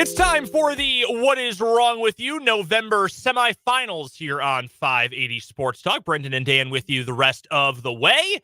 It's time for the What is Wrong with You November semifinals here on 580 Sports Talk. Brendan and Dan with you the rest of the way.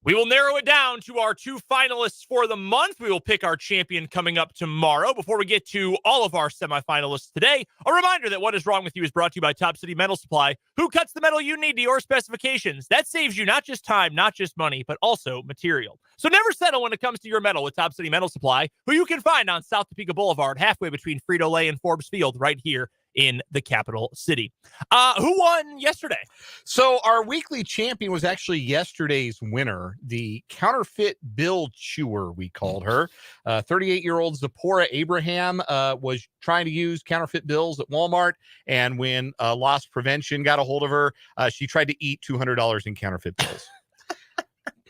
We will narrow it down to our 2 finalists for the month. We will pick our champion coming up tomorrow. Before we get to all of our semifinalists today, a reminder that What is Wrong with You is brought to you by Top City Metal Supply, who cuts the metal you need to your specifications. That saves you not just time, not just money, but also material. So never settle when it comes to your metal with Top City Metal Supply, who you can find on South Topeka Boulevard, halfway between Frito-Lay and Forbes Field, right here in the capital city. Who won yesterday? So our weekly champion was actually yesterday's winner, the counterfeit bill chewer, we called her. 38-year-old Zipporah Abraham was trying to use counterfeit bills at Walmart, and when loss prevention got a hold of her, she tried to eat $200 in counterfeit bills.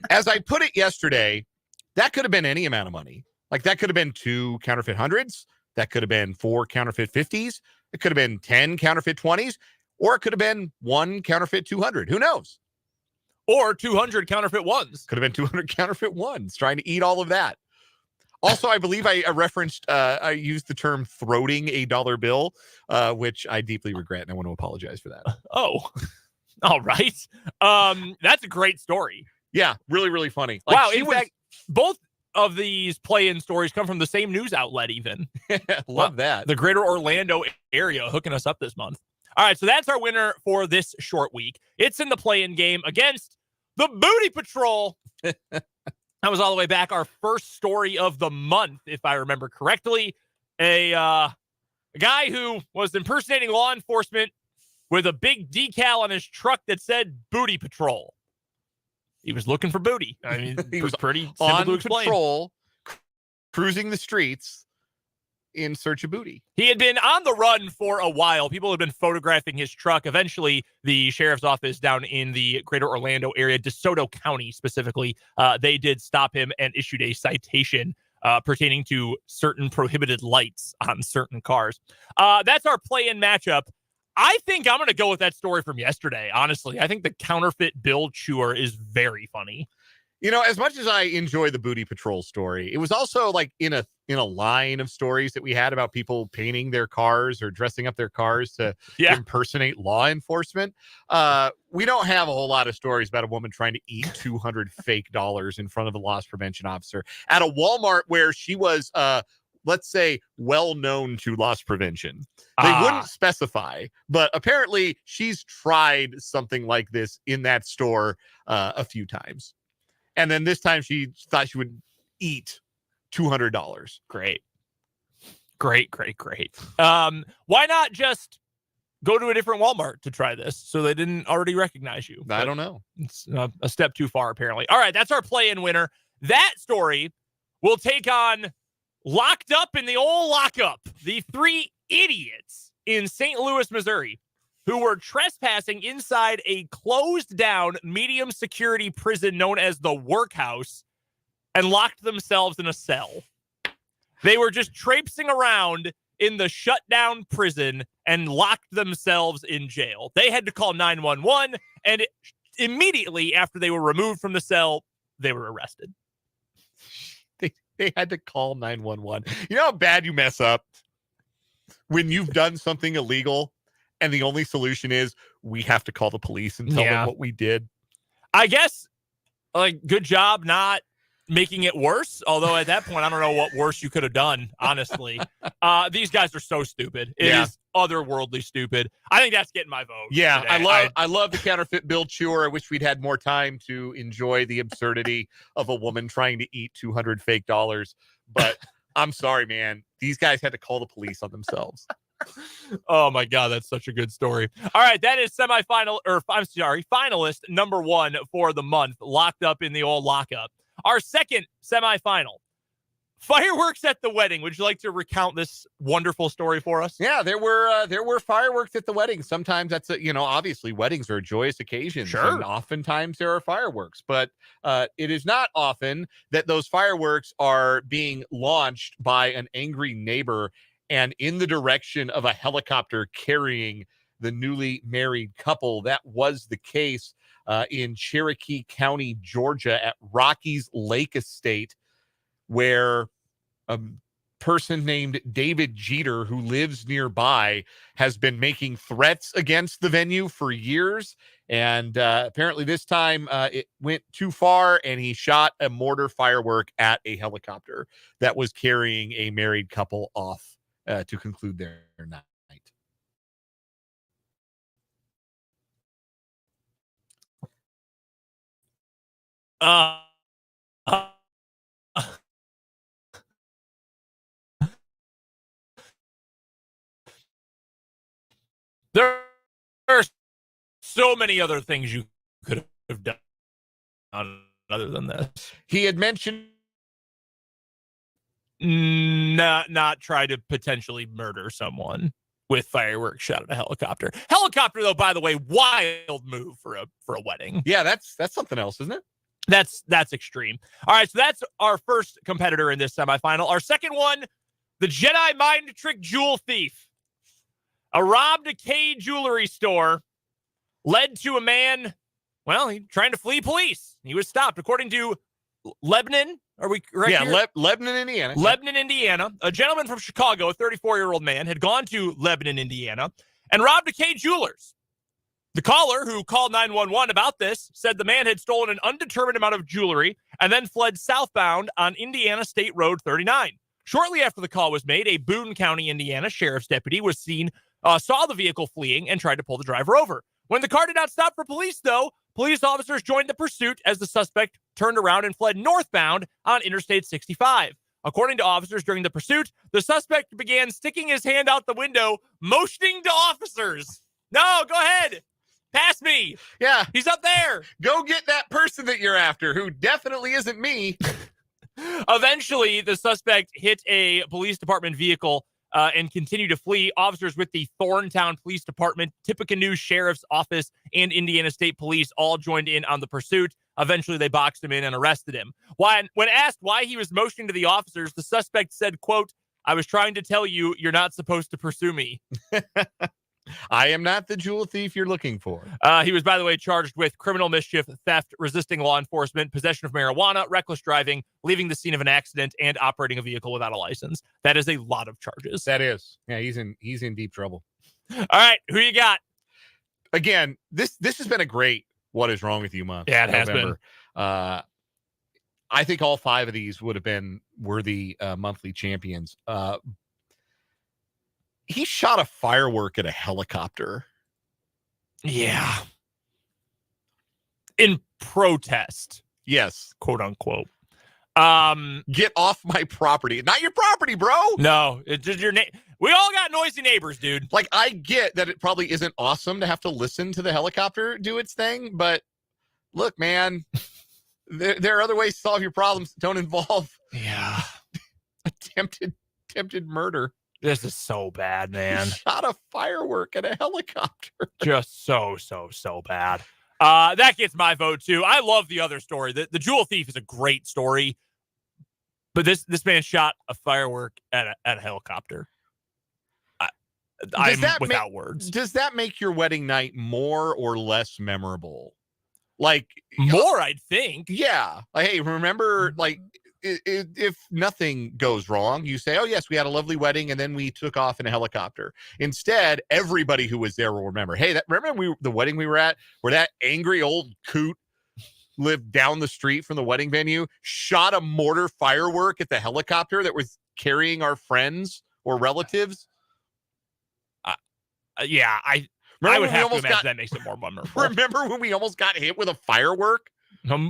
As I put it yesterday, that could have been any amount of money. Like that could have been 2 counterfeit hundreds. That could have been 4 counterfeit 50s. It could have been 10 counterfeit 20s, or it could have been 1 counterfeit 200. Who knows? Or 200 counterfeit ones. Could have been 200 counterfeit ones, trying to eat all of that. Also, I believe I referenced, I used the term throating a dollar bill, which I deeply regret, and I want to apologize for that. Oh, all right. That's a great story. Yeah, really, really funny. Wow, in fact, both of these play-in stories come from the same news outlet even. Love that. The greater Orlando area hooking us up this month. All right, so that's our winner for this short week. It's in the play-in game against the Booty Patrol. That was all the way back. Our first story of the month, if I remember correctly. A guy who was impersonating law enforcement with a big decal on his truck that said Booty Patrol. He was looking for booty. I mean, he was pretty simple on to explain. patrol, cruising the streets in search of booty. He had been on the run for a while. People had been photographing his truck. Eventually, the sheriff's office down in the greater Orlando area, DeSoto County specifically, they did stop him and issued a citation pertaining to certain prohibited lights on certain cars. That's our play-in matchup. I think I'm going to go with that story from yesterday, honestly. I think the counterfeit bill chewer is very funny. You know, as much as I enjoy the Booty Patrol story, it was also like in a line of stories that we had about people painting their cars or dressing up their cars to impersonate law enforcement. We don't have a whole lot of stories about a woman trying to eat 200 fake dollars in front of a loss prevention officer at a Walmart where she was, let's say, well known to loss prevention. They wouldn't specify, but apparently she's tried something like this in that store a few times. And then this time she thought she would eat $200. Great. Why not just go to a different Walmart to try this so they didn't already recognize you? I don't know. It's a step too far, apparently. All right, that's our play-in winner. That story will take on Locked Up in the old lockup. The three idiots in St. Louis, Missouri, who were trespassing inside a closed-down medium security prison known as the Workhouse and locked themselves in a cell. They were just traipsing around in the shut-down prison and locked themselves in jail. They had to call 911, and immediately after they were removed from the cell, they were arrested. They had to call 911. You know how bad you mess up when you've done something illegal and the only solution is we have to call the police and tell them what we did? I guess, like, good job not making it worse. Although at that point, I don't know what worse you could have done, honestly. These guys are so stupid. It is otherworldly stupid. I think that's getting my vote. Yeah, today. I love the counterfeit bill chewer. I wish we'd had more time to enjoy the absurdity of a woman trying to eat 200 fake dollars. But I'm sorry, man. These guys had to call the police on themselves. Oh my God, that's such a good story. All right, that is finalist number one for the month, Locked Up in the old lockup. Our second semifinal, fireworks at the wedding. Would you like to recount this wonderful story for us? Yeah, there were fireworks at the wedding. Sometimes that's obviously weddings are joyous occasions. Sure. And oftentimes there are fireworks, but it is not often that those fireworks are being launched by an angry neighbor and in the direction of a helicopter carrying the newly married couple. That was the case in Cherokee County, Georgia, at Rockies Lake Estate, where a person named David Jeter, who lives nearby, has been making threats against the venue for years. And apparently this time it went too far, and he shot a mortar firework at a helicopter that was carrying a married couple off to conclude their night. There are so many other things you could have done other than this. He had mentioned not try to potentially murder someone with fireworks shot at a helicopter. Helicopter, though, by the way, wild move for a wedding. Yeah, that's something else, isn't it? That's extreme. All right, so that's our first competitor in this semifinal. Our second one, the Jedi mind trick jewel thief. A robbed a K jewelry store led to a man, well, he trying to flee police. He was stopped. According to Lebanon. Are we correct? Yeah, here? Lebanon, Indiana. Lebanon, Indiana. A gentleman from Chicago, a 34-year-old man, had gone to Lebanon, Indiana, and robbed a K Jewelers. The caller who called 911 about this said the man had stolen an undetermined amount of jewelry and then fled southbound on Indiana State Road 39. Shortly after the call was made, a Boone County, Indiana sheriff's deputy was seen, saw the vehicle fleeing and tried to pull the driver over. When the car did not stop for police, though, police officers joined the pursuit as the suspect turned around and fled northbound on Interstate 65. According to officers during the pursuit, the suspect began sticking his hand out the window, motioning to officers. No, go ahead. Pass me. Yeah. He's up there. Go get that person that you're after, who definitely isn't me. Eventually, the suspect hit a police department vehicle and continued to flee. Officers with the Thorntown Police Department, Tippecanoe Sheriff's Office, and Indiana State Police all joined in on the pursuit. Eventually, they boxed him in and arrested him. When asked why he was motioning to the officers, the suspect said, quote, "I was trying to tell you you're not supposed to pursue me." I am not the jewel thief you're looking for. He was, by the way, charged with criminal mischief, theft, resisting law enforcement, possession of marijuana, reckless driving, leaving the scene of an accident, and operating a vehicle without a license. That is a lot of charges. That is. Yeah, he's in deep trouble. All right, who you got? Again, this has been a great What Is Wrong With You month. Yeah, it has been. I think all 5 of these would have been worthy monthly champions. He shot a firework at a helicopter. Yeah. In protest. Yes. Quote unquote. Get off my property. Not your property, bro. No, it's just your we all got noisy neighbors, dude. Like, I get that it probably isn't awesome to have to listen to the helicopter do its thing, but look, man, there are other ways to solve your problems that don't involve attempted murder. This is so bad, man. He shot a firework at a helicopter. Just so bad. That gets my vote too. I love the other story. The jewel thief is a great story, but this man shot a firework at a helicopter. I'm without words. Does that make your wedding night more or less memorable? Like more, I'd think. Yeah. Like, hey, remember, like, if nothing goes wrong, you say, oh, yes, we had a lovely wedding, and then we took off in a helicopter. Instead, everybody who was there will remember, hey, remember the wedding we were at where that angry old coot lived down the street from the wedding venue, shot a mortar firework at the helicopter that was carrying our friends or relatives? I would have to imagine that makes it more memorable. Remember when we almost got hit with a firework?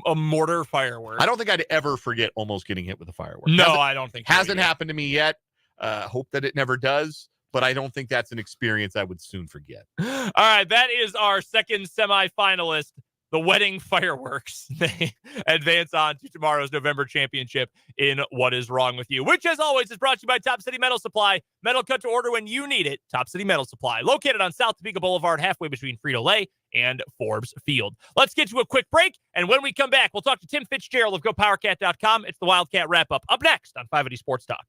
A mortar firework. I don't think I'd ever forget almost getting hit with a firework. No, I don't think so hasn't either. happened to me yet. Hope that it never does, but I don't think that's an experience I would soon forget. All right, that is our second semifinalist, the wedding fireworks. They advance on to tomorrow's November championship in What Is Wrong With You, which, as always, is brought to you by Top City Metal Supply. Metal cut to order when you need it. Top City Metal Supply, located on South Topeka Boulevard, halfway between Frito-Lay and Forbes Field. Let's get to a quick break, and when we come back, we'll talk to Tim Fitzgerald of GoPowerCat.com. It's the Wildcat Wrap-Up, up next on 580 Sports Talk.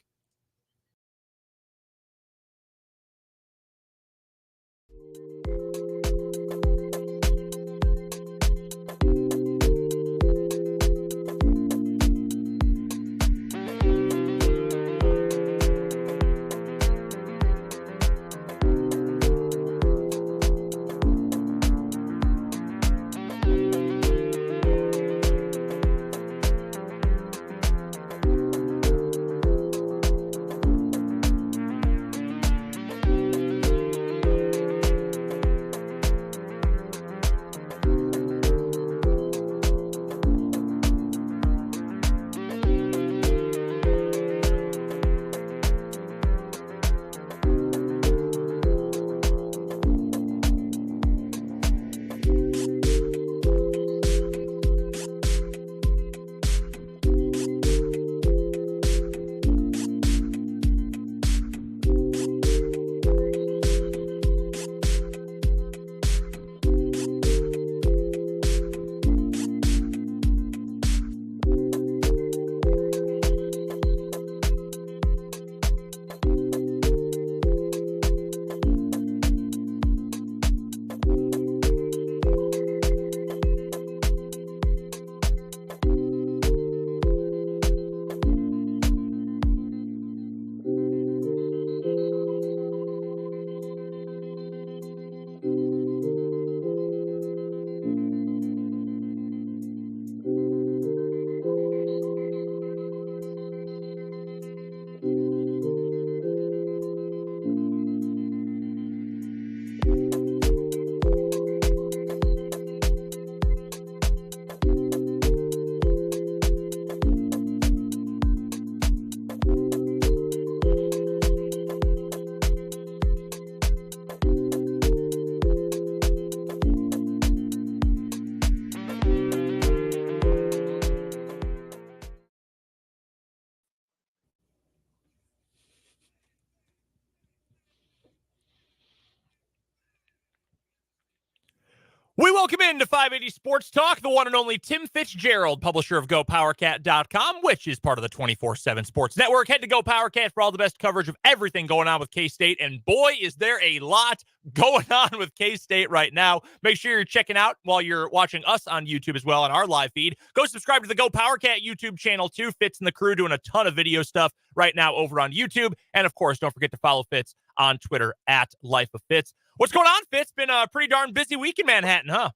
We welcome into 580 Sports Talk, the one and only Tim Fitzgerald, publisher of GoPowerCat.com, which is part of the 24/7 Sports Network. Head to GoPowerCat for all the best coverage of everything going on with K-State. And boy, is there a lot going on with K-State right now. Make sure you're checking out while you're watching us on YouTube as well on our live feed. Go subscribe to the GoPowerCat YouTube channel too. Fitz and the crew doing a ton of video stuff right now over on YouTube. And of course, don't forget to follow Fitz on Twitter at Life of Fitz. What's going on, Fitz? Been a pretty darn busy week in Manhattan, huh?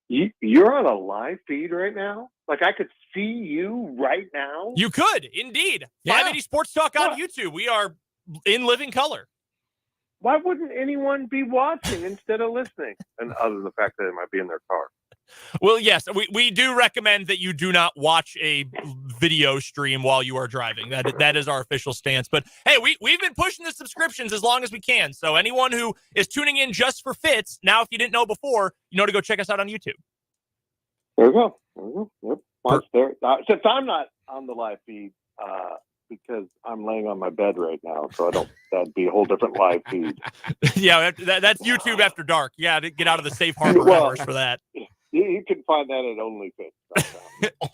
You're on a live feed right now? Like I could see you right now? You could, indeed. Yeah. 580 Sports Talk on YouTube. We are in living color. Why wouldn't anyone be watching instead of listening? And other than the fact that they might be in their car. Well, yes, we do recommend that you do not watch a video stream while you are driving. That is our official stance. But hey, we've been pushing the subscriptions as long as we can. So anyone who is tuning in just for Fitz, now if you didn't know before, you know to go check us out on YouTube. There we go. Yep. Once there. Since I'm not on the live feed, because I'm laying on my bed right now, so that'd be a whole different live feed. Yeah, that's YouTube after dark. Yeah, to get out of the safe harbor hours for that. You can find that at OnlyFits.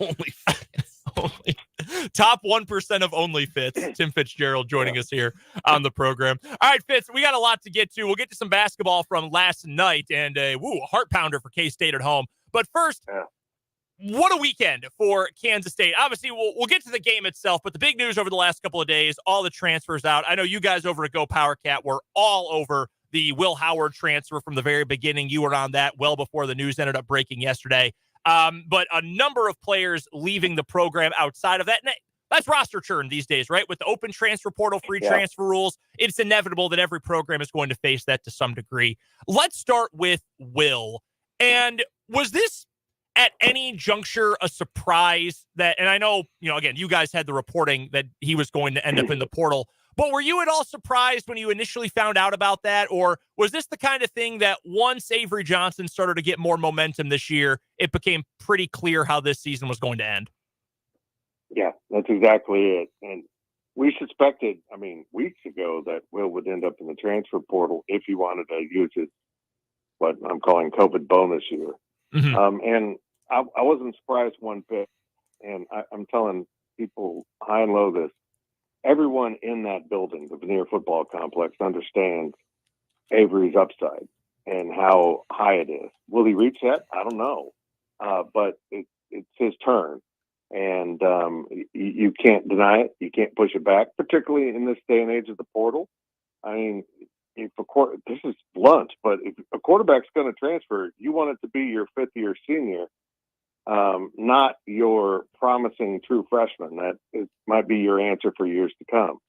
Only top 1% of OnlyFits. Tim Fitzgerald joining us here on the program. All right, Fitz, we got a lot to get to. We'll get to some basketball from last night and a heart pounder for K-State at home. But first, what a weekend for Kansas State. Obviously, we'll get to the game itself, but the big news over the last couple of days, all the transfers out. I know you guys over at Go Power Cat were all over the Will Howard transfer from the very beginning. You were on that well before the news ended up breaking yesterday. But a number of players leaving the program outside of that. And that's roster churn these days, right? With the open transfer portal, free transfer rules, it's inevitable that every program is going to face that to some degree. Let's start with Will. And was this at any juncture a surprise that, and I know, again, you guys had the reporting that he was going to end up in the portal, but were you at all surprised when you initially found out about that? Or was this the kind of thing that once Avery Johnson started to get more momentum this year, it became pretty clear how this season was going to end? Yeah, that's exactly it. And we suspected, weeks ago that Will would end up in the transfer portal if he wanted to use his, what I'm calling COVID bonus year. Mm-hmm. And I wasn't surprised one bit. And I'm telling people high and low this. Everyone in that building, the Veneer Football Complex, understands Avery's upside and how high it is. Will he reach that? I don't know. But it's his turn. And you can't deny it. You can't push it back, particularly in this day and age of the portal. This is blunt, but if a quarterback's going to transfer, you want it to be your fifth-year senior, not your promising true freshman. That might be your answer for years to come.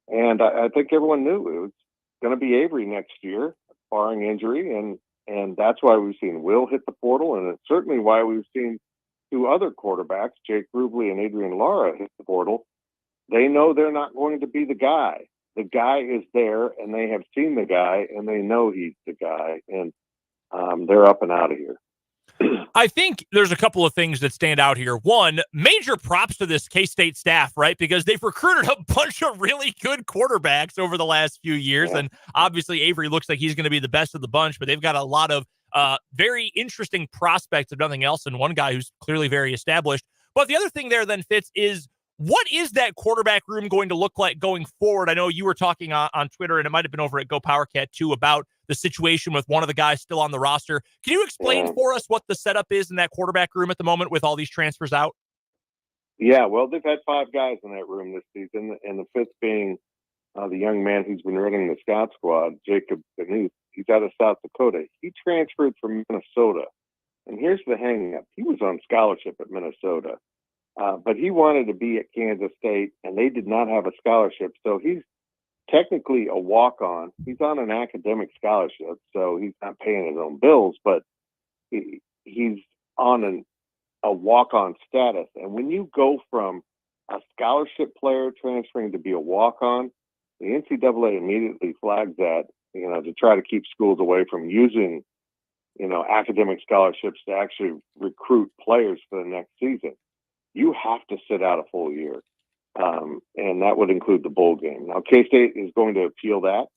And I think everyone knew it was going to be Avery next year, barring injury, and that's why we've seen Will hit the portal, and it's certainly why we've seen two other quarterbacks, Jake Rubley and Adrian Lara, hit the portal. They know they're not going to be the guy. The guy is there, and they have seen the guy, and they know he's the guy, and they're up and out of here. I think there's a couple of things that stand out here. One, major props to this K-State staff, right? Because they've recruited a bunch of really good quarterbacks over the last few years, and obviously Avery looks like he's going to be the best of the bunch, but they've got a lot of very interesting prospects, if nothing else, and one guy who's clearly very established. But the other thing there then, Fitz, is what is that quarterback room going to look like going forward? I know you were talking on Twitter, and it might have been over at Go Power Cat too, about the situation with one of the guys still on the roster. Can you explain for us what the setup is in that quarterback room at the moment with all these transfers out? Yeah, well, they've had 5 guys in that room this season, and the fifth being the young man who's been running the scout squad, Jacob, and he's out of South Dakota. He transferred from Minnesota. And here's the hang-up. He was on scholarship at Minnesota. But he wanted to be at Kansas State, and they did not have a scholarship. So he's technically a walk-on. He's on an academic scholarship, so he's not paying his own bills, but he's on a walk-on status. And when you go from a scholarship player transferring to be a walk-on, the NCAA immediately flags that, to try to keep schools away from using, academic scholarships to actually recruit players for the next season. You have to sit out a full year, and that would include the bowl game. Now, K-State is going to appeal that.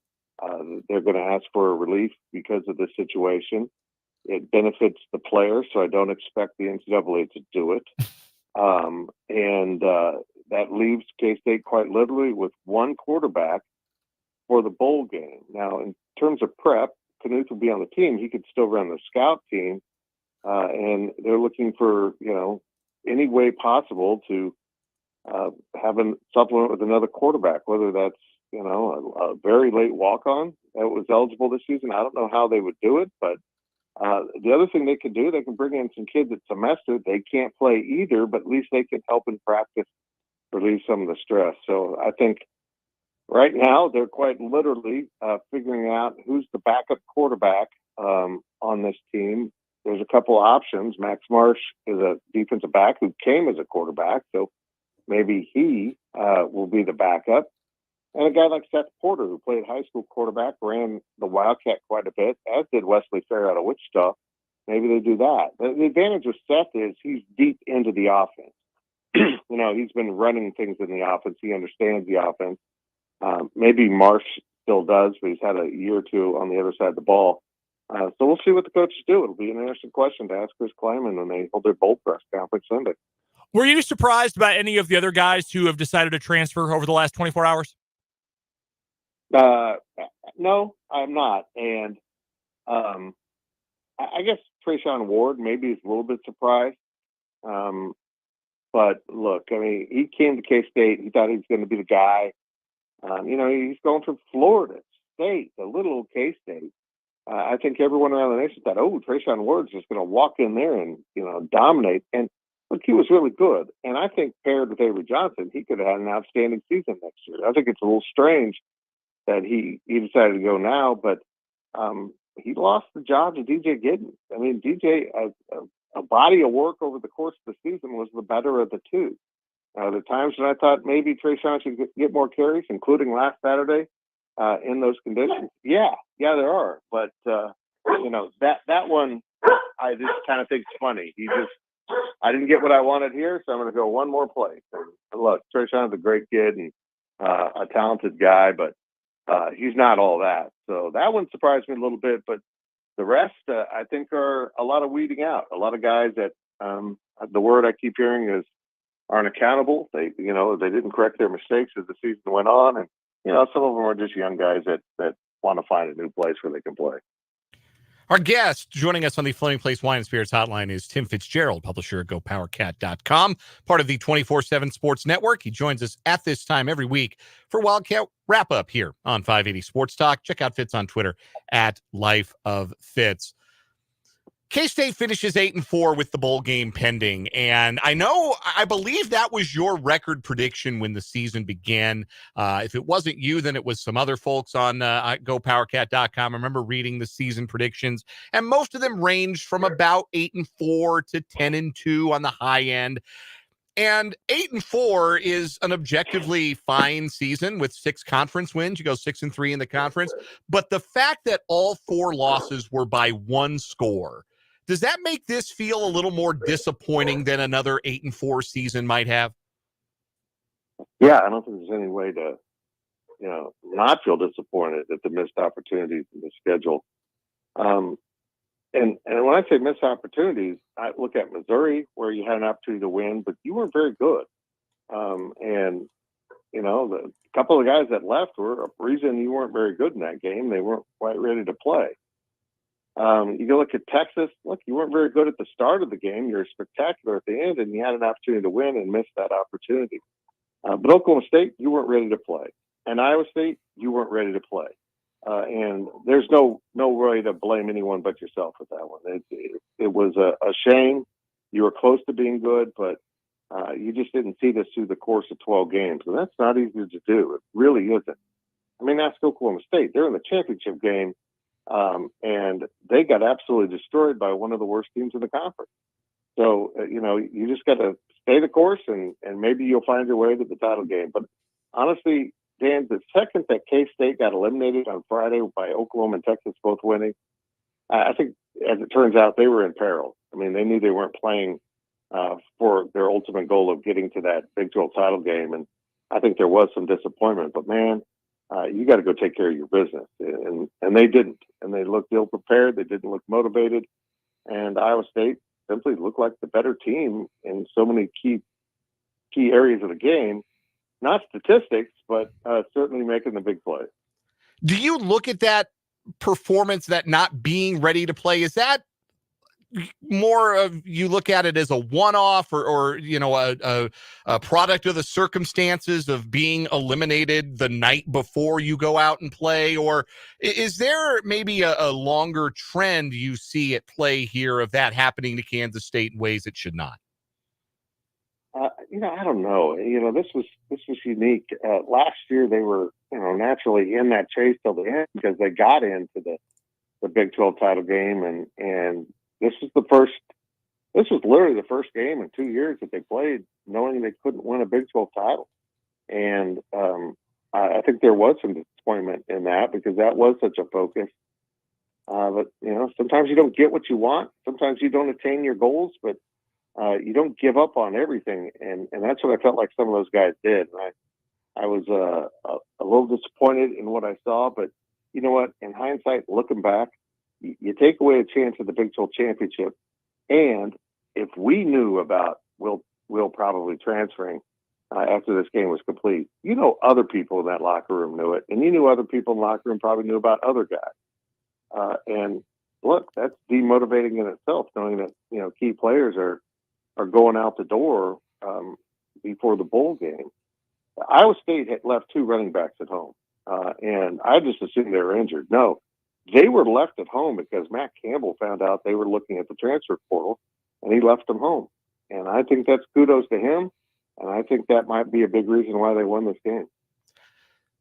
They're going to ask for a relief because of this situation. it benefits the player, so I don't expect the NCAA to do it. That leaves K-State quite literally with one quarterback for the bowl game. Now, in terms of prep, Knuth will be on the team. He could still run the scout team, and they're looking for, any way possible to have a supplement with another quarterback, whether that's, a very late walk-on that was eligible this season. I don't know how they would do it, but the other thing they could do, they can bring in some kids at semester. They can't play either, but at least they can help in practice, relieve some of the stress. So I think right now they're quite literally figuring out who's the backup quarterback on this team. There's a couple of options. Max Marsh is a defensive back who came as a quarterback, so maybe he will be the backup. And a guy like Seth Porter, who played high school quarterback, ran the Wildcat quite a bit, as did Wesley Fair out of Wichita. Maybe they do that. The advantage with Seth is he's deep into the offense. He's been running things in the offense. He understands the offense. Maybe Marsh still does, but he's had a year or two on the other side of the ball. So we'll see what the coaches do. It'll be an interesting question to ask Chris Kleiman when they hold their bowl press conference Sunday. Were you surprised by any of the other guys who have decided to transfer over the last 24 hours? No, I'm not. And I guess Trayshawn Ward maybe is a little bit surprised. But look, he came to K-State. He thought he was going to be the guy. He's going from Florida State, a little K-State. I think everyone around the nation thought, Trayshawn Ward's just going to walk in there and, dominate. And look, he was really good. And I think paired with Avery Johnson, he could have had an outstanding season next year. I think it's a little strange that he decided to go now, but he lost the job to DJ Giddens. DJ, a body of work over the course of the season, was the better of the two. The times when I thought maybe Trayshawn should get more carries, including last Saturday, in those conditions. Yeah, there are. But, that one, I just kind of think it's funny. I didn't get what I wanted here, so I'm going to go one more place. And look, Trayshawn's a great kid and a talented guy, but he's not all that. So that one surprised me a little bit, but the rest, I think, are a lot of weeding out. A lot of guys that the word I keep hearing is aren't accountable. They didn't correct their mistakes as the season went on. And, some of them are just young guys that want to find a new place where they can play. Our guest joining us on the Floating Place Wine and Spirits Hotline is Tim Fitzgerald, publisher at GoPowerCat.com, part of the 24/7 Sports Network. He joins us at this time every week for Wildcat Wrap-Up here on 580 Sports Talk. Check out Fitz on Twitter at Life of Fitz. K-State finishes 8-4 with the bowl game pending, and I believe that was your record prediction when the season began. If it wasn't you, then it was some other folks on GoPowerCat.com. I remember reading the season predictions, and most of them ranged from about 8-4 to 10-2 on the high end. And 8-4 is an objectively fine season with 6 conference wins. You go 6-3 in the conference, but the fact that all 4 losses were by 1 score. Does that make this feel a little more disappointing than another 8-4 season might have? Yeah, I don't think there's any way to, not feel disappointed at the missed opportunities in the schedule. And when I say missed opportunities, I look at Missouri, where you had an opportunity to win, but you weren't very good. The couple of guys that left were a reason you weren't very good in that game. They weren't quite ready to play. You go look at Texas. Look, you weren't very good at the start of the game. You're spectacular at the end, and you had an opportunity to win and missed that opportunity. But Oklahoma State, you weren't ready to play. And Iowa State, you weren't ready to play. And there's no way to blame anyone but yourself with that one. It was a shame. You were close to being good, but you just didn't see this through the course of 12 games. And that's not easy to do. It really isn't. That's Oklahoma State. They're in the championship game. And they got absolutely destroyed by one of the worst teams in the conference. So, you just got to stay the course and maybe you'll find your way to the title game. But honestly, Dan, the second that K-State got eliminated on Friday by Oklahoma and Texas both winning, I think, as it turns out, they were in peril. They knew they weren't playing for their ultimate goal of getting to that Big 12 title game. And I think there was some disappointment. But, man, you got to go take care of your business. And they didn't. And they looked ill-prepared. They didn't look motivated. and Iowa State simply looked like the better team in so many key areas of the game. Not statistics, but certainly making the big play. Do you look at that performance, that not being ready to play? Is that more of, you look at it as a one-off, or a product of the circumstances of being eliminated the night before you go out and play? Or is there maybe a longer trend you see at play here of that happening to Kansas State in ways it should not? I don't know. This was unique. Last year they were, naturally in that chase till the end because they got into the Big 12 title game, and this was literally the first game in 2 years that they played knowing they couldn't win a Big 12 title. And I think there was some disappointment in that because that was such a focus. But sometimes you don't get what you want. Sometimes you don't attain your goals, but you don't give up on everything. And that's what I felt like some of those guys did. And I was a little disappointed in what I saw, but you know what? In hindsight, looking back, you take away a chance at the Big 12 championship. And if we knew about Will probably transferring after this game was complete, other people in that locker room knew it. And other people in the locker room probably knew about other guys. And look, that's demotivating in itself, knowing that, key players are going out the door before the bowl game. Iowa State had left 2 running backs at home. And I just assumed they were injured. No, they were left at home because Matt Campbell found out they were looking at the transfer portal, and he left them home. And I think that's kudos to him, and I think that might be a big reason why they won this game.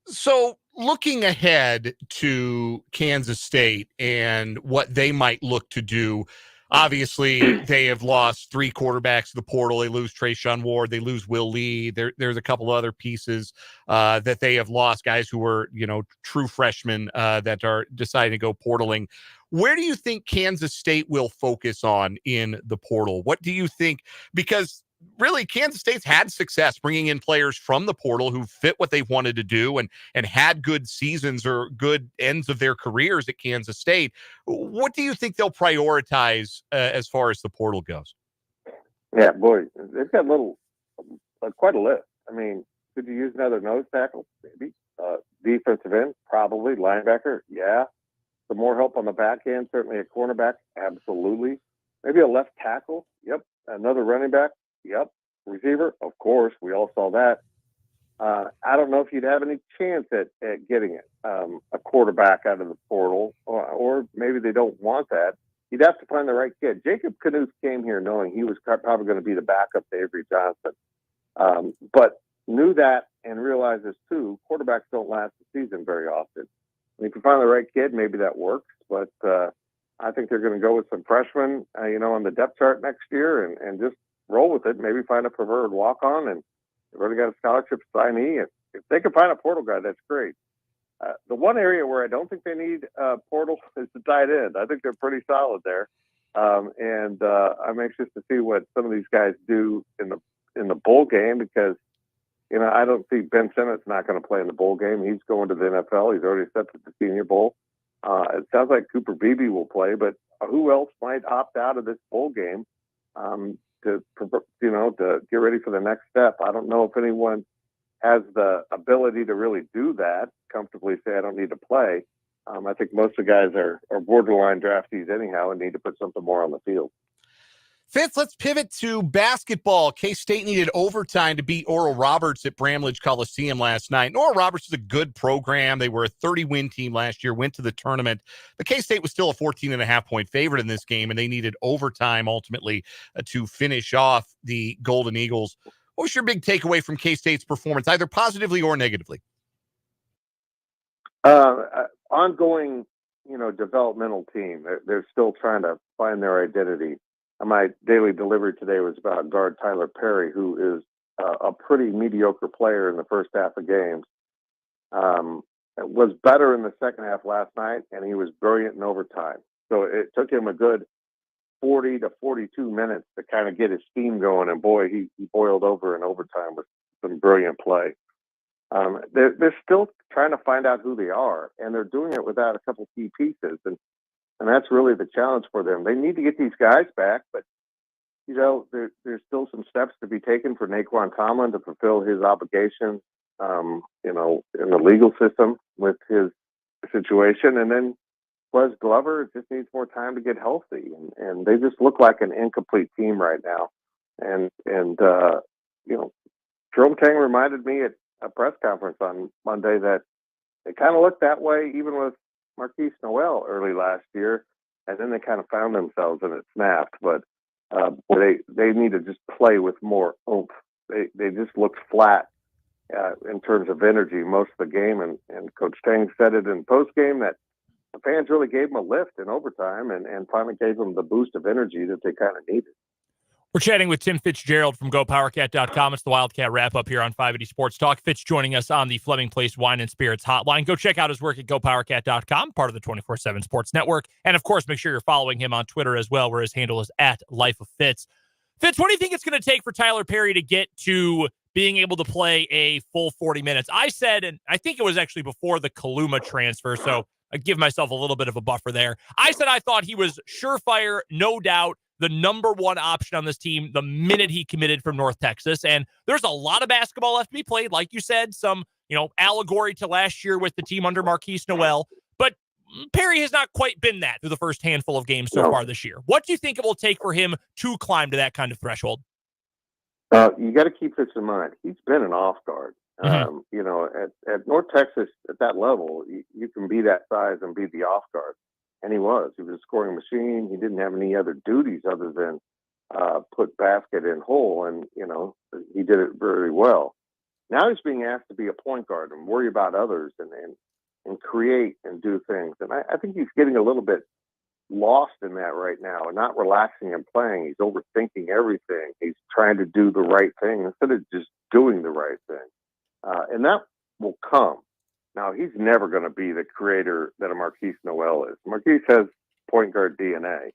So looking ahead to Kansas State and what they might look to do, obviously they have lost 3 quarterbacks to the portal. They lose Trayshawn Ward. They lose Will Lee. There's a couple other pieces that they have lost, guys who were, true freshmen that are deciding to go portaling. Where do you think Kansas State will focus on in the portal? What do you think? Because really, Kansas State's had success bringing in players from the portal who fit what they wanted to do and had good seasons or good ends of their careers at Kansas State. What do you think they'll prioritize as far as the portal goes? Yeah, boy, they've got quite a list. I mean, could you use another nose tackle? Maybe. Defensive end? Probably. Linebacker? Yeah. Some more help on the back end? Certainly a cornerback? Absolutely. Maybe a left tackle? Yep. Another running back? Yep. Receiver? Of course. We all saw that. I don't know if you'd have any chance at getting it. A quarterback out of the portal, or maybe they don't want that. You'd have to find the right kid. Jacob Knuth came here knowing he was probably going to be the backup to Avery Johnson, but knew that and realized this too. Quarterbacks don't last the season very often. And if you find the right kid, maybe that works. But I think they're going to go with some freshmen, on the depth chart next year, and just roll with it. Maybe find a preferred walk-on, and they've already got a scholarship signee. If they can find a portal guy, that's great. The one area where I don't think they need portal is the tight end. I think they're pretty solid there, and I'm anxious to see what some of these guys do in the bowl game because I don't see Ben Simmons not going to play in the bowl game. He's going to the NFL. He's already accepted the Senior Bowl. It sounds like Cooper Beebe will play, but who else might opt out of this bowl game to get ready for the next step? I don't know if anyone has the ability to really do that, comfortably say, I don't need to play. I think most of the guys are borderline draftees anyhow and need to put something more on the field. Fitz, let's pivot to basketball. K-State needed overtime to beat Oral Roberts at Bramlage Coliseum last night. And Oral Roberts is a good program. They were a 30-win team last year, went to the tournament. But K-State was still a 14.5-point favorite in this game, and they needed overtime ultimately to finish off the Golden Eagles. What was your big takeaway from K-State's performance, either positively or negatively? Ongoing, developmental team. They're still trying to find their identity. My daily delivery today was about guard Tyler Perry, who is a pretty mediocre player in the first half of games. Was better in the second half last night, and he was brilliant in overtime. So it took him a good 40 to 42 minutes to kind of get his steam going, and boy, he boiled over in overtime with some brilliant play. They're still trying to find out who they are, and they're doing it without a couple key pieces. And And that's really the challenge for them. They need to get these guys back, but there's still some steps to be taken for Naquan Tomlin to fulfill his obligations, in the legal system with his situation. And then Wes Glover just needs more time to get healthy. And they just look like an incomplete team right now. And Jerome Tang reminded me at a press conference on Monday that it kind of looked that way even with Marquise Noel early last year. And then they kind of found themselves and it snapped. But they need to just play with more oomph. They just looked flat in terms of energy most of the game, and Coach Tang said it in post game that the fans really gave them a lift in overtime and finally gave them the boost of energy that they kind of needed. We're chatting with Tim Fitzgerald from GoPowerCat.com. It's the Wildcat wrap-up here on 580 Sports Talk. Fitz joining us on the Fleming Place Wine and Spirits hotline. Go check out his work at GoPowerCat.com, part of the 24/7 Sports Network. And, of course, make sure you're following him on Twitter as well, where his handle is @LifeOfFitz. Fitz, what do you think it's going to take for Tyler Perry to get to being able to play a full 40 minutes? I said, and I think it was actually before the Kaluma transfer, so I give myself a little bit of a buffer there. I said I thought he was surefire, no doubt, the number one option on this team the minute he committed from North Texas. And there's a lot of basketball left to be played. Like you said, some, allegory to last year with the team under Marquise Noel. But Perry has not quite been that through the first handful of games so far this year. What do you think it will take for him to climb to that kind of threshold? You got to keep this in mind. He's been an off guard. Mm-hmm. At North Texas, at that level, you can be that size and be the off guard. And he was. He was a scoring machine. He didn't have any other duties other than put basket in hole, and he did it very well. Now he's being asked to be a point guard and worry about others and create and do things. And I think he's getting a little bit lost in that right now and not relaxing and playing. He's overthinking everything. He's trying to do the right thing instead of just doing the right thing. And that will come. Now, he's never going to be the creator that a Marquise Noel is. Marquise has point guard DNA.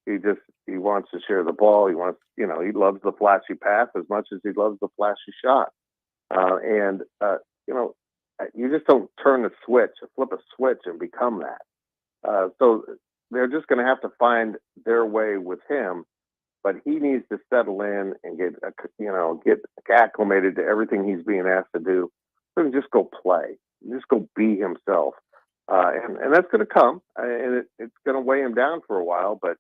He wants to share the ball. He wants, he loves the flashy pass as much as he loves the flashy shot. You just don't turn the switch or flip a switch and become that. So they're just going to have to find their way with him, but he needs to settle in and get acclimated to everything he's being asked to do. So just go play. Just go be himself. And that's going to come. And it's going to weigh him down for a while, but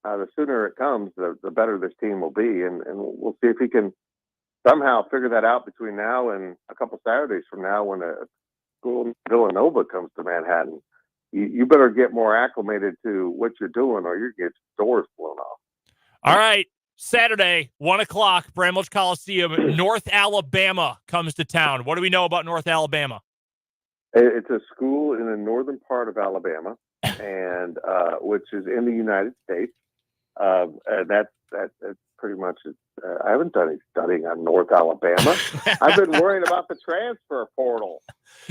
the sooner it comes, the better this team will be. And we'll see if he can somehow figure that out between now and a couple Saturdays from now when a school in Villanova comes to Manhattan. You better get more acclimated to what you're doing or you're going to get doors blown off. All right. Saturday, 1:00, Bramlage Coliseum, North Alabama comes to town. What do we know about North Alabama? It's a school in the northern part of Alabama, and which is in the United States. That's pretty much it. I haven't done any studying on North Alabama. I've been worried about the transfer portal.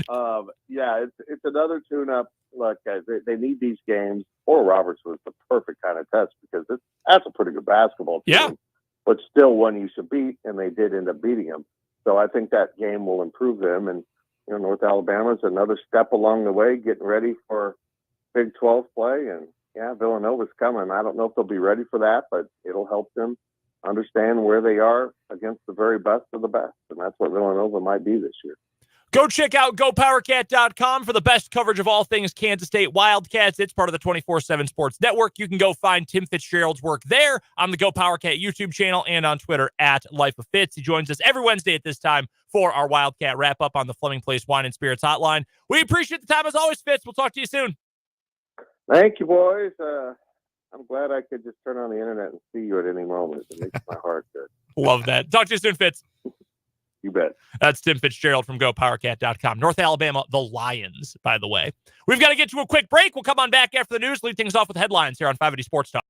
It's another tune-up. Look, guys, they need these games. Oral Roberts was the perfect kind of test because that's a pretty good basketball team, but still one you should beat, and they did end up beating them. So I think that game will improve them, and North Alabama is another step along the way, getting ready for Big 12 play, and Villanova's coming. I don't know if they'll be ready for that, but it'll help them understand where they are against the very best of the best, and that's what Villanova might be this year. Go check out GoPowerCat.com for the best coverage of all things Kansas State Wildcats. It's part of the 24/7 Sports Network. You can go find Tim Fitzgerald's work there on the GoPowerCat YouTube channel and on Twitter @LifeOfFitz. He joins us every Wednesday at this time for our Wildcat wrap-up on the Fleming Place Wine and Spirits hotline. We appreciate the time as always, Fitz. We'll talk to you soon. Thank you, boys. I'm glad I could just turn on the internet and see you at any moment. It makes my heart good. Love that. Talk to you soon, Fitz. You bet. That's Tim Fitzgerald from GoPowerCat.com. North Alabama, the Lions, by the way. We've got to get to a quick break. We'll come on back after the news, lead things off with headlines here on 580 Sports Talk.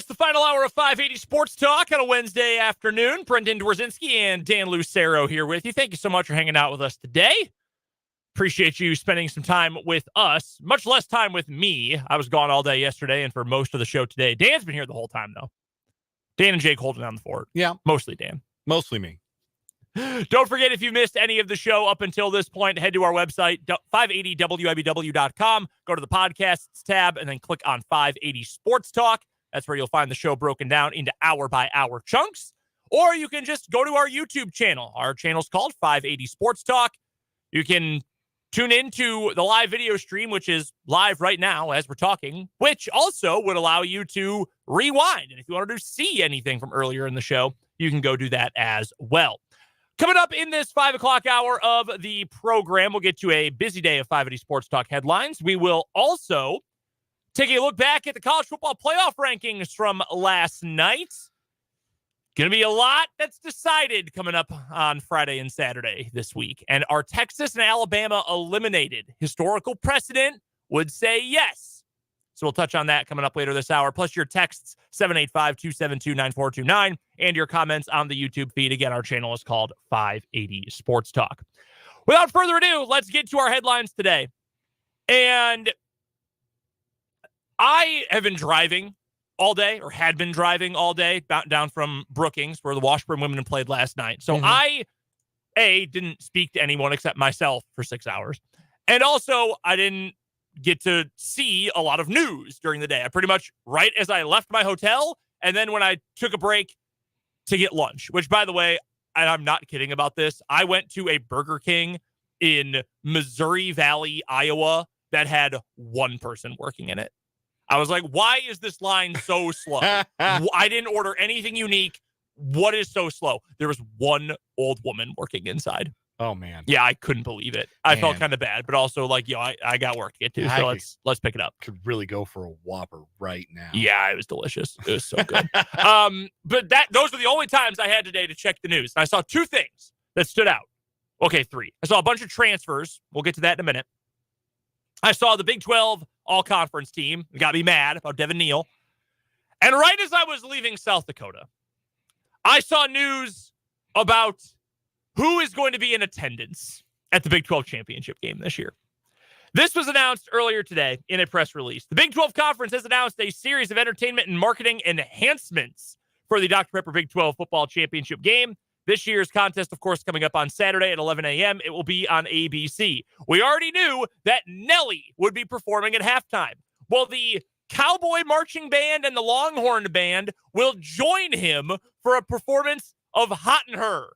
the final hour of 580 Sports Talk on a Wednesday afternoon. Brendan Dworzinski and Dan Lucero here with you. Thank you so much for hanging out with us today. Appreciate you spending some time with us. Much less time with me. I was gone all day yesterday and for most of the show today. Dan's been here the whole time, though. Dan and Jake holding down the fort. Yeah. Mostly Dan. Mostly me. Don't forget, if you missed any of the show up until this point, head to our website, 580wibw.com. Go to the podcasts tab and then click on 580 Sports Talk. That's where you'll find the show broken down into hour-by-hour chunks. Or you can just go to our YouTube channel. Our channel's called 580 Sports Talk. You can tune into the live video stream, which is live right now as we're talking, which also would allow you to rewind. And if you wanted to see anything from earlier in the show, you can go do that as well. Coming up in this 5 o'clock hour of the program, we'll get to a busy day of 580 Sports Talk headlines. We will also take a look back at the college football playoff rankings from last night. Going to be a lot that's decided coming up on Friday and Saturday this week. And are Texas and Alabama eliminated? Historical precedent would say yes. So we'll touch on that coming up later this hour. Plus your texts, 785-272-9429, and your comments on the YouTube feed. Again, our channel is called 580 Sports Talk. Without further ado, let's get to our headlines today. And I have been driving all day, or had been driving all day, down from Brookings, where the Washburn women played last night. So I, didn't speak to anyone except myself for 6 hours. And also, I didn't get to see a lot of news during the day. I pretty much, right as I left my hotel, and then when I took a break to get lunch, which, by the way, and I'm not kidding about this, I went to a Burger King in Missouri Valley, Iowa, that had one person working in it. I was like, why is this line so slow? I didn't order anything unique. What is so slow? There was one old woman working inside. Oh, man. Yeah, I couldn't believe it. I felt kind of bad, but also like, I got work to get to, so let's pick it up. Could really go for a Whopper right now. Yeah, it was delicious. It was so good. But those were the only times I had today to check the news. And I saw two things that stood out. Okay, three. I saw a bunch of transfers. We'll get to that in a minute. I saw the Big 12 all-conference team. It got me mad about Devin Neal. And right as I was leaving South Dakota, I saw news about who is going to be in attendance at the Big 12 championship game this year. This was announced earlier today in a press release. The Big 12 Conference has announced a series of entertainment and marketing enhancements for the Dr. Pepper Big 12 football championship game. This year's contest, of course, coming up on Saturday at 11 a.m. It will be on ABC. We already knew that Nelly would be performing at halftime. Well, the Cowboy Marching Band and the Longhorn Band will join him for a performance of Hot and Her.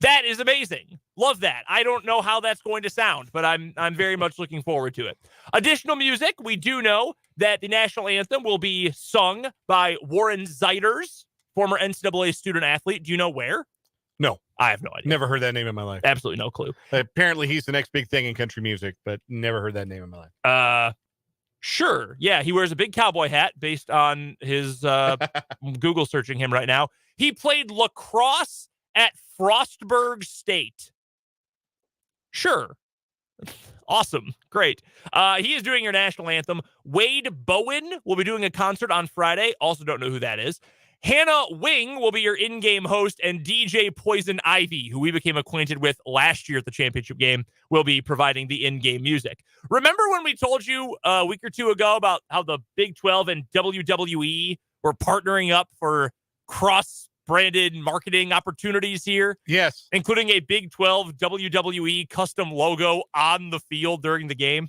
That is amazing. Love that. I don't know how that's going to sound, but I'm very much looking forward to it. Additional music, we do know that the national anthem will be sung by Warren Zeiters, former NCAA student athlete. Do you know where? No. I have no idea. Never heard that name in my life. Absolutely no clue. Apparently he's the next big thing in country music, but never heard that name in my life. Sure. Yeah, he wears a big cowboy hat based on his Google searching him right now. He played lacrosse at Frostburg State. Sure. Awesome. Great. He is doing your national anthem. Wade Bowen will be doing a concert on Friday. Also don't know who that is. Hannah Wing will be your in-game host, and DJ Poison Ivy, who we became acquainted with last year at the championship game, will be providing the in-game music. Remember when we told you a week or two ago about how the Big 12 and WWE were partnering up for cross-branded marketing opportunities here? Yes. Including a Big 12 WWE custom logo on the field during the game.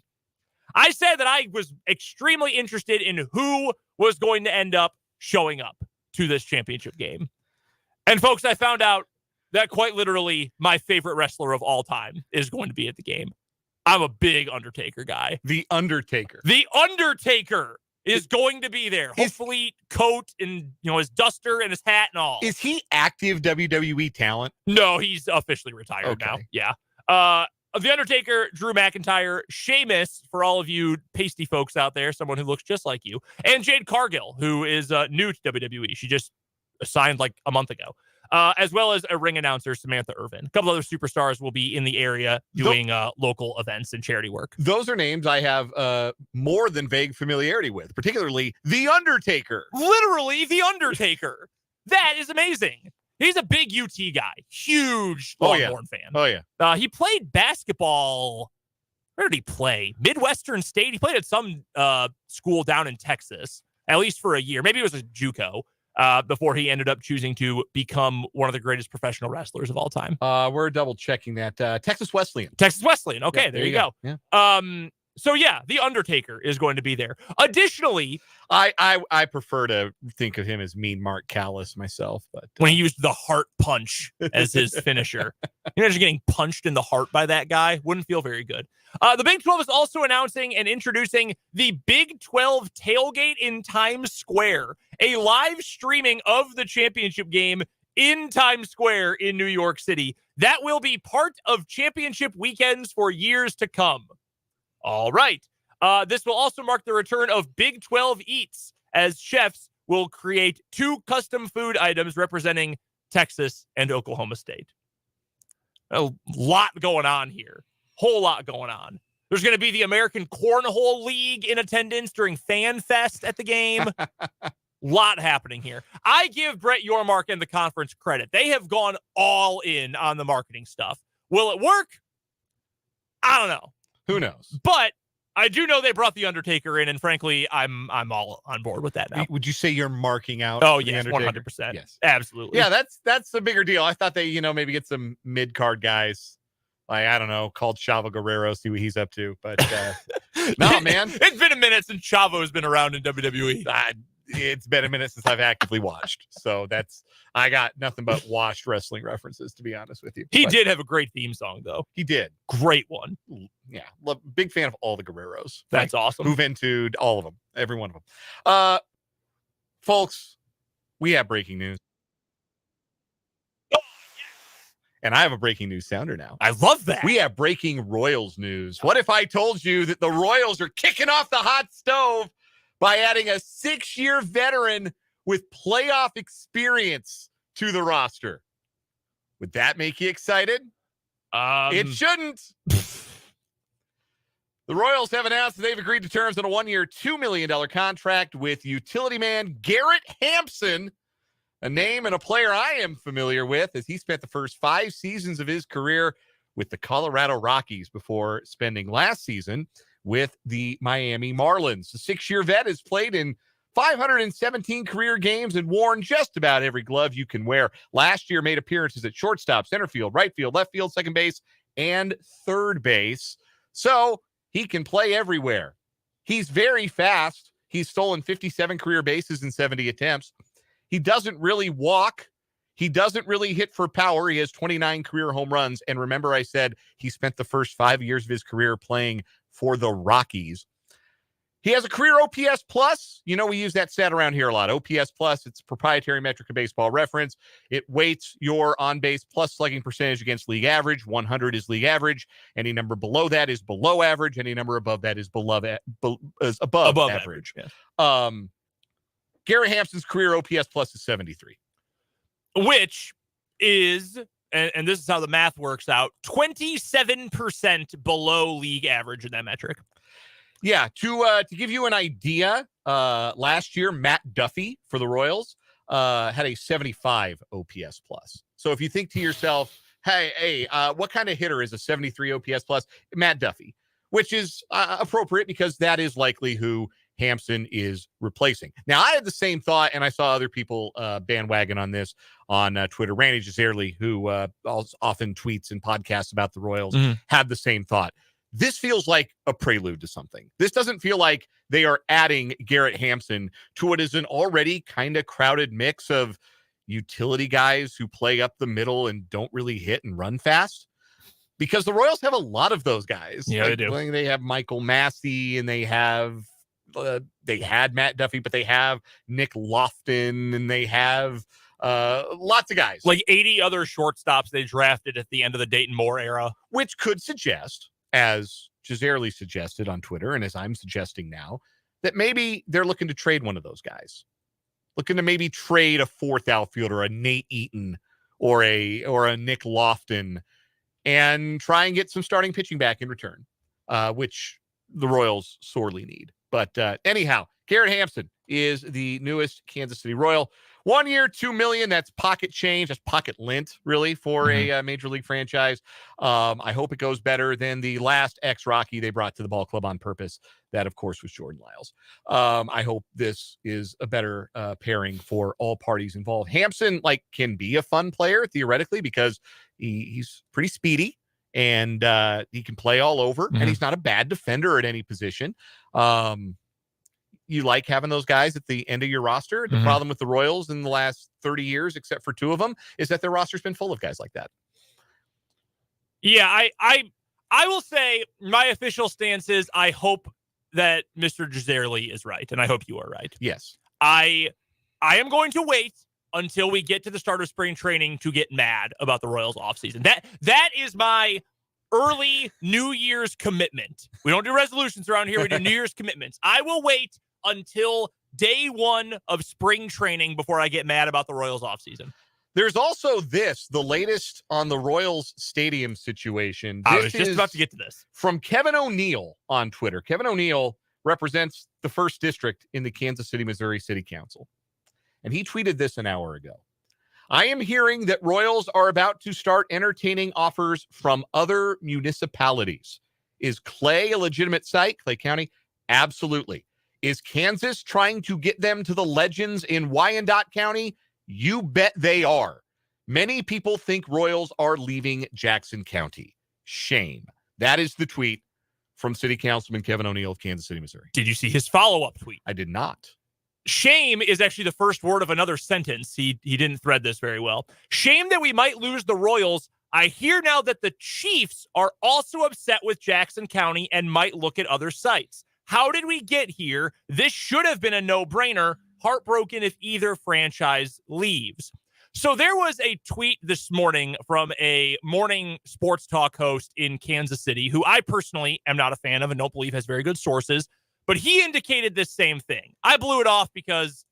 I said that I was extremely interested in who was going to end up showing up to this championship game. And folks, I found out that quite literally my favorite wrestler of all time is going to be at the game. I'm a big Undertaker guy. The Undertaker. The Undertaker is going to be there. Hopefully coat and his duster and his hat and all. Is he active WWE talent? No, he's officially retired now. Yeah. The Undertaker, Drew McIntyre, Sheamus, for all of you pasty folks out there, someone who looks just like you, and Jade Cargill, who is new to WWE. She just signed like a month ago. as well as a ring announcer, Samantha Irvin. A couple other superstars will be in the area doing local events and charity work. Those are names I have more than vague familiarity with, particularly The Undertaker. Literally The Undertaker. That is amazing. He's a big UT guy. Huge Longhorn fan. Oh, yeah. He played basketball. Where did he play? Midwestern State. He played at some school down in Texas, at least for a year. Maybe it was a JUCO. Before he ended up choosing to become one of the greatest professional wrestlers of all time. We're double checking that. Texas Wesleyan. Texas Wesleyan. Okay, Yeah, there you go. Yeah. So yeah, The Undertaker is going to be there. Additionally, I prefer to think of him as Mean Mark Callis myself, but when he used the heart punch as his finisher, you know, just getting punched in the heart by that guy wouldn't feel very good. The Big 12 is also announcing and introducing the Big 12 tailgate in Times Square, a live streaming of the championship game in Times Square in New York City. That will be part of championship weekends for years to come. All right. This will also mark the return of Big 12 Eats, as chefs will create 2 custom food items representing Texas and Oklahoma State. A lot going on here. Whole lot going on. There's going to be the American Cornhole League in attendance during Fan Fest at the game. Lot happening here. I give Brett Yormark and the conference credit. They have gone all in on the marketing stuff. Will it work? I don't know. Who knows? But I do know they brought The Undertaker in, and frankly, I'm all on board with that now. Would you say you're marking out? Oh, The yes, Undertaker? 100%. Yes. Absolutely. Yeah, that's a bigger deal. I thought they, maybe get some mid-card guys. Like, I don't know, called Chavo Guerrero, see what he's up to. But no, man. It's been a minute since Chavo's been around in WWE. It's been a minute since I've actively watched. So I got nothing but washed wrestling references, to be honest with you. He did have a great theme song, though. He did. Great one. Yeah. Big fan of all the Guerreros. That's awesome. Move into all of them, every one of them. Folks, we have breaking news. And I have a breaking news sounder now. I love that. We have breaking Royals news. What if I told you that the Royals are kicking off the hot stove by adding a 6-year veteran with playoff experience to the roster? Would that make you excited? It shouldn't. The Royals have announced that they've agreed to terms on a 1-year, $2 million contract with utility man Garrett Hampson, a name and a player I am familiar with, as he spent the first 5 seasons of his career with the Colorado Rockies before spending last season with the Miami Marlins. The 6-year vet has played in 517 career games and worn just about every glove you can wear. Last year made appearances at shortstop, center field, right field, left field, second base, and third base. So he can play everywhere. He's very fast. He's stolen 57 career bases in 70 attempts. He doesn't really walk. He doesn't really hit for power. He has 29 career home runs. And remember, I said he spent the first 5 years of his career playing for the Rockies. He has a career OPS plus. We use that stat around here a lot. OPS plus, it's a proprietary metric of Baseball Reference. It weights your on-base plus slugging percentage against league average. 100 is league average. Any number below that is below average. Any number above that is above average. Yeah. Garrett Hampson's career OPS plus is 73. Which is, and this is how the math works out, 27% below league average in that metric. Yeah, to give you an idea, last year, Matt Duffy for the Royals had a 75 OPS plus. So if you think to yourself, hey, what kind of hitter is a 73 OPS plus? Matt Duffy, which is appropriate because that is likely who Hampson is replacing. Now, I had the same thought, and I saw other people bandwagon on this on Twitter. Randy Gisarli, who often tweets and podcasts about the Royals, had the same thought. This feels like a prelude to something. This doesn't feel like they are adding Garrett Hampson to what is an already kind of crowded mix of utility guys who play up the middle and don't really hit and run fast. Because the Royals have a lot of those guys. Yeah, they do. They have Michael Massey, and they had Matt Duffy, but they have Nick Lofton, and they have lots of guys. Like 80 other shortstops they drafted at the end of the Dayton Moore era. Which could suggest, as Gisarli suggested on Twitter, and as I'm suggesting now, that maybe they're looking to trade one of those guys. Looking to maybe trade a fourth outfielder, a Nate Eaton, or a Nick Lofton and try and get some starting pitching back in return, which the Royals sorely need. But anyhow, Garrett Hampson is the newest Kansas City Royal. 1 year, $2 million. That's pocket change. That's pocket lint, really, for a major league franchise. I hope it goes better than the last ex-Rocky they brought to the ball club on purpose. That, of course, was Jordan Lyles. I hope this is a better pairing for all parties involved. Hampson, can be a fun player theoretically because he's pretty speedy and he can play all over, and he's not a bad defender at any position. You like having those guys at the end of your roster. The problem with the Royals in the last 30 years, except for 2 of them, is that their roster's been full of guys like that. Yeah, I will say my official stance is I hope that Mr. Gisele is right, and I hope you are right. Yes. I am going to wait until we get to the start of spring training to get mad about the Royals offseason. That is my early New Year's commitment. We don't do resolutions around here. We do New Year's commitments. I will wait until day 1 of spring training before I get mad about the Royals offseason. There's also the latest on the Royals stadium situation. I was just about to get to this. From Kevin O'Neill on Twitter. Kevin O'Neill represents the 1st District in the Kansas City, Missouri City Council. And he tweeted this an hour ago. I am hearing that Royals are about to start entertaining offers from other municipalities. Is Clay a legitimate site, Clay County? Absolutely. Is Kansas trying to get them to the Legends in Wyandotte County? You bet they are. Many people think Royals are leaving Jackson County. Shame. That is the tweet from City Councilman Kevin O'Neill of Kansas City, Missouri. Did you see his follow-up tweet? I did not. Shame is actually the first word of another sentence. He didn't thread this very well. Shame that we might lose the Royals. I hear now that the Chiefs are also upset with Jackson County and might look at other sites. How did we get here? This should have been a no-brainer. Heartbroken if either franchise leaves. So there was a tweet this morning from a morning sports talk host in Kansas City, who I personally am not a fan of and don't believe has very good sources, but he indicated this same thing. I blew it off because,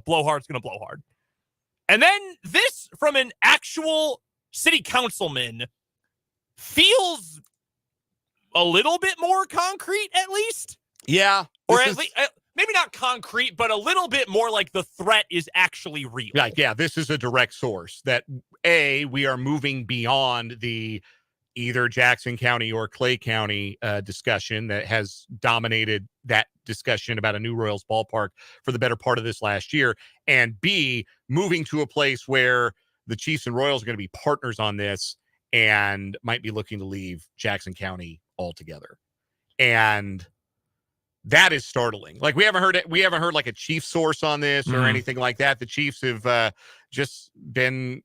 blow hard's going to blow hard. And then this from an actual city councilman feels a little bit more concrete, at least. Yeah. Or at least, maybe not concrete, but a little bit more like the threat is actually real. Yeah, this is a direct source that, we are moving beyond the either Jackson County or Clay County discussion that has dominated that discussion about a new Royals ballpark for the better part of this last year. And B, moving to a place where the Chiefs and Royals are going to be partners on this and might be looking to leave Jackson County altogether. And that is startling. We haven't heard like a Chiefs source on this or anything like that. The Chiefs have just been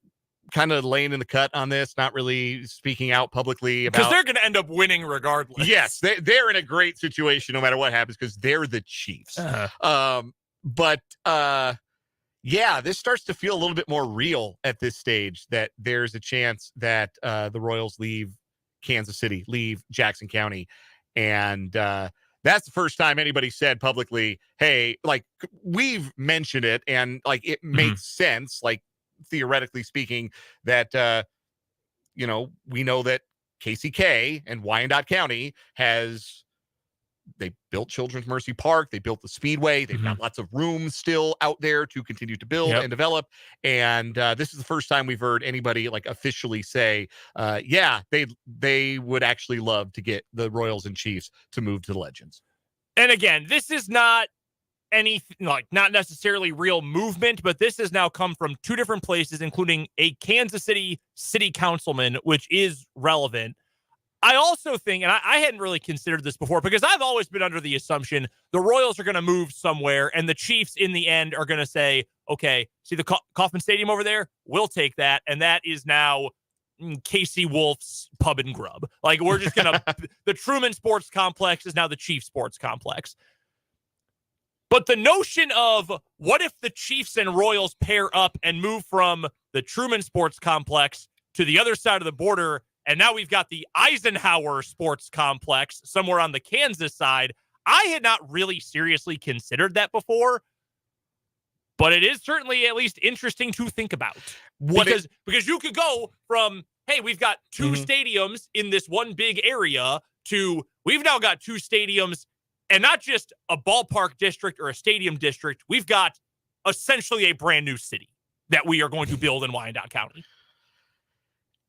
kind of laying in the cut on this, not really speaking out publicly about, because they're going to end up winning regardless. Yes, they're in a great situation no matter what happens because they're the Chiefs. This starts to feel a little bit more real at this stage, that there's a chance that the Royals leave Kansas City, leave Jackson County, and that's the first time anybody said publicly, hey, we've mentioned it and it makes sense, theoretically speaking, that, we know that KCK and Wyandotte County they built Children's Mercy Park. They built the Speedway. They've got lots of room still out there to continue to build and develop. And this is the first time we've heard anybody officially say, they would actually love to get the Royals and Chiefs to move to the Legends. And again, this is not not necessarily real movement, but this has now come from 2 different places, including a Kansas City city councilman, which is relevant. I also think, and I hadn't really considered this before, because I've always been under the assumption the Royals are going to move somewhere and the Chiefs in the end are going to say, okay, see the Kauffman Stadium over there? We'll take that. And that is now Casey Wolf's Pub and Grub. We're just going to, the Truman Sports Complex is now the Chiefs Sports Complex. But the notion of what if the Chiefs and Royals pair up and move from the Truman Sports Complex to the other side of the border, and now we've got the Eisenhower Sports Complex somewhere on the Kansas side, I had not really seriously considered that before, but it is certainly at least interesting to think about. Because you could go from, hey, we've got 2 stadiums in this one big area to we've now got 2 stadiums and not just a ballpark district or a stadium district. We've got essentially a brand new city that we are going to build in Wyandotte County.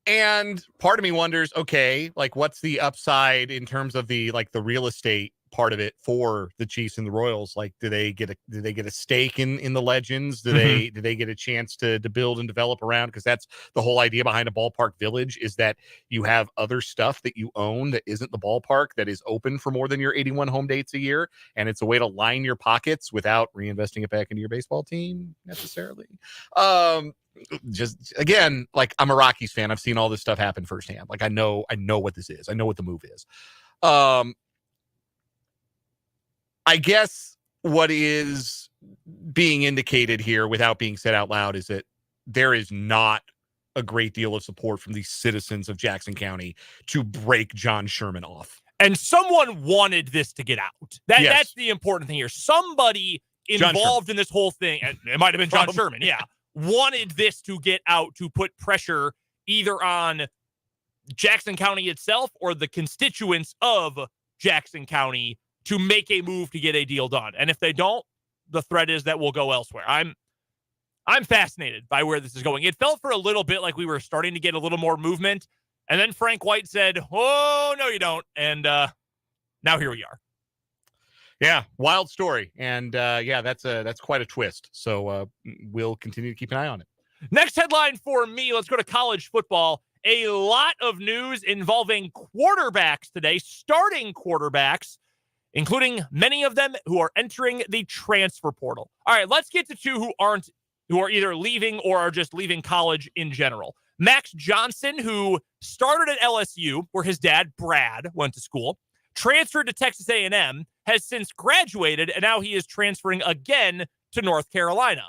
And part of me wonders, okay, like what's the upside in terms of the real estate part of it for the Chiefs and the Royals? Like, do they get a stake in the Legends? Do they get a chance to build and develop around? Because that's the whole idea behind a ballpark village, is that you have other stuff that you own that isn't the ballpark, that is open for more than your 81 home dates a year, and it's a way to line your pockets without reinvesting it back into your baseball team necessarily. Just again, like, I'm a Rockies fan. I've seen all this stuff happen firsthand. Like, I know what this is. I know what the move is. I guess what is being indicated here without being said out loud is that there is not a great deal of support from the citizens of Jackson County to break John Sherman off. And someone wanted this to get out. That's the important thing here. Somebody involved in this whole thing, and it might have been John Sherman, wanted this to get out to put pressure either on Jackson County itself or the constituents of Jackson County to make a move to get a deal done. And if they don't, the threat is that we'll go elsewhere. I'm fascinated by where this is going. It felt for a little bit like we were starting to get a little more movement. And then Frank White said, "Oh, no, you don't." And now here we are. Yeah, wild story. And that's quite a twist. So we'll continue to keep an eye on it. Next headline for me, let's go to college football. A lot of news involving quarterbacks today, starting quarterbacks, including many of them who are entering the transfer portal. All right, let's get to 2 who are either leaving or are just leaving college in general. Max Johnson, who started at LSU, where his dad, Brad, went to school, transferred to Texas A&M, has since graduated, and now he is transferring again to North Carolina.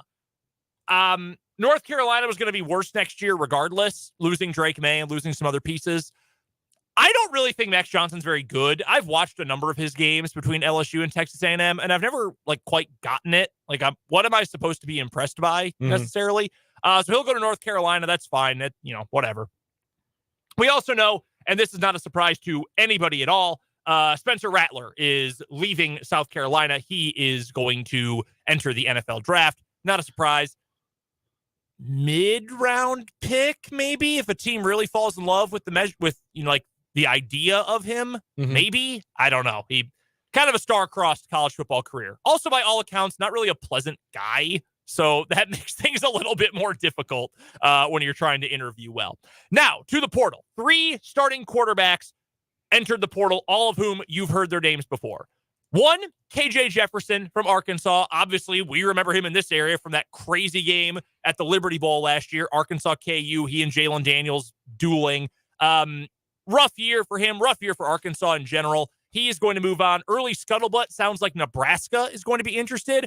North Carolina was going to be worse next year regardless, losing Drake May and losing some other pieces. I don't really think Max Johnson's very good. I've watched a number of his games between LSU and Texas A&M, and I've never quite gotten it. What am I supposed to be impressed by necessarily? So he'll go to North Carolina. That's fine. Whatever. We also know, and this is not a surprise to anybody at all, Spencer Rattler is leaving South Carolina. He is going to enter the NFL draft. Not a surprise. Mid-round pick, maybe, if a team really falls in love with the idea of him, maybe. I don't know. He kind of a star-crossed college football career. Also, by all accounts, not really a pleasant guy. So that makes things a little bit more difficult when you're trying to interview well. Now, to the portal. 3 starting quarterbacks entered the portal, all of whom you've heard their names before. 1, KJ Jefferson from Arkansas. Obviously, we remember him in this area from that crazy game at the Liberty Bowl last year. Arkansas KU, he and Jalen Daniels dueling. Rough year for him, rough year for Arkansas in general. He is going to move on. Early scuttlebutt sounds like Nebraska is going to be interested.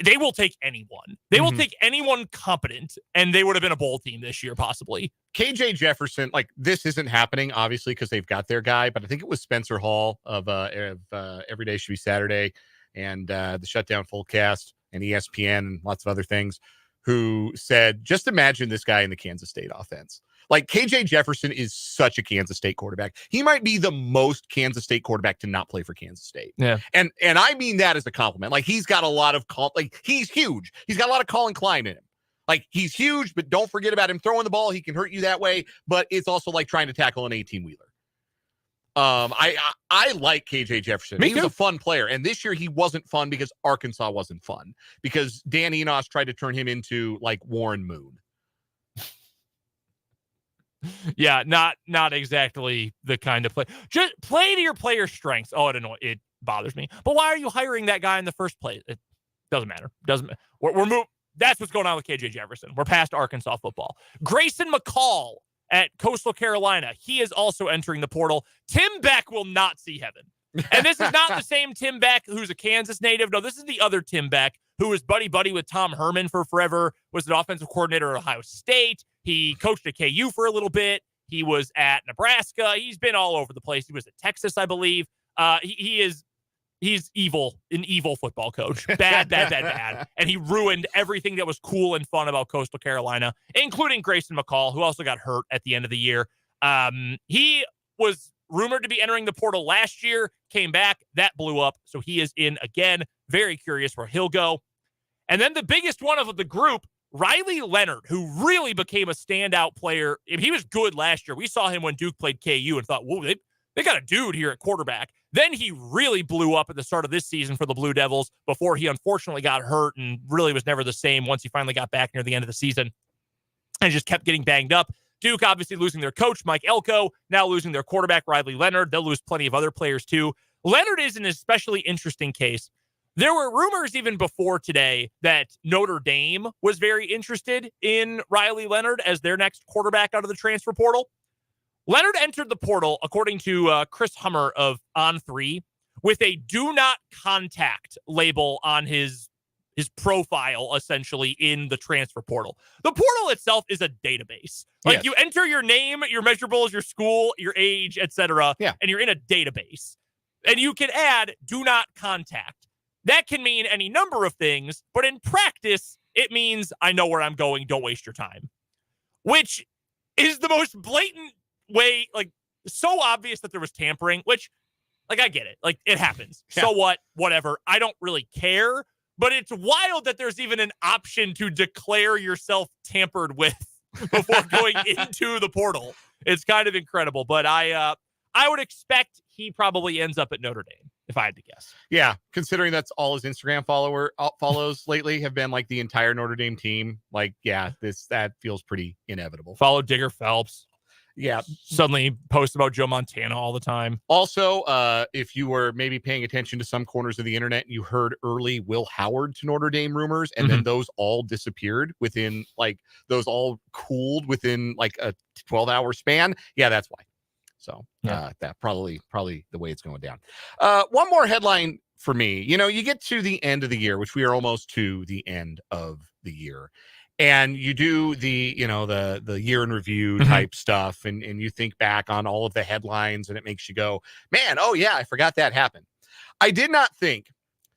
They will take anyone. They will take anyone competent, and they would have been a bowl team this year, possibly. KJ Jefferson, this isn't happening, obviously, because they've got their guy, but I think it was Spencer Hall of Every Day Should Be Saturday and the Shutdown Fullcast and ESPN and lots of other things, who said, just imagine this guy in the Kansas State offense. KJ Jefferson is such a Kansas State quarterback. He might be the most Kansas State quarterback to not play for Kansas State. Yeah. And I mean that as a compliment. He's got a lot of he's huge. He's got a lot of Colin Klein in him. He's huge, but don't forget about him throwing the ball. He can hurt you that way, but it's also like trying to tackle an 18-wheeler. I like KJ Jefferson. He was a fun player. And this year he wasn't fun because Arkansas wasn't fun, because Dan Enos tried to turn him into Warren Moon. Yeah, not exactly the kind of play. Just play to your player's strengths. Oh, I don't know. It bothers me. But why are you hiring that guy in the first place? It doesn't matter. We're moving. That's what's going on with KJ Jefferson. We're past Arkansas football. Grayson McCall at Coastal Carolina. He is also entering the portal. Tim Beck will not see heaven. And this is not the same Tim Beck who's a Kansas native. No, this is the other Tim Beck who was buddy-buddy with Tom Herman for forever, was an offensive coordinator at Ohio State. He coached at KU for a little bit. He was at Nebraska. He's been all over the place. He was at Texas, I believe. He he's evil, an evil football coach. Bad. And he ruined everything that was cool and fun about Coastal Carolina, including Grayson McCall, who also got hurt at the end of the year. He was rumored to be entering the portal last year, came back, that blew up. So he is in again. Very curious where he'll go. And then the biggest one of the group, Riley Leonard, who really became a standout player. He was good last year. We saw him when Duke played KU and thought, whoa, they got a dude here at quarterback. Then he really blew up at the start of this season for the Blue Devils before he unfortunately got hurt and really was never the same once he finally got back near the end of the season and just kept getting banged up. Duke obviously losing their coach, Mike Elko, now losing their quarterback, Riley Leonard. They'll lose plenty of other players too. Leonard is an especially interesting case. There were rumors even before today that Notre Dame was very interested in Riley Leonard as their next quarterback out of the transfer portal. Leonard entered the portal, according to Chris Hummer of On3, with a do not contact label on his profile, essentially, in the transfer portal. The portal itself is a database. Like, yes. You enter your name, your measurables, your school, your age, etc., and you're in a database. And you can add do not contact. That can mean any number of things, but in practice, it means I know where I'm going, don't waste your time. Which is the most blatant way, like, so obvious that there was tampering, which, like, I get it. Like, it happens. Yeah. So what? Whatever. I don't really care, but it's wild that there's even an option to declare yourself tampered with before going into the portal. It's kind of incredible, but I would expect he probably ends up at Notre Dame, if I had to guess. Yeah, considering that's all his Instagram follows lately have been like the entire Notre Dame team. Like, yeah, that feels pretty inevitable. Follow Digger Phelps. Yeah. Suddenly post about Joe Montana all the time. Also, if you were maybe paying attention to some corners of the internet, you heard early Will Howard to Notre Dame rumors, and then those all disappeared within, like, those all cooled within like a 12-hour span. Yeah, that's why. So that probably the way it's going down. One more headline for me. You know, you get to the end of the year, which we are almost to the end of the year. And you do the year in review type stuff, and you think back on all of the headlines, and it makes you go, man, oh yeah, I forgot that happened. I did not think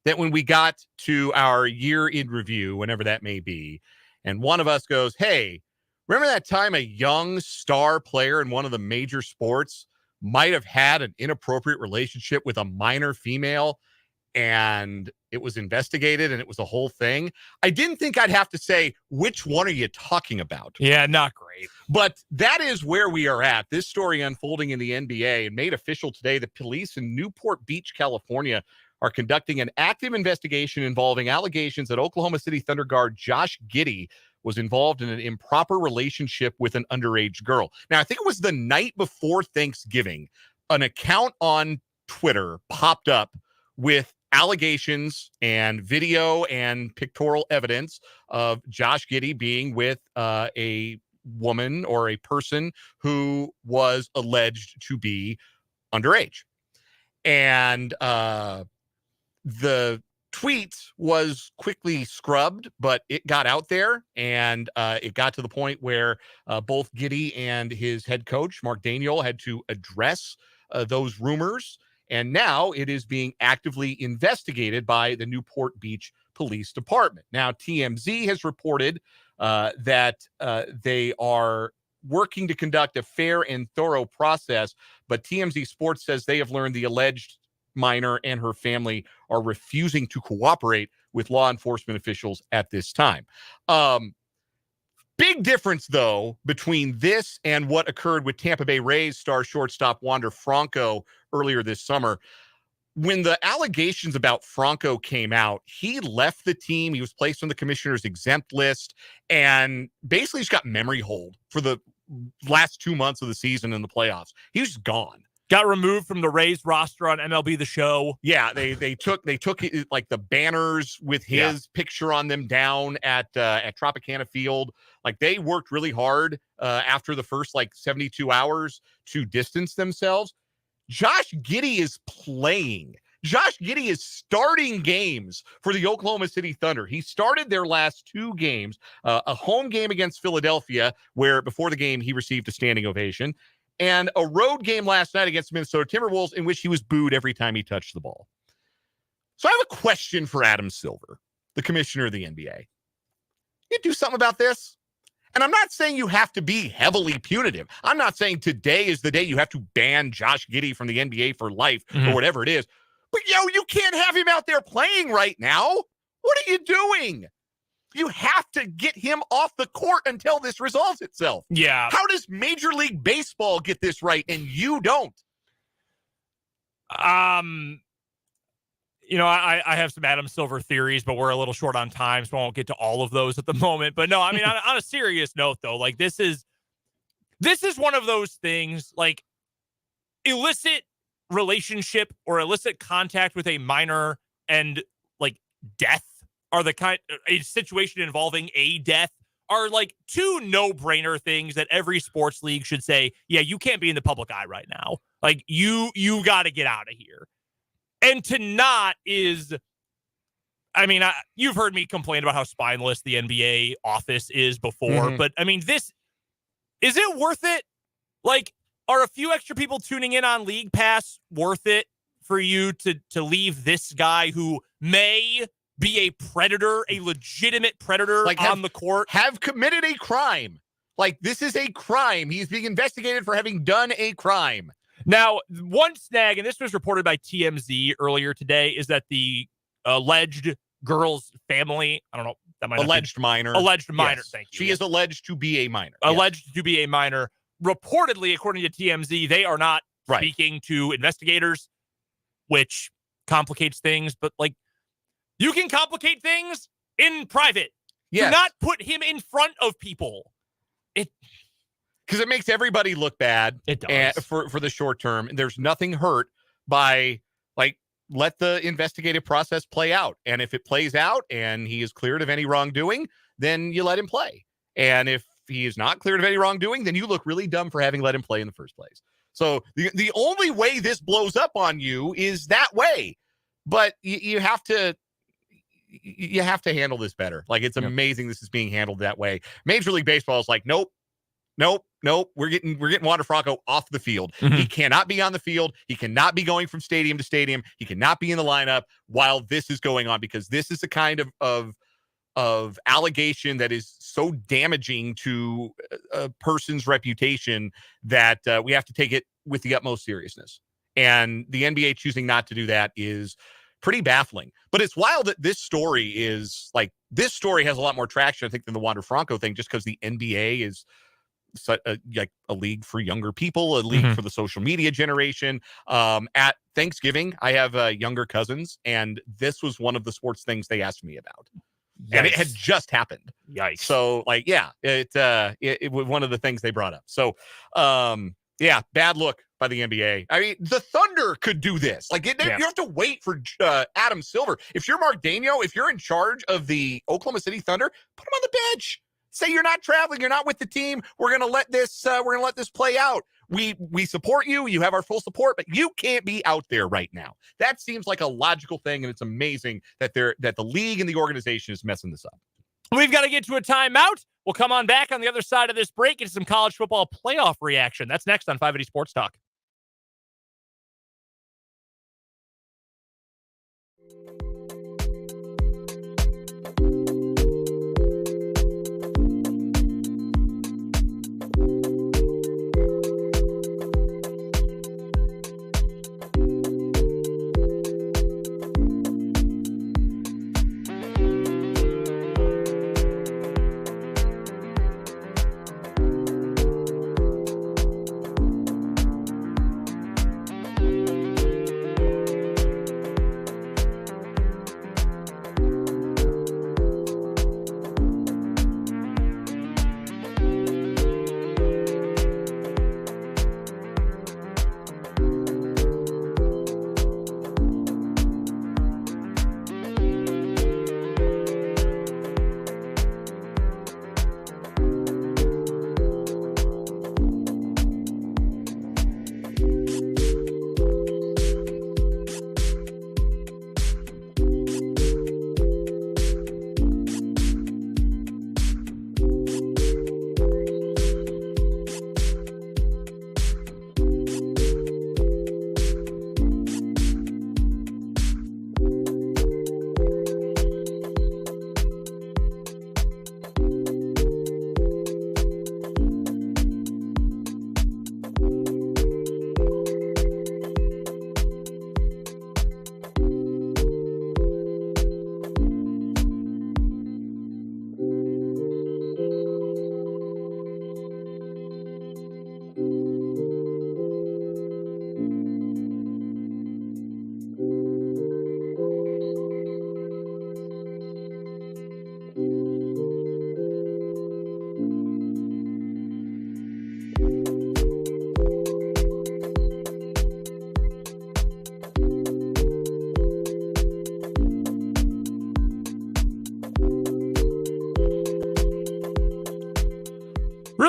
that when we got to our year in review, whenever that may be, and one of us goes, hey, remember that time a young star player in one of the major sports might have had an inappropriate relationship with a minor female, and it was investigated and it was a whole thing? I didn't think I'd have to say, which one are you talking about? Yeah, not great. But that is where we are at. This story unfolding in the NBA and made official today. The police in Newport Beach, California, are conducting an active investigation involving allegations that Oklahoma City Thunder guard Josh Giddey was involved in an improper relationship with an underage girl. Now, I think it was the night before Thanksgiving, an account on Twitter popped up with allegations and video and pictorial evidence of Josh Giddey being with a woman or a person who was alleged to be underage. And the tweet was quickly scrubbed, but it got out there, and it got to the point where both Giddey and his head coach, Mark Daniel, had to address those rumors. And now it is being actively investigated by the Newport Beach Police Department. Now, TMZ has reported that they are working to conduct a fair and thorough process, but TMZ Sports says they have learned the alleged minor and her family are refusing to cooperate with law enforcement officials at this time. Big difference, though, between this and what occurred with Tampa Bay Rays star shortstop Wander Franco earlier this summer. When the allegations about Franco came out, he left the team. He was placed on the commissioner's exempt list and basically just got memory hold for the last 2 months of the season in the playoffs. He was gone. Got removed from the Rays roster on MLB The Show. Yeah, they took like the banners with his picture on them down at Tropicana Field. Like, they worked really hard after the first 72 hours to distance themselves. Josh Giddey is playing. Josh Giddey is starting games for the Oklahoma City Thunder. He started their last 2 games, a home game against Philadelphia, where before the game he received a standing ovation, and a road game last night against Minnesota Timberwolves in which he was booed every time he touched the ball. So I have a question for Adam Silver, the commissioner of the NBA. You do something about this? And I'm not saying you have to be heavily punitive. I'm not saying today is the day you have to ban Josh Giddey from the NBA for life or whatever it is. But, you can't have him out there playing right now. What are you doing? You have to get him off the court until this resolves itself. Yeah. How does Major League Baseball get this right and you don't? I have some Adam Silver theories, but we're a little short on time, so I won't get to all of those at the moment. But no, I mean, on a serious note, though, like this is one of those things, like illicit relationship or illicit contact with a minor and like death are a situation involving a death are like two no-brainer things that every sports league should say, yeah, you can't be in the public eye right now. Like you got to get out of here. And to not is, I mean, you've heard me complain about how spineless the NBA office is before, but I mean, is it worth it? Like, are a few extra people tuning in on League Pass worth it for you to leave this guy who may be a predator, a legitimate predator on the court? Have committed a crime. Like, this is a crime. He's being investigated for having done a crime. Now, one snag, and this was reported by TMZ earlier today, is that the alleged girl's family, I don't know, that might alleged minor. Alleged minor, Yes. thank you. She is alleged to be a minor. Alleged to be a minor. Reportedly, according to TMZ, they are not speaking to investigators, which complicates things. But, like, you can complicate things in private. Yes. Do not put him in front of people. Because it makes everybody look bad. It does. For the short term. There's nothing hurt by, like, let the investigative process play out. And if it plays out and he is cleared of any wrongdoing, then you let him play. And if he is not cleared of any wrongdoing, then you look really dumb for having let him play in the first place. So the only way this blows up on you is that way. But you have to handle this better. Like, it's amazing this is being handled that way. Major League Baseball is like, nope. We're getting Wander Franco off the field. He cannot be on the field. He cannot be going from stadium to stadium. He cannot be in the lineup while this is going on, because this is the kind of allegation that is so damaging to a person's reputation that we have to take it with the utmost seriousness. And the NBA choosing not to do that is pretty baffling. But it's wild that this story has a lot more traction, I think, than the Wander Franco thing, just because the NBA is like a league for younger people, a league for the social media generation. At Thanksgiving, I have younger cousins, and this was one of the sports things they asked me about. Yikes. And it had just happened. Yikes. So, like, yeah, it was one of the things they brought up. So, yeah, bad look by the NBA. I mean, the Thunder could do this. Like, you have to wait for Adam Silver. If you're Mark Daigneault, if you're in charge of the Oklahoma City Thunder, put him on the bench. Say you're not traveling, you're not with the team. We're gonna let this play out. We support you. You have our full support, but you can't be out there right now. That seems like a logical thing, and it's amazing that the league and the organization is messing this up. We've got to get to a timeout. We'll come on back on the other side of this break into some college football playoff reaction. That's next on 580 Sports Talk.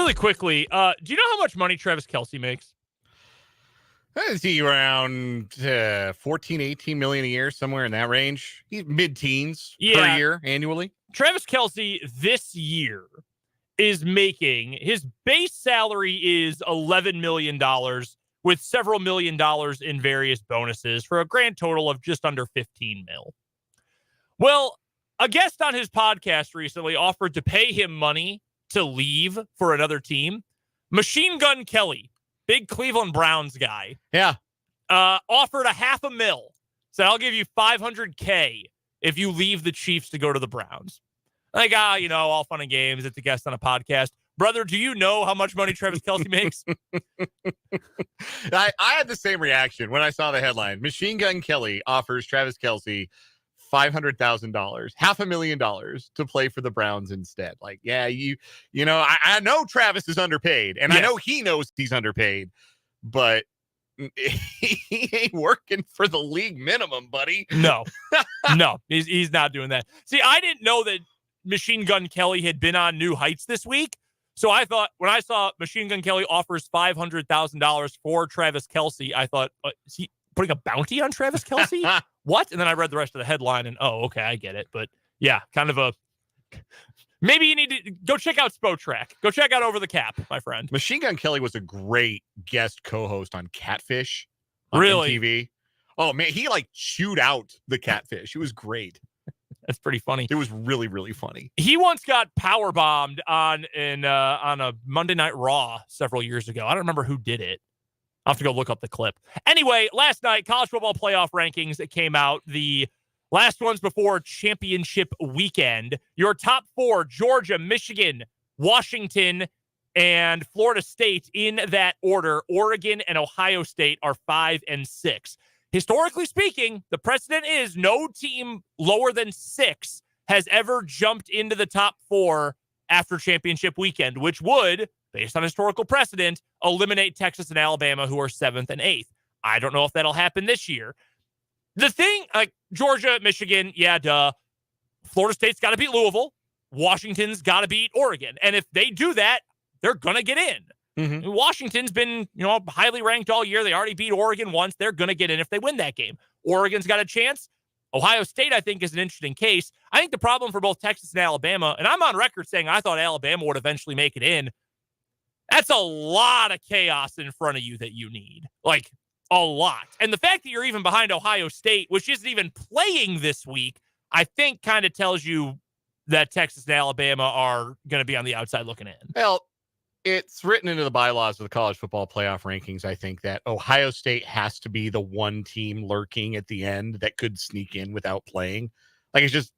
Really quickly, do you know how much money Travis Kelce makes? Is he around 14, 18 million a year, somewhere in that range? He's mid-teens per year annually. Travis Kelce this year is making, his base salary is $11 million with several $1 million in various bonuses for a grand total of just under 15 mil. Well, a guest on his podcast recently offered to pay him money to leave for another team. Machine Gun Kelly, big Cleveland Browns guy. Yeah. Offered $500,000. So I'll give you $500K if you leave the Chiefs to go to the Browns. Like, all fun and games. It's a guest on a podcast. Brother, do you know how much money Travis Kelce makes? I had the same reaction when I saw the headline. Machine Gun Kelly offers Travis Kelce $500,000, $500,000 to play for the Browns instead. Like, yeah, I know Travis is underpaid, and I know he knows he's underpaid, but he ain't working for the league minimum, buddy. No, he's not doing that. See, I didn't know that Machine Gun Kelly had been on New Heights this week. So I thought when I saw Machine Gun Kelly offers $500,000 for Travis Kelce, I thought, is he putting a bounty on Travis Kelce? What? And then I read the rest of the headline and, okay, I get it. But yeah, kind of maybe you need to go check out Spotrac. Go check out Over the Cap, my friend. Machine Gun Kelly was a great guest co-host on Catfish on really? MTV. Oh man, he chewed out the catfish. It was great. That's pretty funny. It was really, really funny. He once got power bombed on a Monday Night Raw several years ago. I don't remember who did it. I'll have to go look up the clip. Anyway, last night, college football playoff rankings that came out. The last ones before championship weekend. Your top 4, Georgia, Michigan, Washington, and Florida State in that order. Oregon and Ohio State are 5 and 6. Historically speaking, the precedent is no team lower than 6 has ever jumped into the top 4 after championship weekend, which would, based on historical precedent, eliminate Texas and Alabama, who are 7th and 8th. I don't know if that'll happen this year. The thing, Georgia, Michigan, yeah, duh. Florida State's got to beat Louisville. Washington's got to beat Oregon. And if they do that, they're going to get in. Mm-hmm. Washington's been, highly ranked all year. They already beat Oregon once. They're going to get in if they win that game. Oregon's got a chance. Ohio State, I think, is an interesting case. I think the problem for both Texas and Alabama, and I'm on record saying I thought Alabama would eventually make it in. That's a lot of chaos in front of you that you need. A lot. And the fact that you're even behind Ohio State, which isn't even playing this week, I think kind of tells you that Texas and Alabama are going to be on the outside looking in. Well, it's written into the bylaws of the college football playoff rankings, I think, that Ohio State has to be the one team lurking at the end that could sneak in without playing. It's just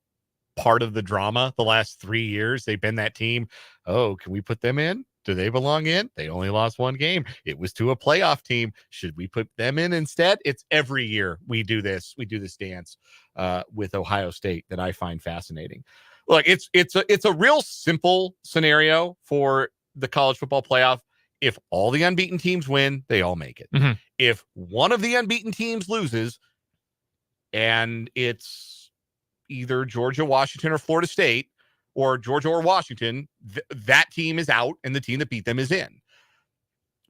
part of the drama. The last 3 years, they've been that team. Oh, can we put them in? Do they belong in? They only lost one game. It was to a playoff team. Should we put them in instead? It's every year we do this. We do this dance with Ohio State that I find fascinating. Look, it's a real simple scenario for the college football playoff. If all the unbeaten teams win, they all make it. Mm-hmm. If one of the unbeaten teams loses, and it's either Georgia, Washington, or Florida State, or Georgia or Washington, that team is out, and the team that beat them is in.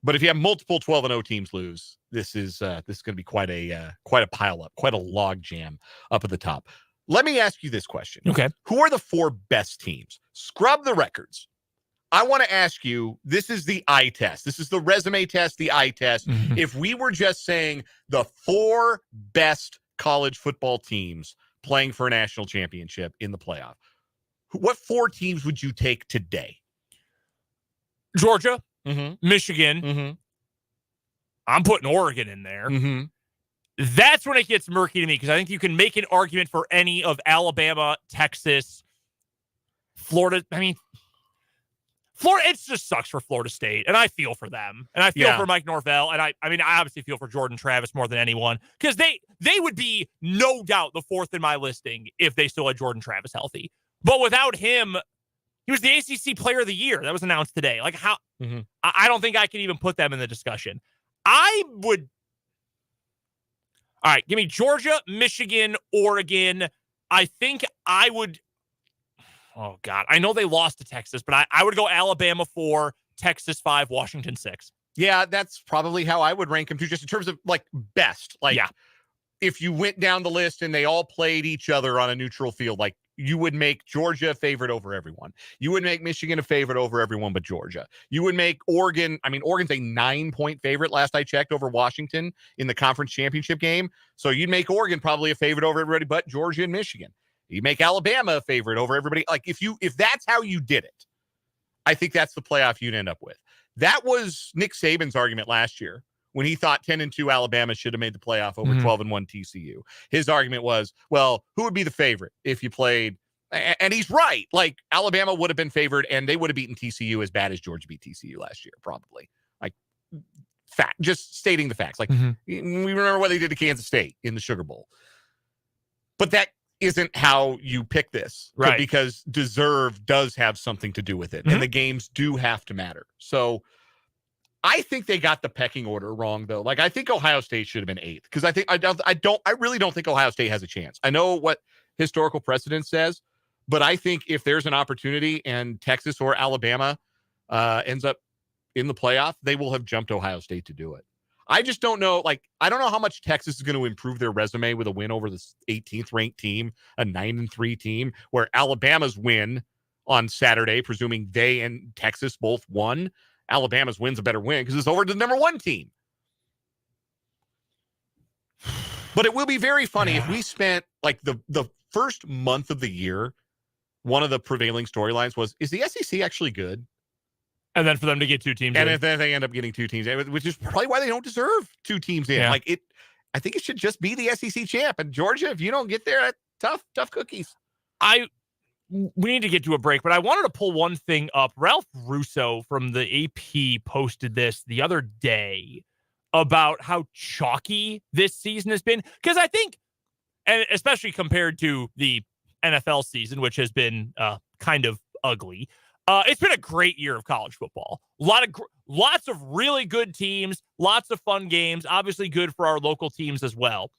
But if you have multiple 12-0 teams lose, this is going to be quite a pile up, quite a log jam up at the top. Let me ask you this question. Okay. Who are the 4 best teams? Scrub the records. I want to ask you, this is the eye test. This is the resume test, the eye test. Mm-hmm. If we were just saying the 4 best college football teams playing for a national championship in the playoff, what 4 teams would you take today? Georgia, mm-hmm. Michigan. Mm-hmm. I'm putting Oregon in there. Mm-hmm. That's when it gets murky to me, because I think you can make an argument for any of Alabama, Texas, Florida. Florida, it just sucks for Florida State, and I feel for them, and I feel for Mike Norvell, and I obviously feel for Jordan Travis more than anyone, because they would be no doubt the 4th in my listing if they still had Jordan Travis healthy. But without him, he was the ACC Player of the Year. That was announced today. How? Mm-hmm. I don't think I can even put them in the discussion. I would. All right, give me Georgia, Michigan, Oregon. I think I would. Oh, God. I know they lost to Texas, but I would go Alabama 4, Texas 5, Washington 6. Yeah, that's probably how I would rank them too, just in terms of like best. Like, if you went down the list and they all played each other on a neutral field, like you would make Georgia a favorite over everyone. You would make Michigan a favorite over everyone but Georgia. You would make Oregon. I mean, Oregon's a 9-point favorite last I checked over Washington in the conference championship game. So you'd make Oregon probably a favorite over everybody but Georgia and Michigan. You make Alabama a favorite over everybody. Like if that's how you did it, I think that's the playoff you'd end up with. That was Nick Saban's argument last year when he thought 10-2 Alabama should have made the playoff over 12-1 TCU. His argument was, well, who would be the favorite if you played? And he's right. Like, Alabama would have been favored, and they would have beaten TCU as bad as Georgia beat TCU last year, probably. Like, fact, just stating the facts. Like, we remember what they did to Kansas State in the Sugar Bowl. But that isn't how you pick this. Right. Because deserve does have something to do with it, and the games do have to matter. So I think they got the pecking order wrong, though. Like, I think Ohio State should have been 8th because I really don't think Ohio State has a chance. I know what historical precedent says, but I think if there's an opportunity and Texas or Alabama ends up in the playoff, they will have jumped Ohio State to do it. I just don't know. Like, I don't know how much Texas is going to improve their resume with a win over the 18th ranked team, a 9-3 team, where Alabama's win on Saturday, presuming they and Texas both won. Alabama's win's a better win because it's over to the number 1 team. But it will be very funny if we spent like the first month of the year, one of the prevailing storylines was, is the SEC actually good? And then for them to get 2 teams and in. if then they end up getting 2 teams in, which is probably why they don't deserve 2 teams in. Yeah. Like, I think it should just be the SEC champ. And Georgia, if you don't get there, tough cookies. We need to get to a break, but I wanted to pull one thing up. Ralph Russo from the AP posted this the other day about how chalky this season has been. Because I think, and especially compared to the NFL season, which has been kind of ugly, it's been a great year of college football. Lots of really good teams, lots of fun games, obviously good for our local teams as well.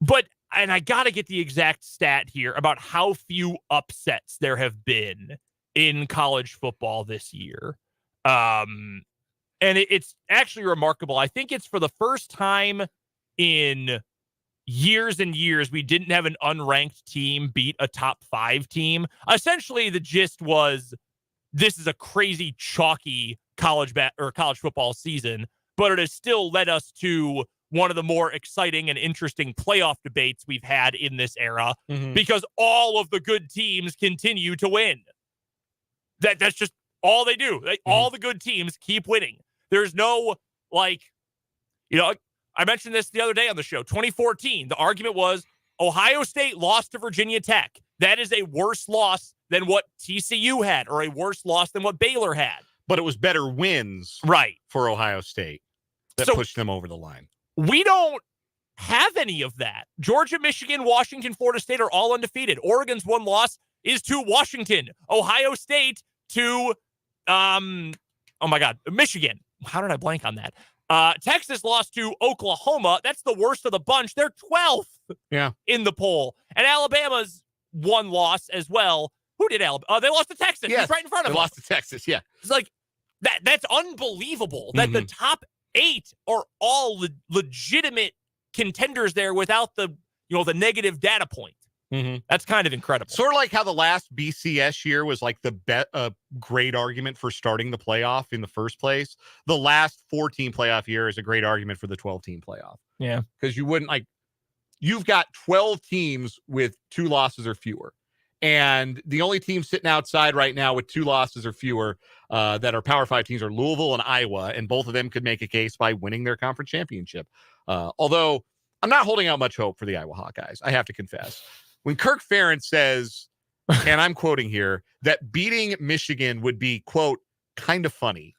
But and I got to get the exact stat here about how few upsets there have been in college football this year. And it's actually remarkable. I think it's for the first time in years and years, we didn't have an unranked team beat a top 5 team. Essentially, the gist was this is a crazy chalky college football season, but it has still led us to one of the more exciting and interesting playoff debates we've had in this era because all of the good teams continue to win. That's just all they do. All the good teams keep winning. There's no, I mentioned this the other day on the show. 2014, the argument was Ohio State lost to Virginia Tech. That is a worse loss than what TCU had or a worse loss than what Baylor had. But it was better wins for Ohio State that pushed them over the line. We don't have any of that. Georgia, Michigan, Washington, Florida State are all undefeated. Oregon's one loss is to Washington. Ohio State to, Michigan. How did I blank on that? Texas lost to Oklahoma. That's the worst of the bunch. They're 12th in the poll. And Alabama's one loss as well. Who did Alabama? They lost to Texas. Yes, He's right in front of them. They lost to Texas, yeah. It's like, that's unbelievable that the top 8 are all legitimate contenders there without the negative data point. That's kind of incredible. Sort of like how the last BCS year was like the great argument for starting the playoff in the first place. The last 14 playoff year is a great argument for the 12-team playoff. Yeah. Because you've got 12 teams with 2 losses or fewer. And the only teams sitting outside right now with 2 losses or fewer that are Power 5 teams are Louisville and Iowa, and both of them could make a case by winning their conference championship. Although I'm not holding out much hope for the Iowa Hawkeyes, I have to confess. When Kirk Ferentz says, and I'm quoting here, that beating Michigan would be, quote, kind of funny,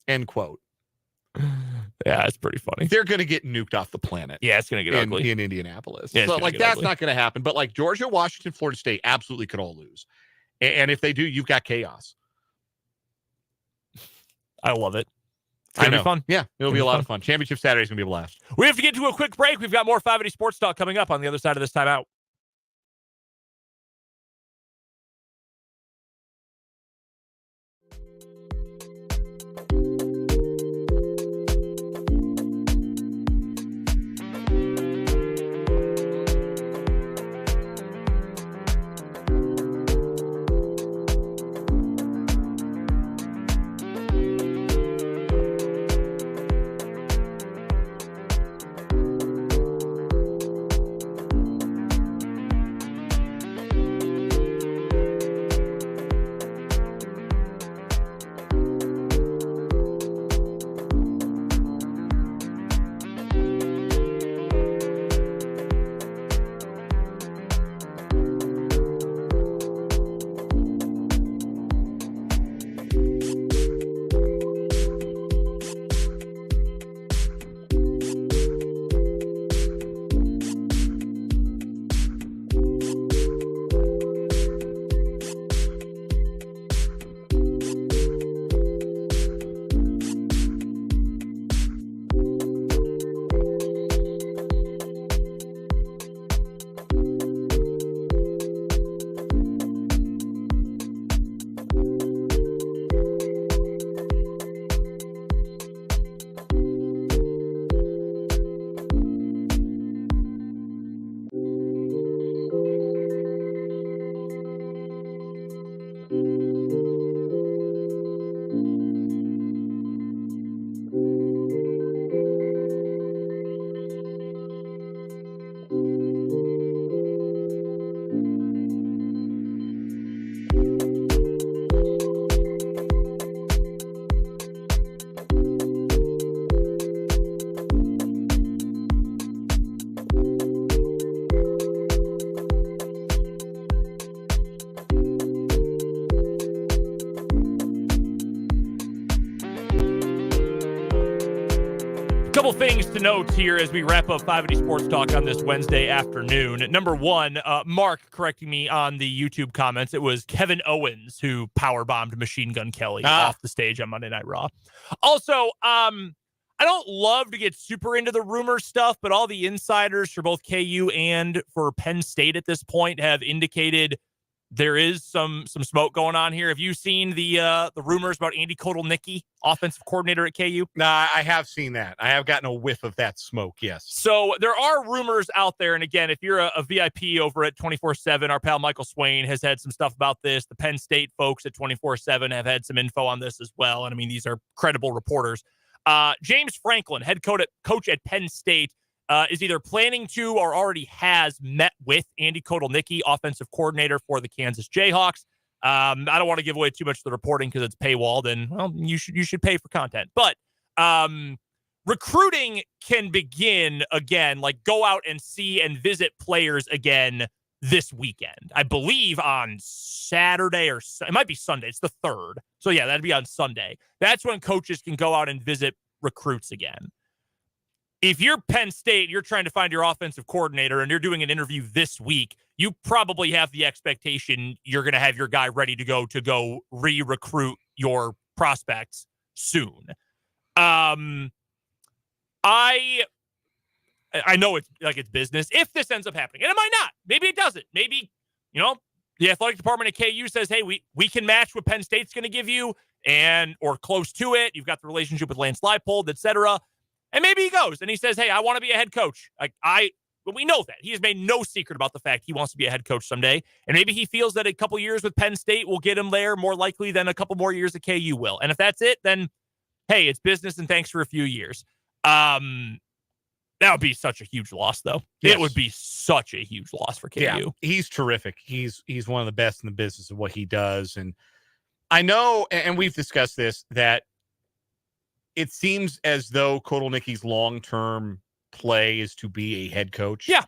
end quote. Yeah, it's pretty funny. They're going to get nuked off the planet. Yeah, it's going to get ugly. In Indianapolis. Yeah, so, that's not going to happen. But, Georgia, Washington, Florida State absolutely could all lose. And if they do, you've got chaos. I love it. It's going to be fun. Yeah, it'll be a lot of fun. Championship Saturday is going to be a blast. We have to get to a quick break. We've got more 580 Sports Talk coming up on the other side of this timeout. Couple things to note here as we wrap up 580 Sports Talk on this Wednesday afternoon. Number one, Mark correcting me on the YouTube comments. It was Kevin Owens who powerbombed Machine Gun Kelly off the stage on Monday Night Raw. Also, I don't love to get super into the rumor stuff, but all the insiders for both KU and for Penn State at this point have indicated there is some smoke going on here. Have you seen the rumors about Andy Kotelnicki, offensive coordinator at KU? Nah, I have seen that. I have gotten a whiff of that smoke, yes. So there are rumors out there. And again, if you're a VIP over at 24/7, our pal Michael Swain has had some stuff about this. The Penn State folks at 24/7 have had some info on this as well. And I mean, these are credible reporters. James Franklin, head coach at Penn State, is either planning to or already has met with Andy Kotelnicki, offensive coordinator for the Kansas Jayhawks. I don't want to give away too much of the reporting because it's paywalled, and well, you should pay for content. But recruiting can begin again, like go out and see and visit players again this weekend. I believe on Saturday or it might be Sunday. It's the 3rd. So yeah, that'd be on Sunday. That's when coaches can go out and visit recruits again. If you're Penn State, you're trying to find your offensive coordinator and you're doing an interview this week, you probably have the expectation you're going to have your guy ready to go re-recruit your prospects soon. I know it's business if this ends up happening, and it might not. Maybe it doesn't. Maybe, the athletic department at KU says, hey, we can match what Penn State's going to give you or close to it. You've got the relationship with Lance Leipold, et cetera. And maybe he goes and he says, hey, I want to be a head coach. But we know that. He has made no secret about the fact he wants to be a head coach someday. And maybe he feels that a couple years with Penn State will get him there more likely than a couple more years at KU will. And if that's it, then, hey, it's business and thanks for a few years. That would be such a huge loss, though. Yes. It would be such a huge loss for KU. Yeah, he's terrific. He's one of the best in the business of what he does. And I know, and we've discussed this, that it seems as though Kotelnicki's long-term play is to be a head coach. Yeah.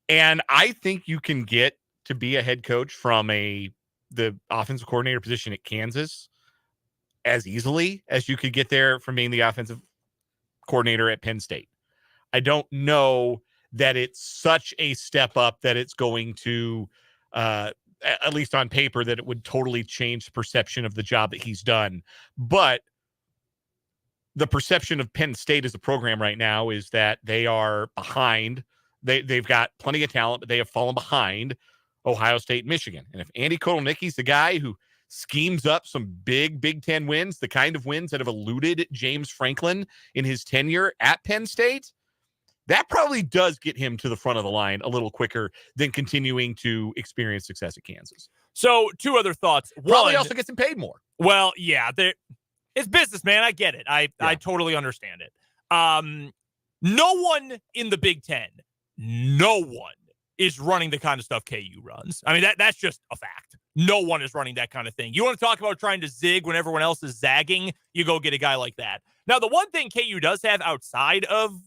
And I think you can get to be a head coach from the offensive coordinator position at Kansas as easily as you could get there from being the offensive coordinator at Penn State. I don't know that it's such a step up that it's going to, at least on paper, that it would totally change the perception of the job that he's done. But the perception of Penn State as a program right now is that they are behind. They've got plenty of talent, but they have fallen behind Ohio State and Michigan. And if Andy Kotelnicki's the guy who schemes up some big Big Ten wins, the kind of wins that have eluded James Franklin in his tenure at Penn State, that probably does get him to the front of the line a little quicker than continuing to experience success at Kansas. So 2 other thoughts. Probably also gets him paid more. Well, yeah, it's business, man. I get it. I totally understand it. No one in the Big Ten, no one is running the kind of stuff KU runs. I mean, that's just a fact. No one is running that kind of thing. You want to talk about trying to zig when everyone else is zagging? You go get a guy like that. Now, the one thing KU does have outside of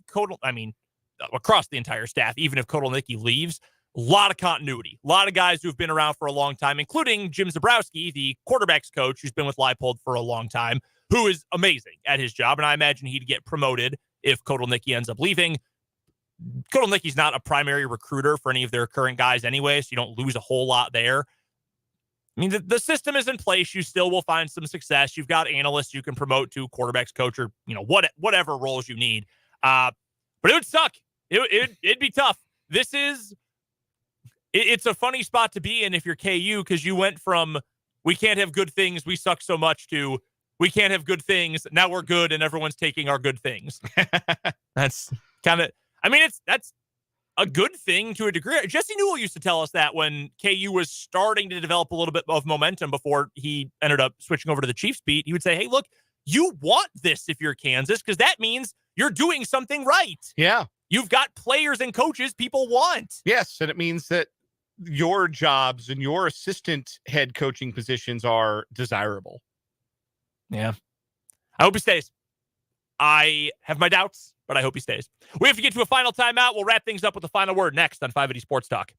across the entire staff, even if Kotelnicki leaves, a lot of continuity. A lot of guys who've been around for a long time, including Jim Zabrowski, the quarterbacks coach who's been with Leipold for a long time, who is amazing at his job. And I imagine he'd get promoted if Kotelnicki ends up leaving. Kotelnicki's not a primary recruiter for any of their current guys anyway, so you don't lose a whole lot there. I mean, the system is in place. You still will find some success. You've got analysts you can promote to quarterbacks coach or, whatever roles you need. But it would suck. It'd be tough. It's a funny spot to be in if you're KU, because you went from we can't have good things, we suck so much, to we can't have good things, now we're good and everyone's taking our good things. That's kind of, that's a good thing to a degree. Jesse Newell used to tell us that when KU was starting to develop a little bit of momentum before he ended up switching over to the Chiefs beat. He would say, hey, look, you want this if you're Kansas, because that means you're doing something right. Yeah. You've got players and coaches people want. Yes, and it means that your jobs and your assistant head coaching positions are desirable. Yeah. I hope he stays. I have my doubts, but I hope he stays. We have to get to a final timeout. We'll wrap things up with the final word next on 580 Sports Talk.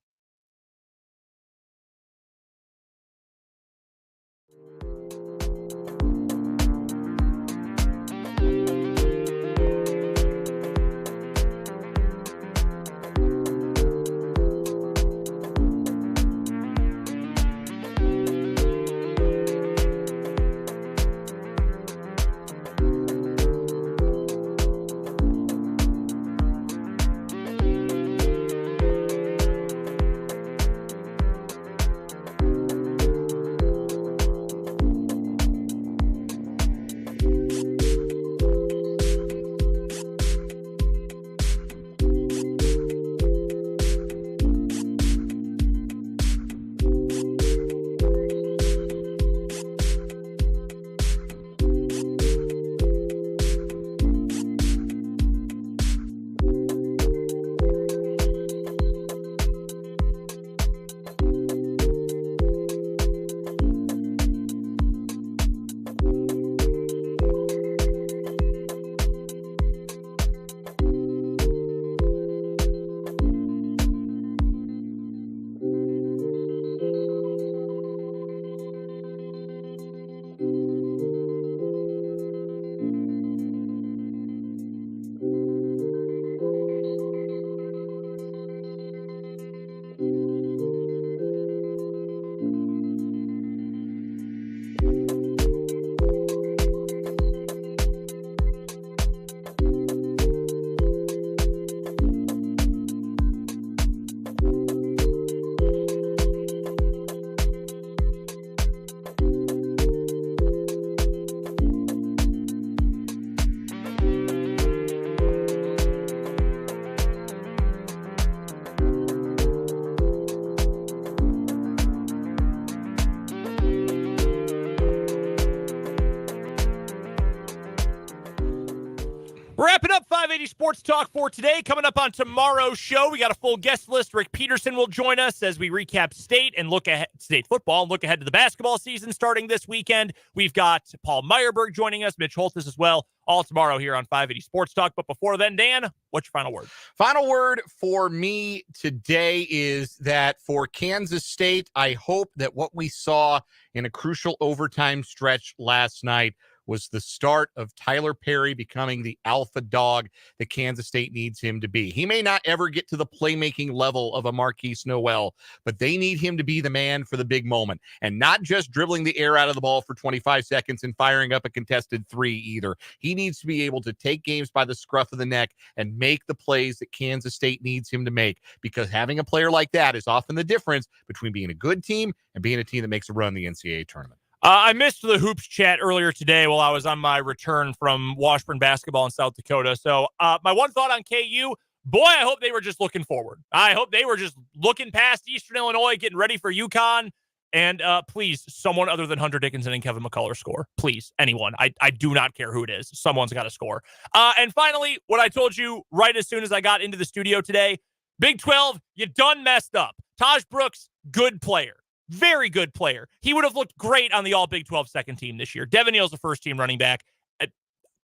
580 Sports Talk for today. Coming up on tomorrow's show, we got a full guest list. Rick Peterson will join us as we recap state and look ahead state football and look ahead to the basketball season starting this weekend. We've got Paul Meyerberg joining us, Mitch Holthus as well, all tomorrow here on 580 Sports Talk. But before then, Dan, what's your final word? Final word for me today is that for Kansas State, I hope that what we saw in a crucial overtime stretch last night was the start of Tyler Perry becoming the alpha dog that Kansas State needs him to be. He may not ever get to the playmaking level of a Marquise Noel, but they need him to be the man for the big moment and not just dribbling the air out of the ball for 25 seconds and firing up a contested three either. He needs to be able to take games by the scruff of the neck and make the plays that Kansas State needs him to make, because having a player like that is often the difference between being a good team and being a team that makes a run in the NCAA tournament. I missed the hoops chat earlier today while I was on my return from Washburn basketball in South Dakota. So my one thought on KU, boy, I hope they were just looking forward. I hope they were just looking past Eastern Illinois, getting ready for UConn. And please, someone other than Hunter Dickinson and Kevin McCullough score. Please, anyone. I do not care who it is. Someone's got to score. And finally, what I told you right as soon as I got into the studio today, Big 12, you done messed up. Taj Brooks, good player. Very good player. He would have looked great on the all Big 12 second team this year. Devin Neal's the first team running back.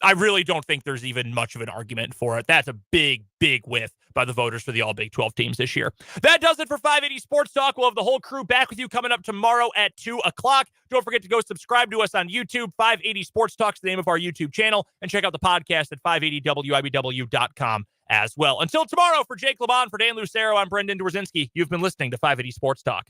I really don't think there's even much of an argument for it. That's a big, big whiff by the voters for the all Big 12 teams this year. That does it for 580 Sports Talk. We'll have the whole crew back with you coming up tomorrow at 2 o'clock. Don't forget to go subscribe to us on YouTube. 580 Sports Talk's the name of our YouTube channel. And check out the podcast at 580wibw.com as well. Until tomorrow, for Jake LeBon, for Dan Lucero, I'm Brendan Dworzinski. You've been listening to 580 Sports Talk.